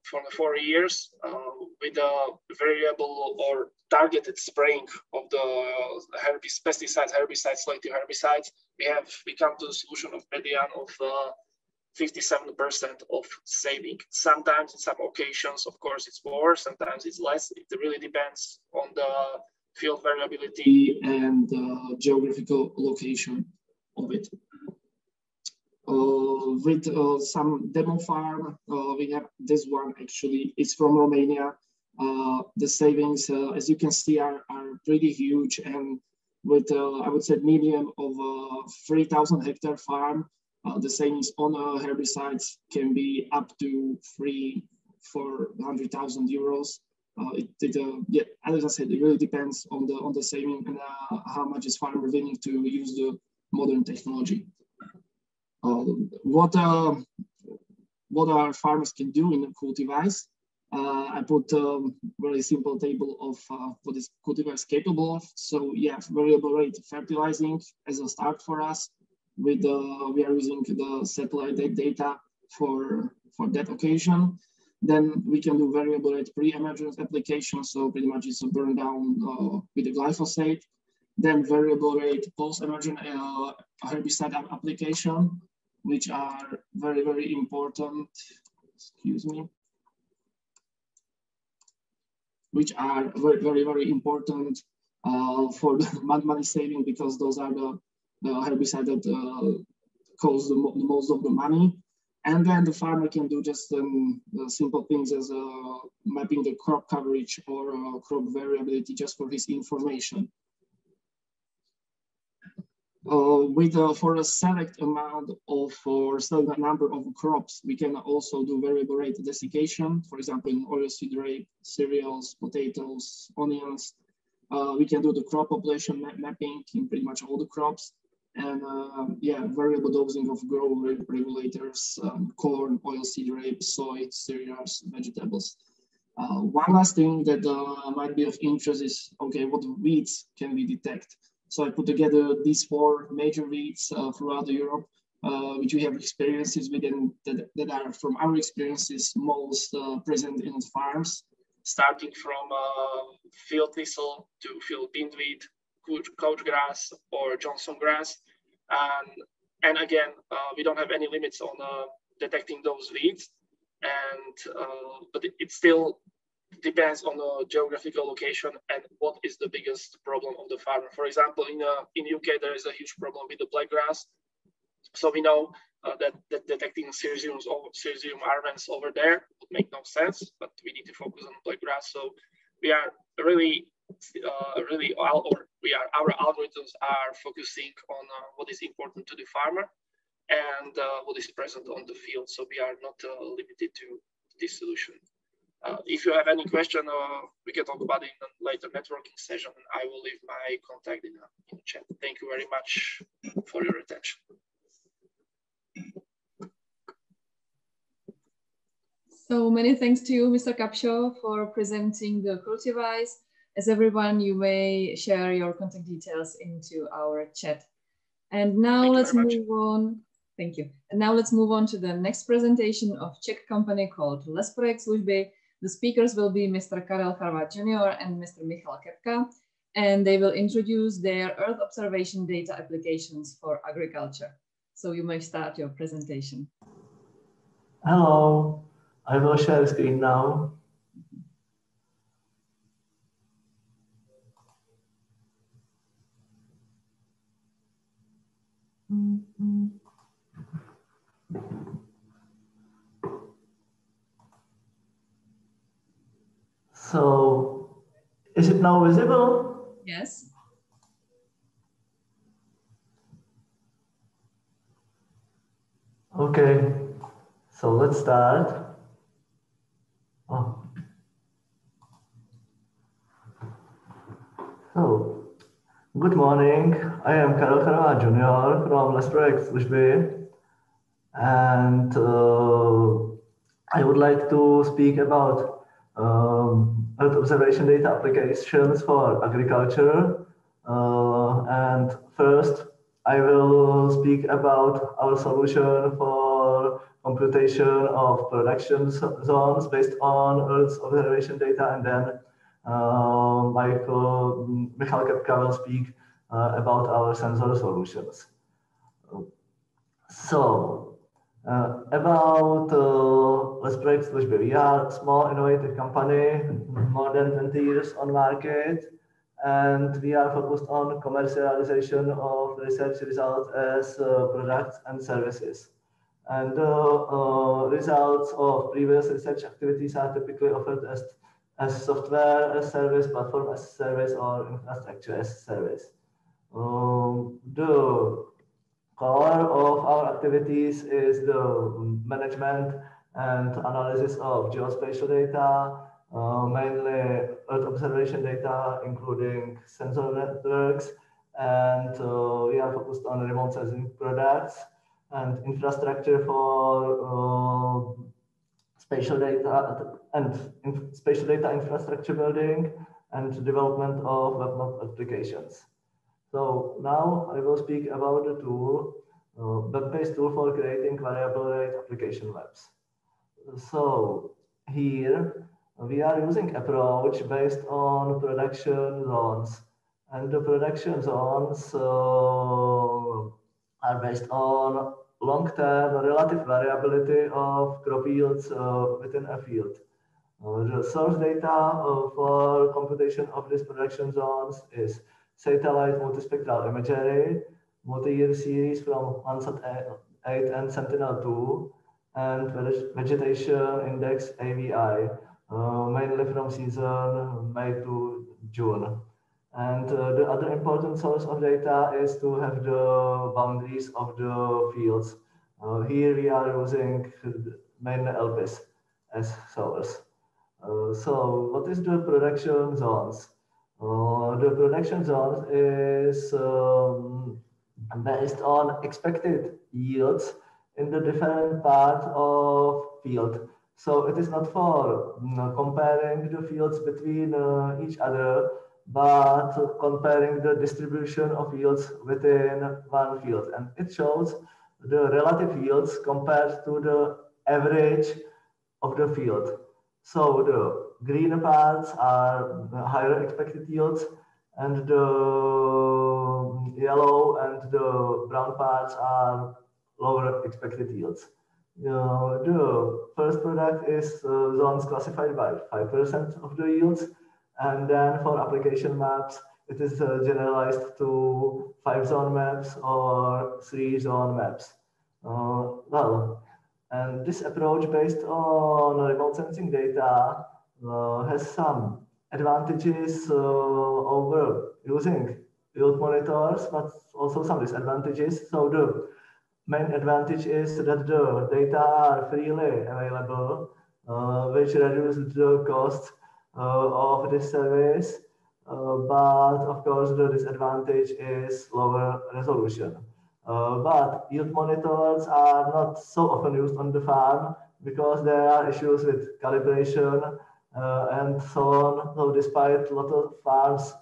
from the 4 years with the variable or targeted spraying of the herbicides, selective herbicides, we come to the solution of median of 57% of saving. Sometimes in some occasions, of course, it's more, sometimes it's less. It really depends on the field variability and geographical location of it. With some demo farm, we have this one actually, it's from Romania. The savings, as you can see, are pretty huge, and with I would say medium of 3,000 hectare farm, the savings on herbicides can be up to 400,000 euros. Yeah, as I said, it really depends on the saving and how much is farmer willing to use the modern technology. What our farmers can do in the CleverFarm. I put a very simple table of what is CleverFarm is capable of. So yeah, variable rate fertilizing as a start for us. With we are using the satellite data for that occasion. Then we can do variable rate pre-emergence application. So pretty much it's a burn down with the glyphosate. Then variable rate post-emergent herbicide application, which are very, very important. Excuse me. Which are very, very, very important for the money saving, because those are the herbicide that cost the most of the money. And then the farmer can do just simple things as mapping the crop coverage or crop variability just for his information. For a select amount of or select number of crops, we can also do variable rate desiccation. For example, in oilseed rape, cereals, potatoes, onions. We can do the crop population mapping in pretty much all the crops. And yeah, variable dosing of growth regulators, corn, oilseed rape, soy, cereals, vegetables. One last thing that might be of interest is, okay, what weeds can we detect? So I put together these 4 major weeds throughout Europe, which we have experiences with, and that are from our experiences most present in farms, starting from field thistle to field bindweed, couch grass, or Johnson grass. And again, we don't have any limits on detecting those weeds, but it still depends on the geographical location and what is the biggest problem of the farmer. For example, in UK, there is a huge problem with the black grass. So we know that detecting cerizium arvens over there would make no sense, but we need to focus on black grass. So we are our algorithms are focusing on what is important to the farmer and what is present on the field. So we are not limited to this solution. If you have any question, we can talk about it in a later networking session. I will leave my contact in the chat. Thank you very much for your attention. So many thanks to you, Mr. Kapsho, for presenting the CleverFarm. As everyone, you may share your contact details into our chat. And now let's move on. Thank you. And now let's move on to the next presentation of Czech company called Les Projekt Služby. The speakers will be Mr. Karel Charvat Jr. and Mr. Michal Kepka. and they will introduce their Earth observation data applications for agriculture. So you may start your presentation. Hello, I will share the screen now. So, is it now visible? Yes. Okay, so let's start. Oh. So, good morning. I am Karel Charva Jr. from Lesprojekt Služby, and I would like to speak about Earth observation data applications for agriculture. And first, I will speak about our solution for computation of production zones based on Earth observation data, and then Michal Kepka will speak about our sensor solutions. So, about Lesprojekt Služby. We are a small innovative company, more than 20 years on market, and we are focused on commercialization of research results as products and services. And results of previous research activities are typically offered as software as service, platform as service, or infrastructure as service. The core of our activities is the management and analysis of geospatial data, mainly Earth observation data, including sensor networks, and we are focused on remote sensing products and infrastructure for spatial data and spatial data infrastructure building and development of web map applications. So now I will speak about the tool, web-based tool for creating variable rate application webs. So here we are using approach based on production zones, and the production zones are based on long-term relative variability of crop yields within a field. The source data for computation of these production zones is satellite multispectral imagery, multi-year series from Landsat 8 and Sentinel-2, and vegetation index AVI, mainly from season May to June. And the other important source of data is to have the boundaries of the fields. Here we are using mainly LPIS as source. So what is the production zones? The production zones is based on expected yields in the different part of field. So it is not for comparing the fields between each other, but comparing the distribution of yields within one field. And it shows the relative yields compared to the average of the field. So the green parts are higher expected yields, and the yellow and the brown parts are lower expected yields. The first product is zones classified by 5% of the yields, and then for application maps, it is generalized to 5-zone maps or 3-zone maps. And this approach based on remote sensing data has some advantages over using field monitors, but also some disadvantages. So the main advantage is that the data are freely available, which reduces the cost of this service. But of course, the disadvantage is lower resolution. But yield monitors are not so often used on the farm because there are issues with calibration and so on. So despite a lot of farms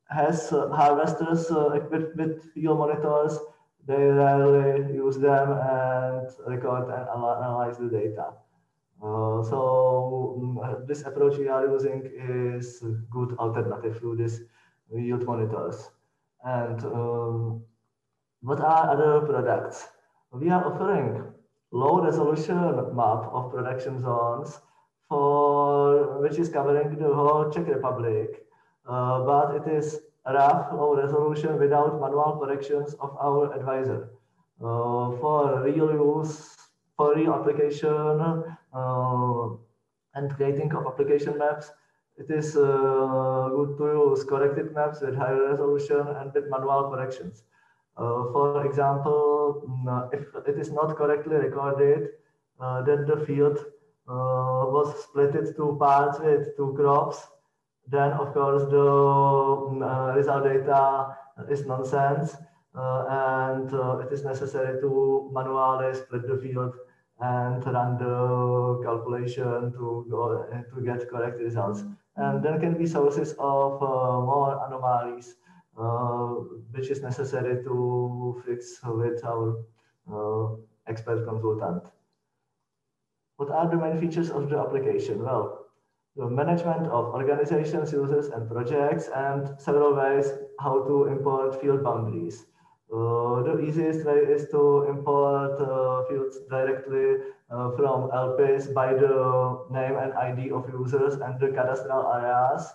has harvesters equipped with yield monitors, they rarely use them and record and analyze the data. So this approach we are using is a good alternative to this yield monitors. And what are other products? We are offering low resolution map of production zones which is covering the whole Czech Republic, but it is rough, low resolution without manual corrections of our advisor. For real use, for real application and creating of application maps, it is good to use corrected maps with higher resolution and with manual corrections. For example, if it is not correctly recorded, that the field was split into 2 parts with 2 crops, then of course the result data is nonsense, and it is necessary to manually split the field and run the calculation to get correct results. And there can be sources of more anomalies, which is necessary to fix with our expert consultant. What are the main features of the application? Well, the management of organizations, users, and projects, and several ways how to import field boundaries. The easiest way is to import fields directly from LPs by the name and ID of users and the cadastral areas.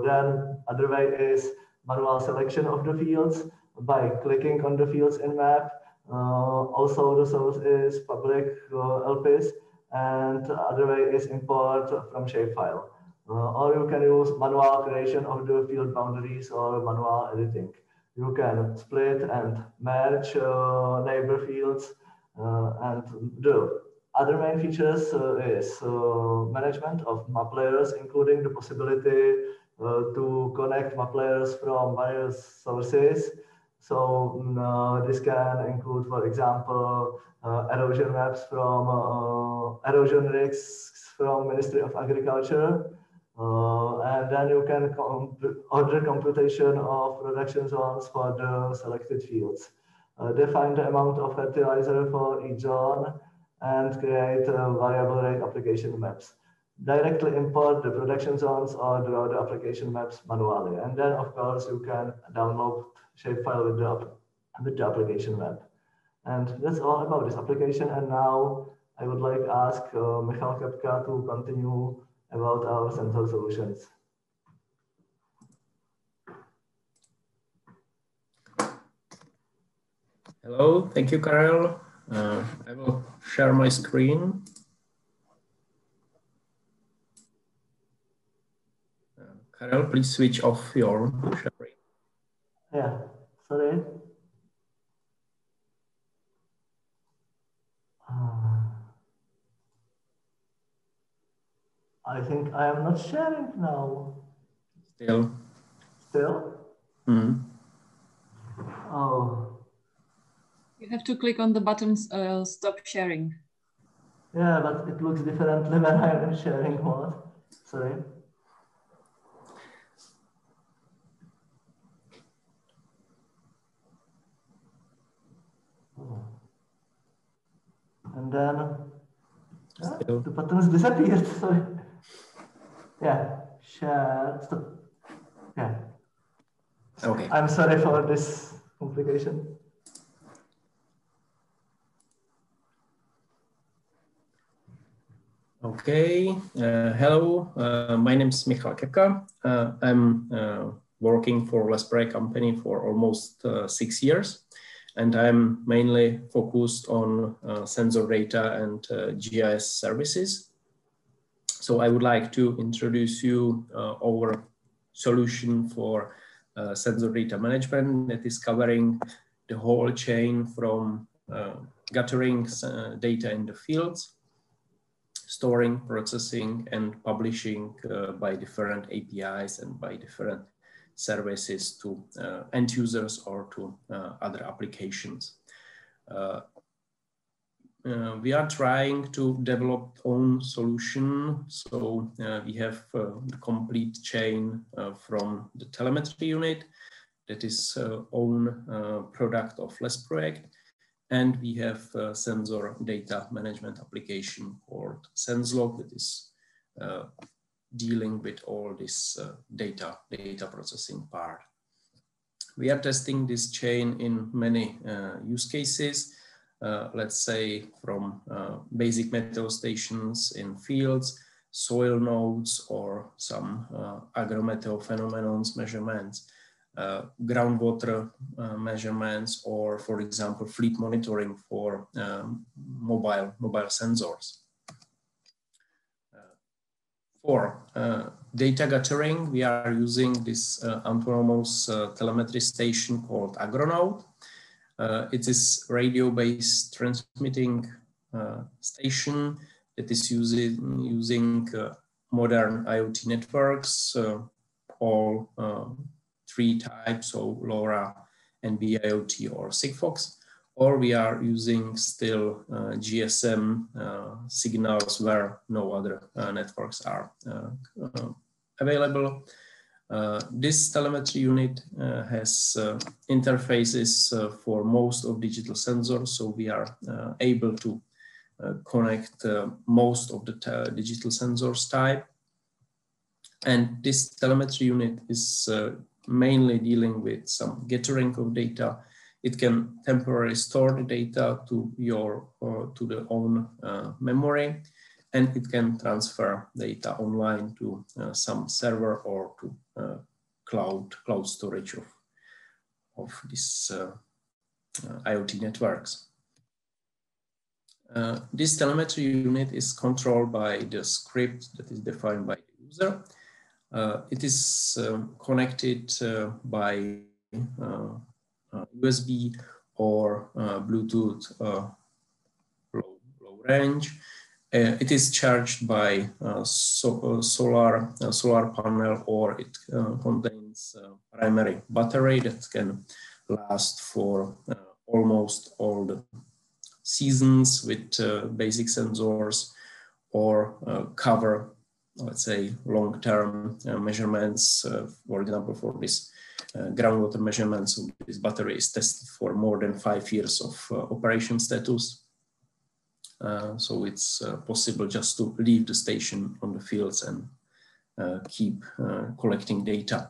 Then other way is manual selection of the fields by clicking on the fields in map. Also the source is public LPs, and other way is import from shapefile. Or you can use manual creation of the field boundaries or manual editing. You can split and merge neighbor fields, and the other main features is management of map layers, including the possibility to connect map layers from various sources. So this can include, for example, erosion maps from erosion risks from Ministry of Agriculture. And then you can order computation of production zones for the selected fields. Define the amount of fertilizer for each zone and create variable rate application maps. Directly import the production zones or draw the application maps manually. And then, of course, you can download shapefile with the application map. And that's all about this application. And now I would like to ask Michal Kepka to continue about our sensor solutions. Hello, thank you, Karel. I will share my screen. Karel, please switch off your sharing. Yeah, sorry. I think I am not sharing now. Still? Still? Mm-hmm. Oh. You have to click on the button stop sharing. Yeah, but it looks differently when I'm in sharing mode. Sorry. And then the button has disappeared. Sorry. Yeah, share. Stop. Yeah. Okay. I'm sorry for this complication. Okay. Hello. My name is Michal Kepka. I'm working for Lespray company for almost 6 years, and I'm mainly focused on sensor data and GIS services. So I would like to introduce you our solution for sensor data management that is covering the whole chain from gathering data in the fields, storing, processing, and publishing by different APIs and by different services to end users or to other applications. We are trying to develop own solution. So we have the complete chain from the telemetry unit that is own product of Lespray. And we have sensor data management application called SenseLog that is dealing with all this data processing part. We are testing this chain in many use cases. Let's say from basic meteor stations in fields, soil nodes, or some agrometeo phenomenon measurements, groundwater measurements, or for example, fleet monitoring for mobile sensors. For data gathering, we are using this autonomous telemetry station called Agronode. It is radio-based transmitting station that is using modern IoT networks, all three types, so LoRa, NB-IoT, or Sigfox, or we are using still GSM signals where no other networks are available. This telemetry unit has interfaces for most of digital sensors, so we are able to connect most of the digital sensors type. And this telemetry unit is mainly dealing with some gathering of data. It can temporarily store the data to your to the own memory, and it can transfer data online to some server or to cloud storage of these IoT networks. This telemetry unit is controlled by the script that is defined by the user. It is connected by USB or Bluetooth low range. It is charged by solar panel, or it contains a primary battery that can last for almost all the seasons with basic sensors, or cover, let's say, long-term measurements. For example, for this groundwater measurements, so this battery is tested for more than 5 years of operation status. So it's possible just to leave the station on the fields and keep collecting data.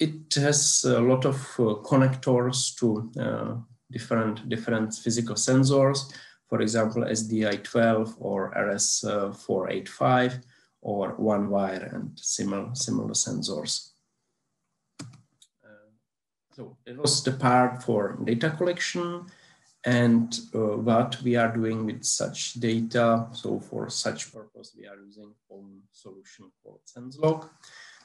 It has a lot of connectors to different physical sensors, for example, SDI12 or RS485, or one wire and similar sensors. So it was the part for data collection, and what we are doing with such data. So for such purpose, we are using own solution called SenseLog.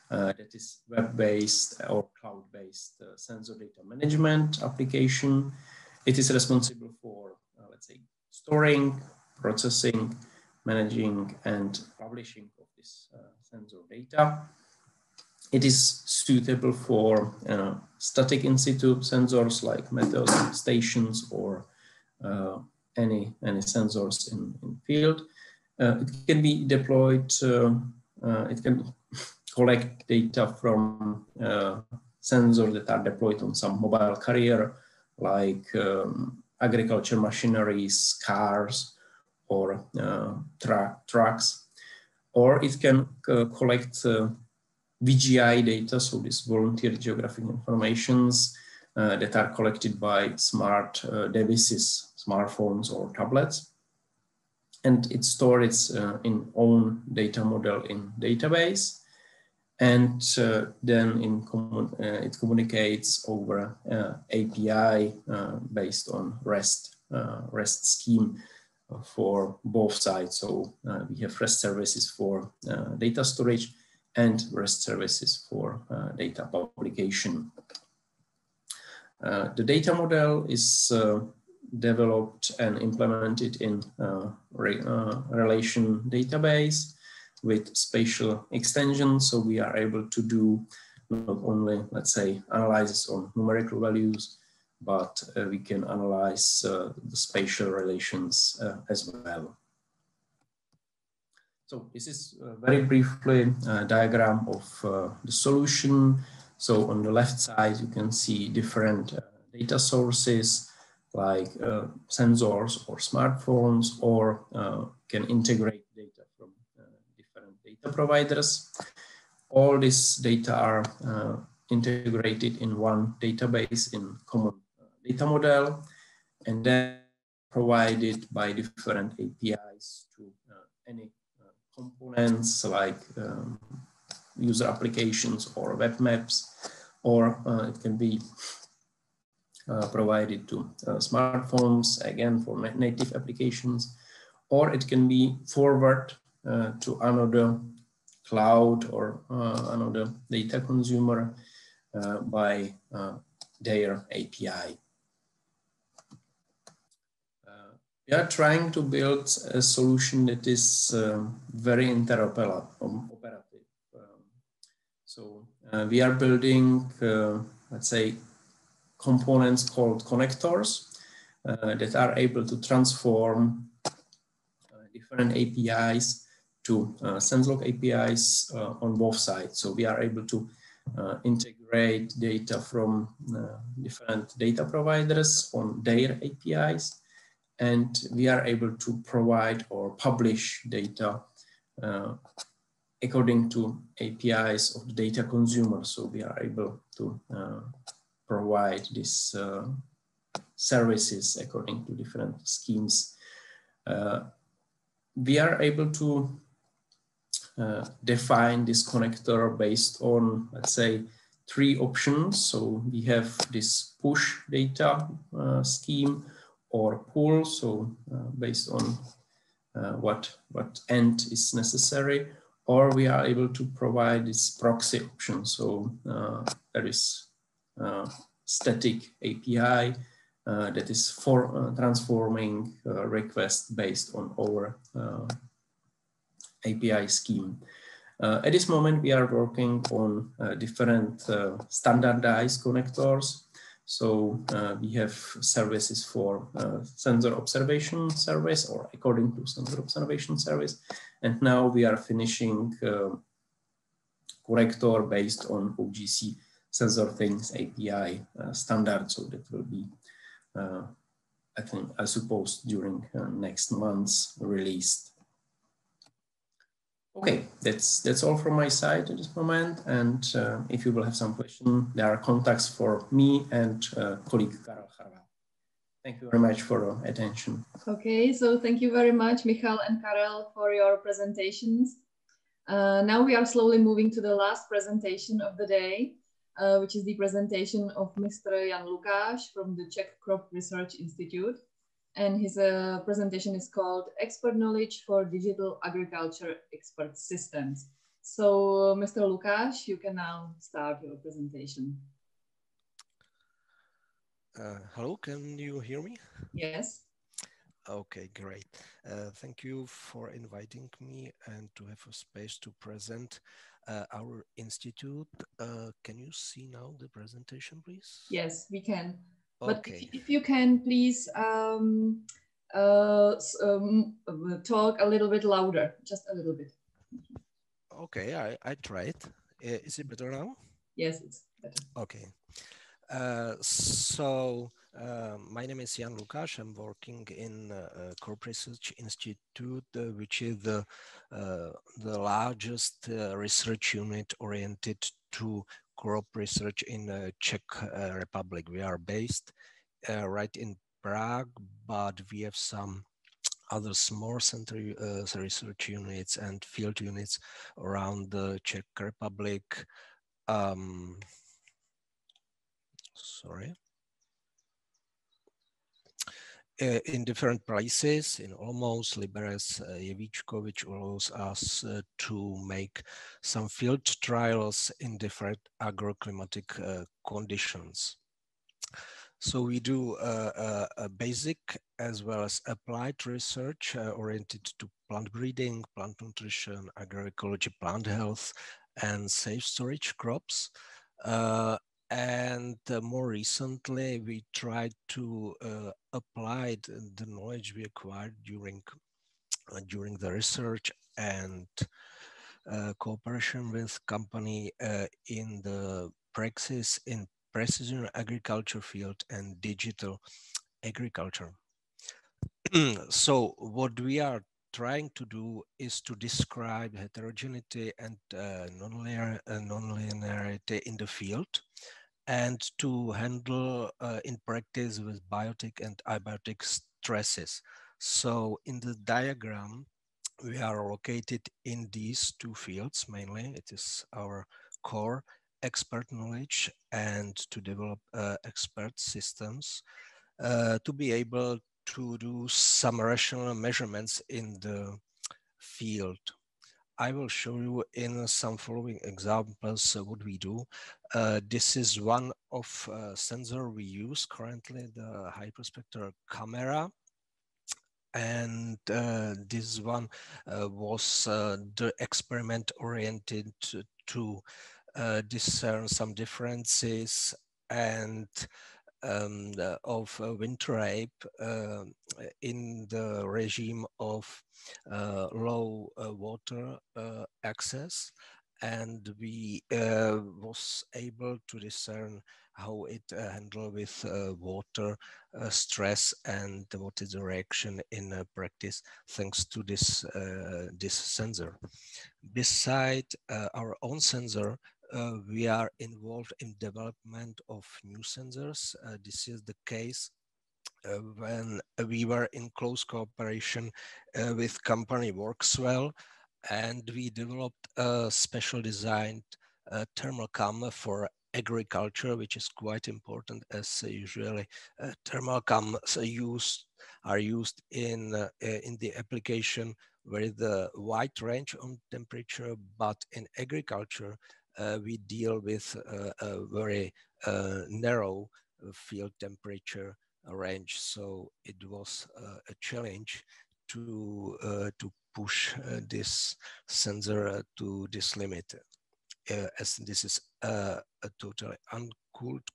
That is web-based or cloud-based sensor data management application. It is responsible for, let's say, storing, processing, managing, and publishing of this sensor data. It is suitable for static in situ sensors like meteor stations or any sensors in field. It can be deployed, it can collect data from sensors that are deployed on some mobile carrier, like agriculture machineries, cars, or trucks. Or it can collect VGI data, so these volunteer geographic informations that are collected by smart devices, smartphones or tablets. And it stores in own data model in database. And then it communicates over API based on REST scheme for both sides. So we have REST services for data storage and REST services for data publication. The data model is developed and implemented in relation database with spatial extensions. So we are able to do not only, let's say, analysis on numerical values, but we can analyze the spatial relations as well. So this is very briefly a diagram of the solution. So on the left side, you can see different data sources like sensors or smartphones, or can integrate data from data providers. All this data are integrated in one database in common data model, and then provided by different APIs to any components like user applications or web maps, or it can be provided to smartphones, again for native applications, or it can be forwarded to another cloud or another data consumer by their API. We are trying to build a solution that is very interoperative. We are building, let's say, components called connectors that are able to transform different APIs to SenseLog APIs on both sides. So we are able to integrate data from different data providers on their APIs, and we are able to provide or publish data according to APIs of the data consumer. So we are able to provide these services according to different schemes. We are able to define this connector based on, let's say, 3 options. So we have this push data scheme, or pull, so based on what end is necessary, or we are able to provide this proxy option. So there is static API that is for transforming requests based on our API scheme. At this moment, we are working on different standardized connectors. So we have services for sensor observation service, or according to sensor observation service. And now we are finishing connector based on OGC Sensor Things API standard. So that will be, I suppose, during next month's released. Okay, that's all from my side at this moment. And if you will have some question, there are contacts for me and colleague Karel Charva. Thank you very much for your attention. Okay, so thank you very much, Michal and Karel, for your presentations. Now we are slowly moving to the last presentation of the day, which is the presentation of Mr. Jan Lukáš from the Czech Crop Research Institute. And his presentation is called Expert Knowledge for Digital Agriculture Expert Systems. So, Mr. Lukáš, you can now start your presentation. Hello, can you hear me? Yes. Okay, great. Thank you for inviting me and to have a space to present our institute. Can you see now the presentation, please? Yes, we can. Okay. But if you can, please talk a little bit louder, just a little bit. Okay, I tried. Is it better now? Yes, it's better. Okay. My name is Jan Lukáš. I'm working in Crop Research Institute, which is the largest research unit oriented to crop research in the Czech Republic. We are based right in Prague, but we have some other small center research units and field units around the Czech Republic. In different places, in almost Liberec, Jevíčko, which allows us to make some field trials in different agroclimatic conditions. So we do a basic as well as applied research oriented to plant breeding, plant nutrition, agroecology, plant health, and safe storage crops. And more recently, we tried to apply the knowledge we acquired during the research and cooperation with company in the praxis in precision agriculture field and digital agriculture. So what we are trying to do is to describe heterogeneity and nonlinearity in the field, and to handle in practice with biotic and abiotic stresses. So in the diagram, we are located in these two fields mainly. It is our core expert knowledge and to develop expert systems to be able to do some rational measurements in the field. I will show you in some following examples what we do. This is one of sensor we use currently, the hyperspectral camera. And this one was the experiment oriented to discern some differences and of wind rape in the regime of low water access, and we was able to discern how it handle with water stress and what is the reaction in practice thanks to this this sensor. Beside our own sensor, we are involved in development of new sensors. This is the case when we were in close cooperation with company Workswell, and we developed a special designed thermal cam for agriculture, which is quite important, as usually thermal cams are used in the application where the wide range on temperature, but in agriculture we deal with a very narrow field temperature range. So it was a challenge to push this sensor to this limit, as this is a totally uncooled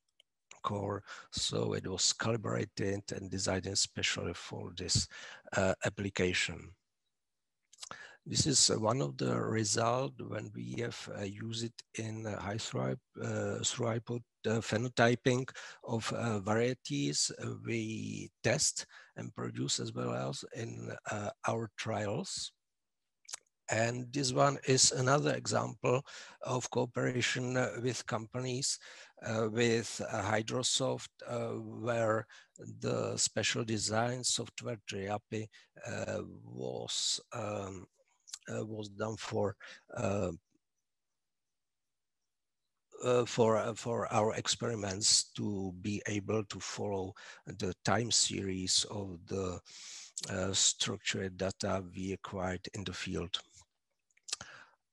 core, so it was calibrated and designed especially for this application. This is one of the results when we have used it in high throughput phenotyping of varieties we test and produce as well as in our trials. And this one is another example of cooperation with companies with Hydrosoft, where the special design software Triapi was done for our experiments to be able to follow the time series of the structured data we acquired in the field.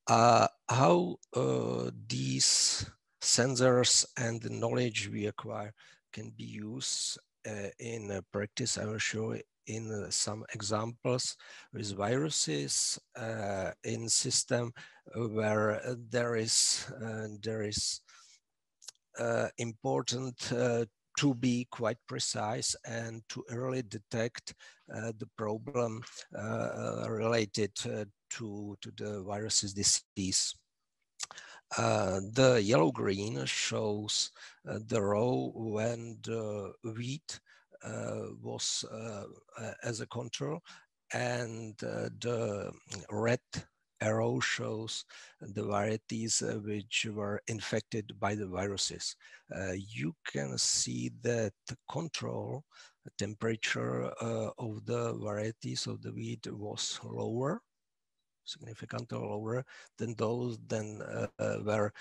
How these sensors and the knowledge we acquire can be used in practice, I will show in some examples with viruses in system where there is important to be quite precise and to early detect the problem related to the virus's disease. The yellow-green shows the row when the wheat was as a control, and the red arrow shows the varieties which were infected by the viruses. You can see that the control temperature of the varieties of the wheat was lower, significantly lower than those were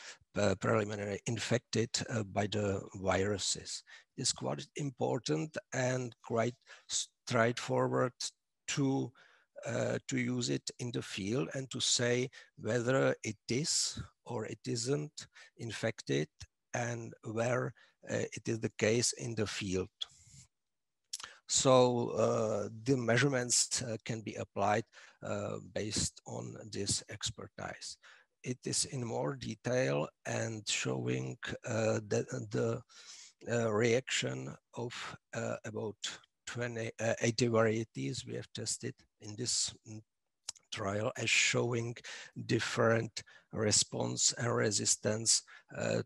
preliminarily infected by the viruses. It's quite important and quite straightforward to use it in the field and to say whether it is or it isn't infected and where it is the case in the field. So the measurements can be applied based on this expertise. It is in more detail and showing the reaction of about 80 varieties we have tested in this trial, as showing different response and resistance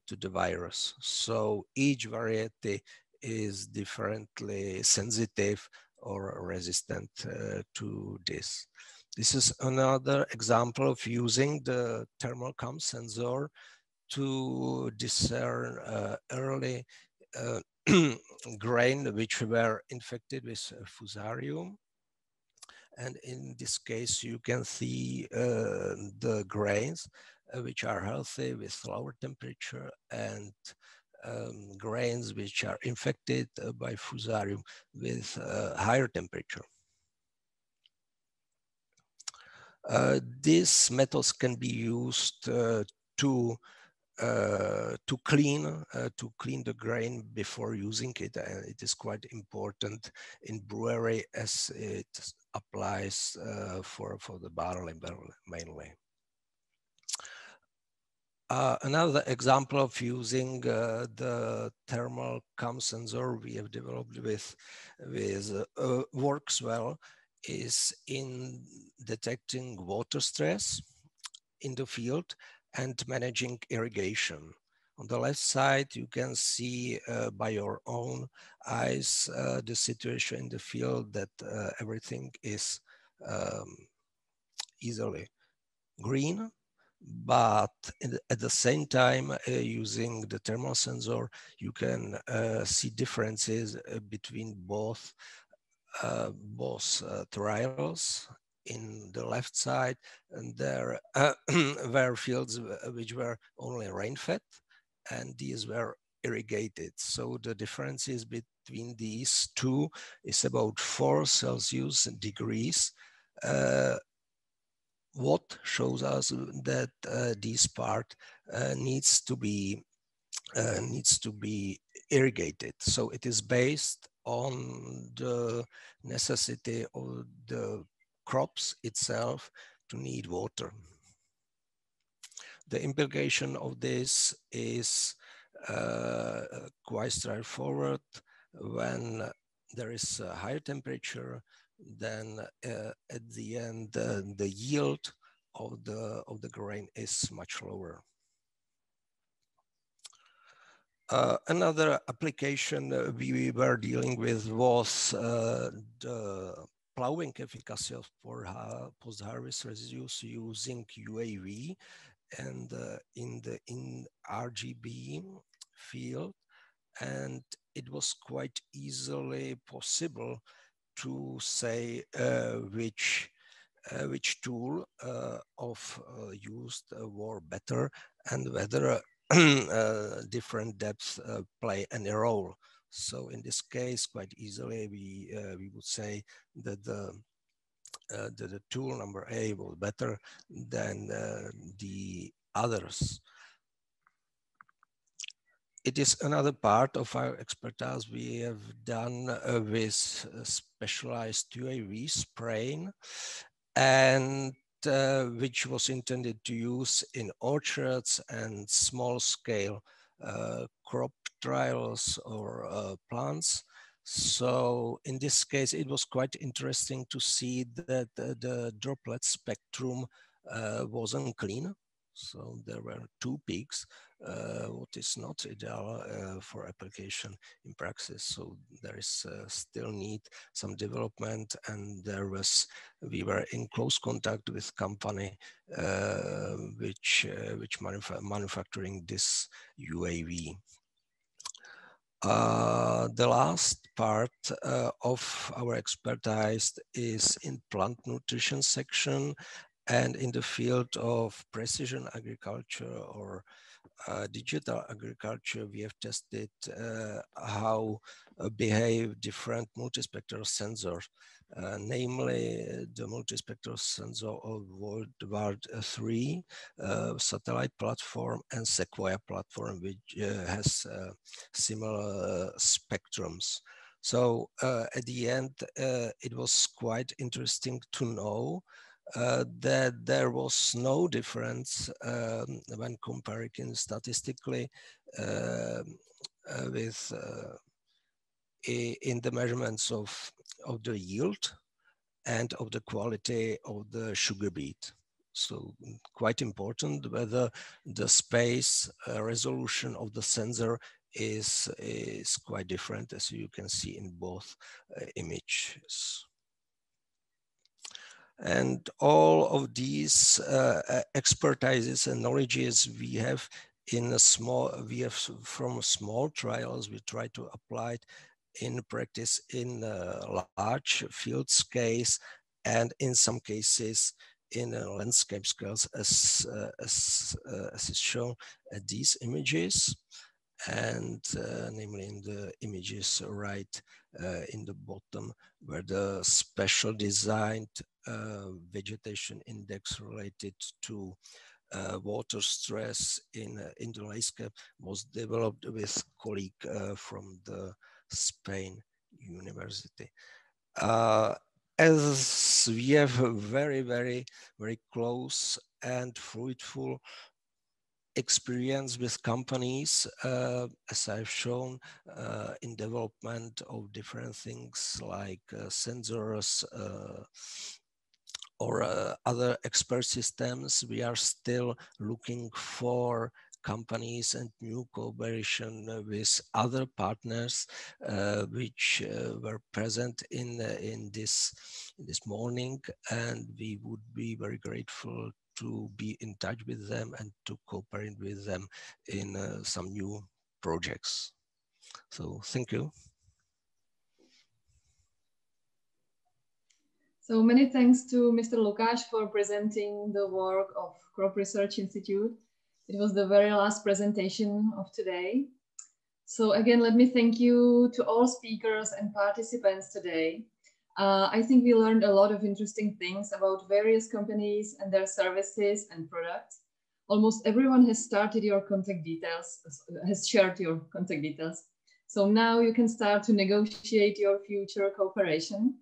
to the virus. So each variety is differently sensitive or resistant to this. This is another example of using the thermal cam sensor to discern early grain which were infected with Fusarium. And in this case, you can see the grains which are healthy with lower temperature, and grains which are infected by Fusarium with higher temperature. These methods can be used to clean the grain before using it, and it is quite important in brewery as it applies for the barley mainly. Another example of using the thermal cam sensor we have developed with works well is in detecting water stress in the field and managing irrigation. On the left side, you can see by your own eyes the situation in the field, that everything is easily green, but at the same time, using the thermal sensor, you can see differences between both trials. In the left side, and there were fields which were only rain-fed, and these were irrigated. So the differences between these two is about 4 Celsius degrees. What shows us that this part needs to be irrigated. So it is based on the necessity of the crops itself to need water. The implication of this is quite straightforward. When there is a higher temperature, then at the end the yield of the grain is much lower. Another application we were dealing with was the plowing efficacy of post-harvest residues using UAV, and in RGB field, and it was quite easily possible to say which tool used were better, and whether different depths play any role. So in this case, quite easily we would say that the tool number A was better than the others. It is another part of our expertise we have done with specialized UAV spraying, and which was intended to use in orchards and small scale crop trials or plants. So in this case, it was quite interesting to see that the droplet spectrum wasn't clean. So there were 2 peaks, what is not ideal for application in practice. So there is still need some development, and we were in close contact with company which manufacturing this UAV. The last part of our expertise is in plant nutrition section, and in the field of precision agriculture or digital agriculture, we have tested how behave different multispectral sensors, namely the multispectral sensor of World 3 satellite platform and Sequoia platform, which has similar spectrums. So at the end, it was quite interesting to know that there was no difference when comparing statistically with in the measurements of the yield and of the quality of the sugar beet. So quite important whether the space resolution of the sensor is quite different, as you can see in both images. And all of these expertises and knowledges we have in a small, from small trials, we try to apply it in practice in large field scales, and in some cases in landscape scales, as is shown at these images, and namely in the images right in the bottom, where the special designed vegetation index related to water stress in the landscape was developed with colleague from the Spain University. As we have a very close and fruitful experience with companies, as I've shown, in development of different things like sensors or other expert systems, we are still looking for companies and new cooperation with other partners which were present in this morning, and we would be very grateful to be in touch with them and to cooperate with them in some new projects. So thank you. So many thanks to Mr. Lukáš for presenting the work of Crop Research Institute. It was the very last presentation of today. So again, let me thank you to all speakers and participants today. I think we learned a lot of interesting things about various companies and their services and products. Almost everyone has started your contact details, has shared your contact details. So now you can start to negotiate your future cooperation.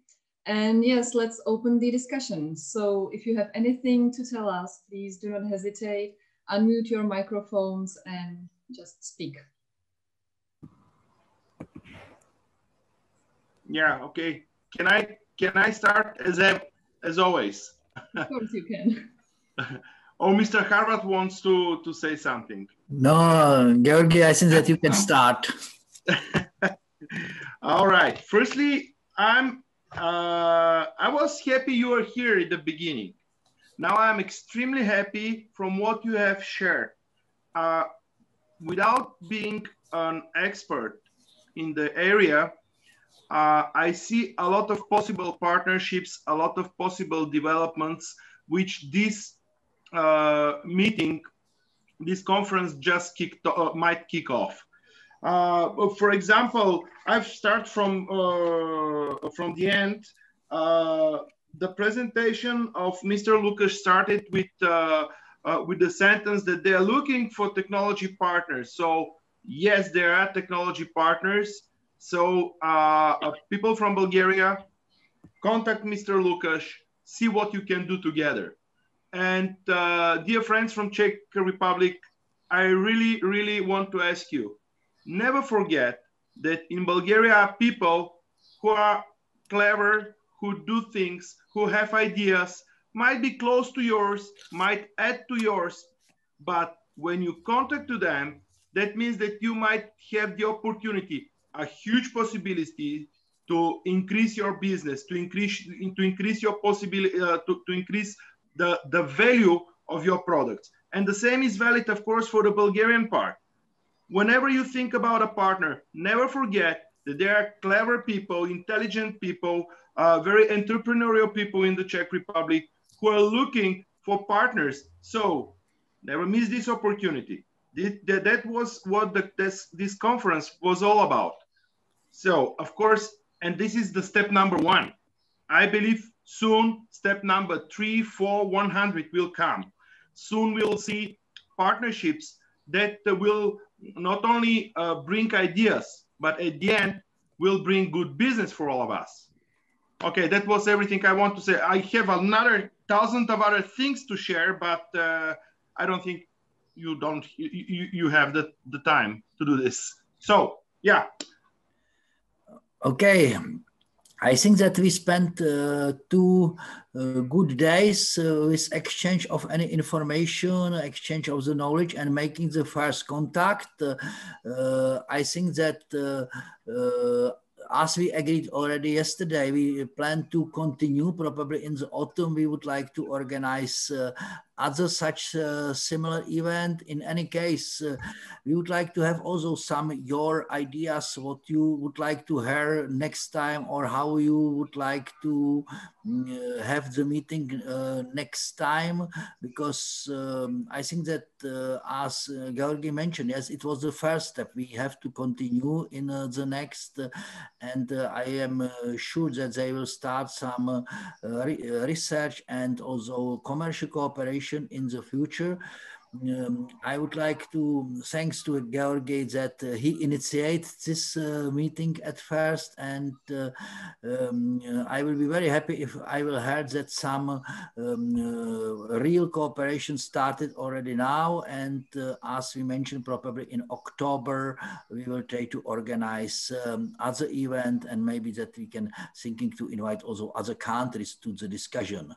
And yes, let's open the discussion. So if you have anything to tell us, please do not hesitate, unmute your microphones and just speak. Yeah, okay. Can I start as always? Of course you can. Oh, Mr. Harvat wants to say something. No, Georgi, I think that you can start. All right. Firstly, I was happy you were here at the beginning. Now I'm extremely happy from what you have shared. Without being an expert in the area, I see a lot of possible partnerships, a lot of possible developments, which this meeting, this conference just might kick off. For example, I've started from the end. The presentation of Mr. Lukáš started with the sentence that they are looking for technology partners. So yes, there are technology partners. So people from Bulgaria, contact Mr. Lukáš, see what you can do together. And dear friends from Czech Republic, I really want to ask you, never forget that in Bulgaria are people who are clever, who do things, who have ideas, might be close to yours, might add to yours, but when you contact to them, that means that you might have the opportunity, a huge possibility to increase your business, to increase your possibility, to increase the value of your products. And the same is valid, of course, for the Bulgarian part. Whenever you think about a partner, never forget that there are clever people, intelligent people, very entrepreneurial people in the Czech Republic who are looking for partners. So never miss this opportunity. That was what this conference was all about. So, of course, and this is the step number 1. I believe soon step number 3, 4, 100 will come. Soon we'll see partnerships that will not only bring ideas, but at the end will bring good business for all of us. Okay, that was everything I want to say. I have another 1,000 of other things to share, but I don't think you have the time to do this. So, yeah. Okay. I think that we spent 2 good days with exchange of any information, exchange of the knowledge, and making the first contact. I think that as we agreed already yesterday, we plan to continue. Probably in the autumn, we would like to organize other such similar event. In any case, we would like to have also some your ideas, what you would like to hear next time, or how you would like to have the meeting next time, because I think that as Georgi mentioned, yes, it was the first step. We have to continue in the next, and I am sure that they will start some research and also commercial cooperation in the future. I would like to thanks to Georgi that he initiated this meeting at first, and I will be very happy if I will hear that some real cooperation started already now, and as we mentioned, probably in October we will try to organize other event, and maybe that we can thinking to invite also other countries to the discussion.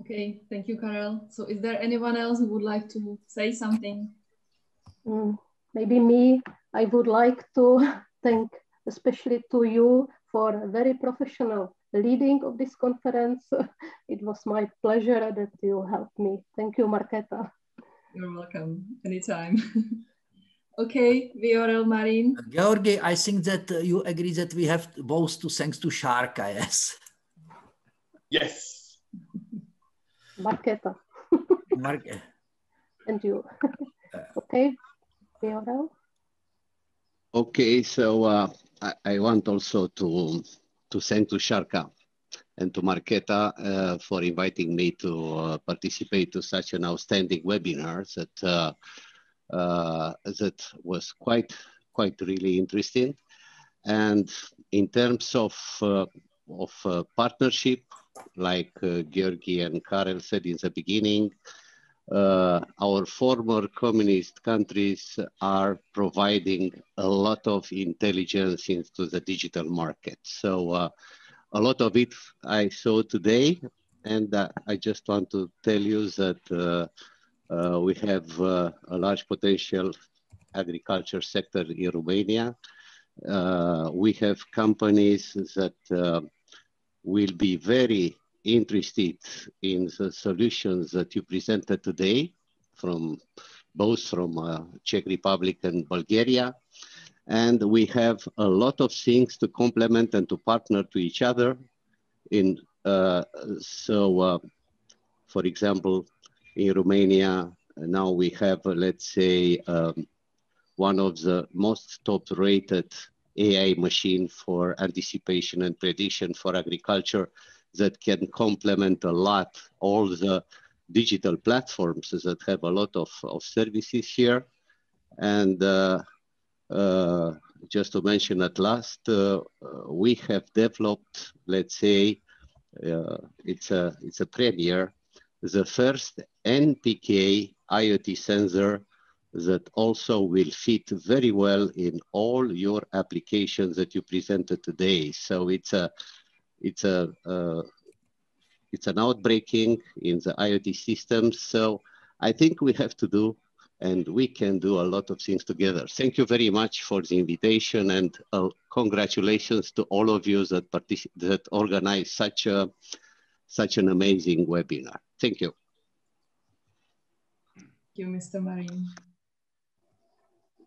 Okay, thank you, Karel. So is there anyone else who would like to say something? Maybe me. I would like to thank especially to you for a very professional leading of this conference. It was my pleasure that you helped me. Thank you, Markéta. You're welcome, anytime. Okay, Viorel, Marin. Georgi, I think that you agree that we have both to thanks to Sharka, yes? Yes. Markéta. And you. Okay, Viorel. Okay, so I want also to thank to Sharka and to Markéta for inviting me to participate to such an outstanding webinar that that was quite really interesting. And in terms of partnership, like Georgi and Karel said in the beginning, our former communist countries are providing a lot of intelligence into the digital market. So a lot of it I saw today, and I just want to tell you that we have a large potential agriculture sector in Romania. We have companies that will be very interested in the solutions that you presented today, both from Czech Republic and Bulgaria. And we have a lot of things to complement and to partner to each other. For example, in Romania, now we have, let's say, one of the most top-rated AI machine for anticipation and prediction for agriculture that can complement a lot all the digital platforms that have a lot of services here. And just to mention at last, we have developed, let's say, it's a premiere, the first NPK IoT sensor that also will fit very well in all your applications that you presented today. So it's an outbreaking in the IoT systems. So I think we have to do, and we can do a lot of things together. Thank you very much for the invitation, and congratulations to all of you that organized such an amazing webinar. Thank you. Thank you, Mr. Marin.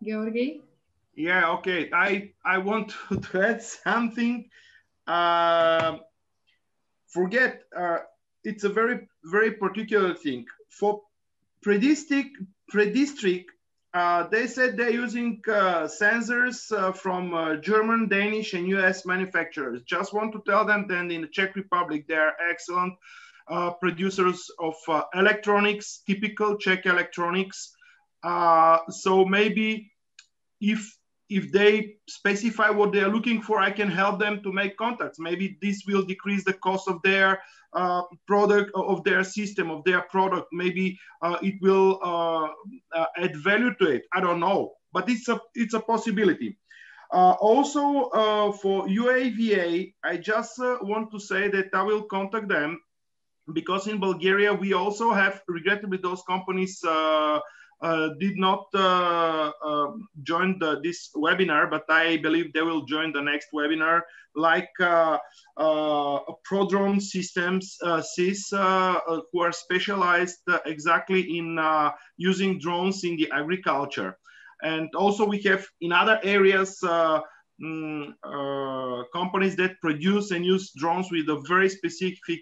Georgi? Yeah, okay. I want to add something. It's a very, very particular thing. For predistrict, they said they're using sensors from German, Danish, and US manufacturers. Just want to tell them that in the Czech Republic, they are excellent producers of electronics, typical Czech electronics. So maybe if they specify what they are looking for, I can help them to make contacts. Maybe this will decrease the cost of their product, of their system, of their product. Maybe it will add value to it. I don't know, but it's a possibility. Also, for UAVA, I just want to say that I will contact them, because in Bulgaria we also have, regrettably, those companies did not join this webinar, but I believe they will join the next webinar, like Prodrone Systems, SIS, who are specialized exactly in using drones in the agriculture. And also we have in other areas companies that produce and use drones with a very specific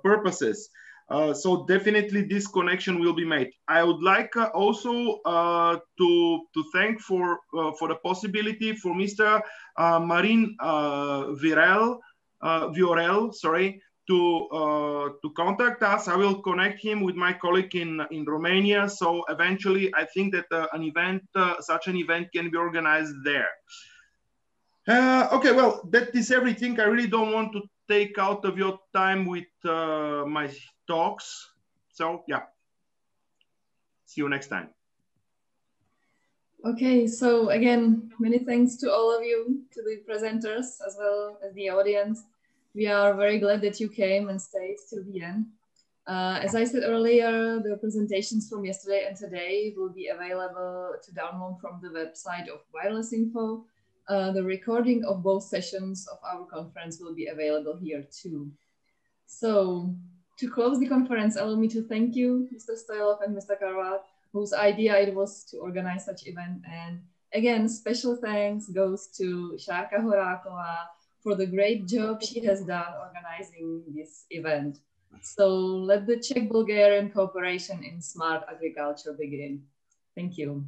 purposes. So definitely this connection will be made. I would like also to thank for the possibility for Mr. Marin Viorel, sorry, to contact us. I will connect him with my colleague in Romania. So eventually, I think that an event, such an event, can be organized there. Okay, well, that is everything. I really don't want to take out of your time with my talks. So yeah, see you next time. Okay, so again, many thanks to all of you, to the presenters as well as the audience. We are very glad that you came and stayed till the end. As I said earlier, the presentations from yesterday and today will be available to download from the website of Wireless Info. The recording of both sessions of our conference will be available here too. So to close the conference, allow me to thank you, Mr. Stoilov and Mr. Karvat, whose idea it was to organize such event. And again, special thanks goes to Šárka Horáková for the great job she has done organizing this event. So let the Czech-Bulgarian cooperation in smart agriculture begin. Thank you.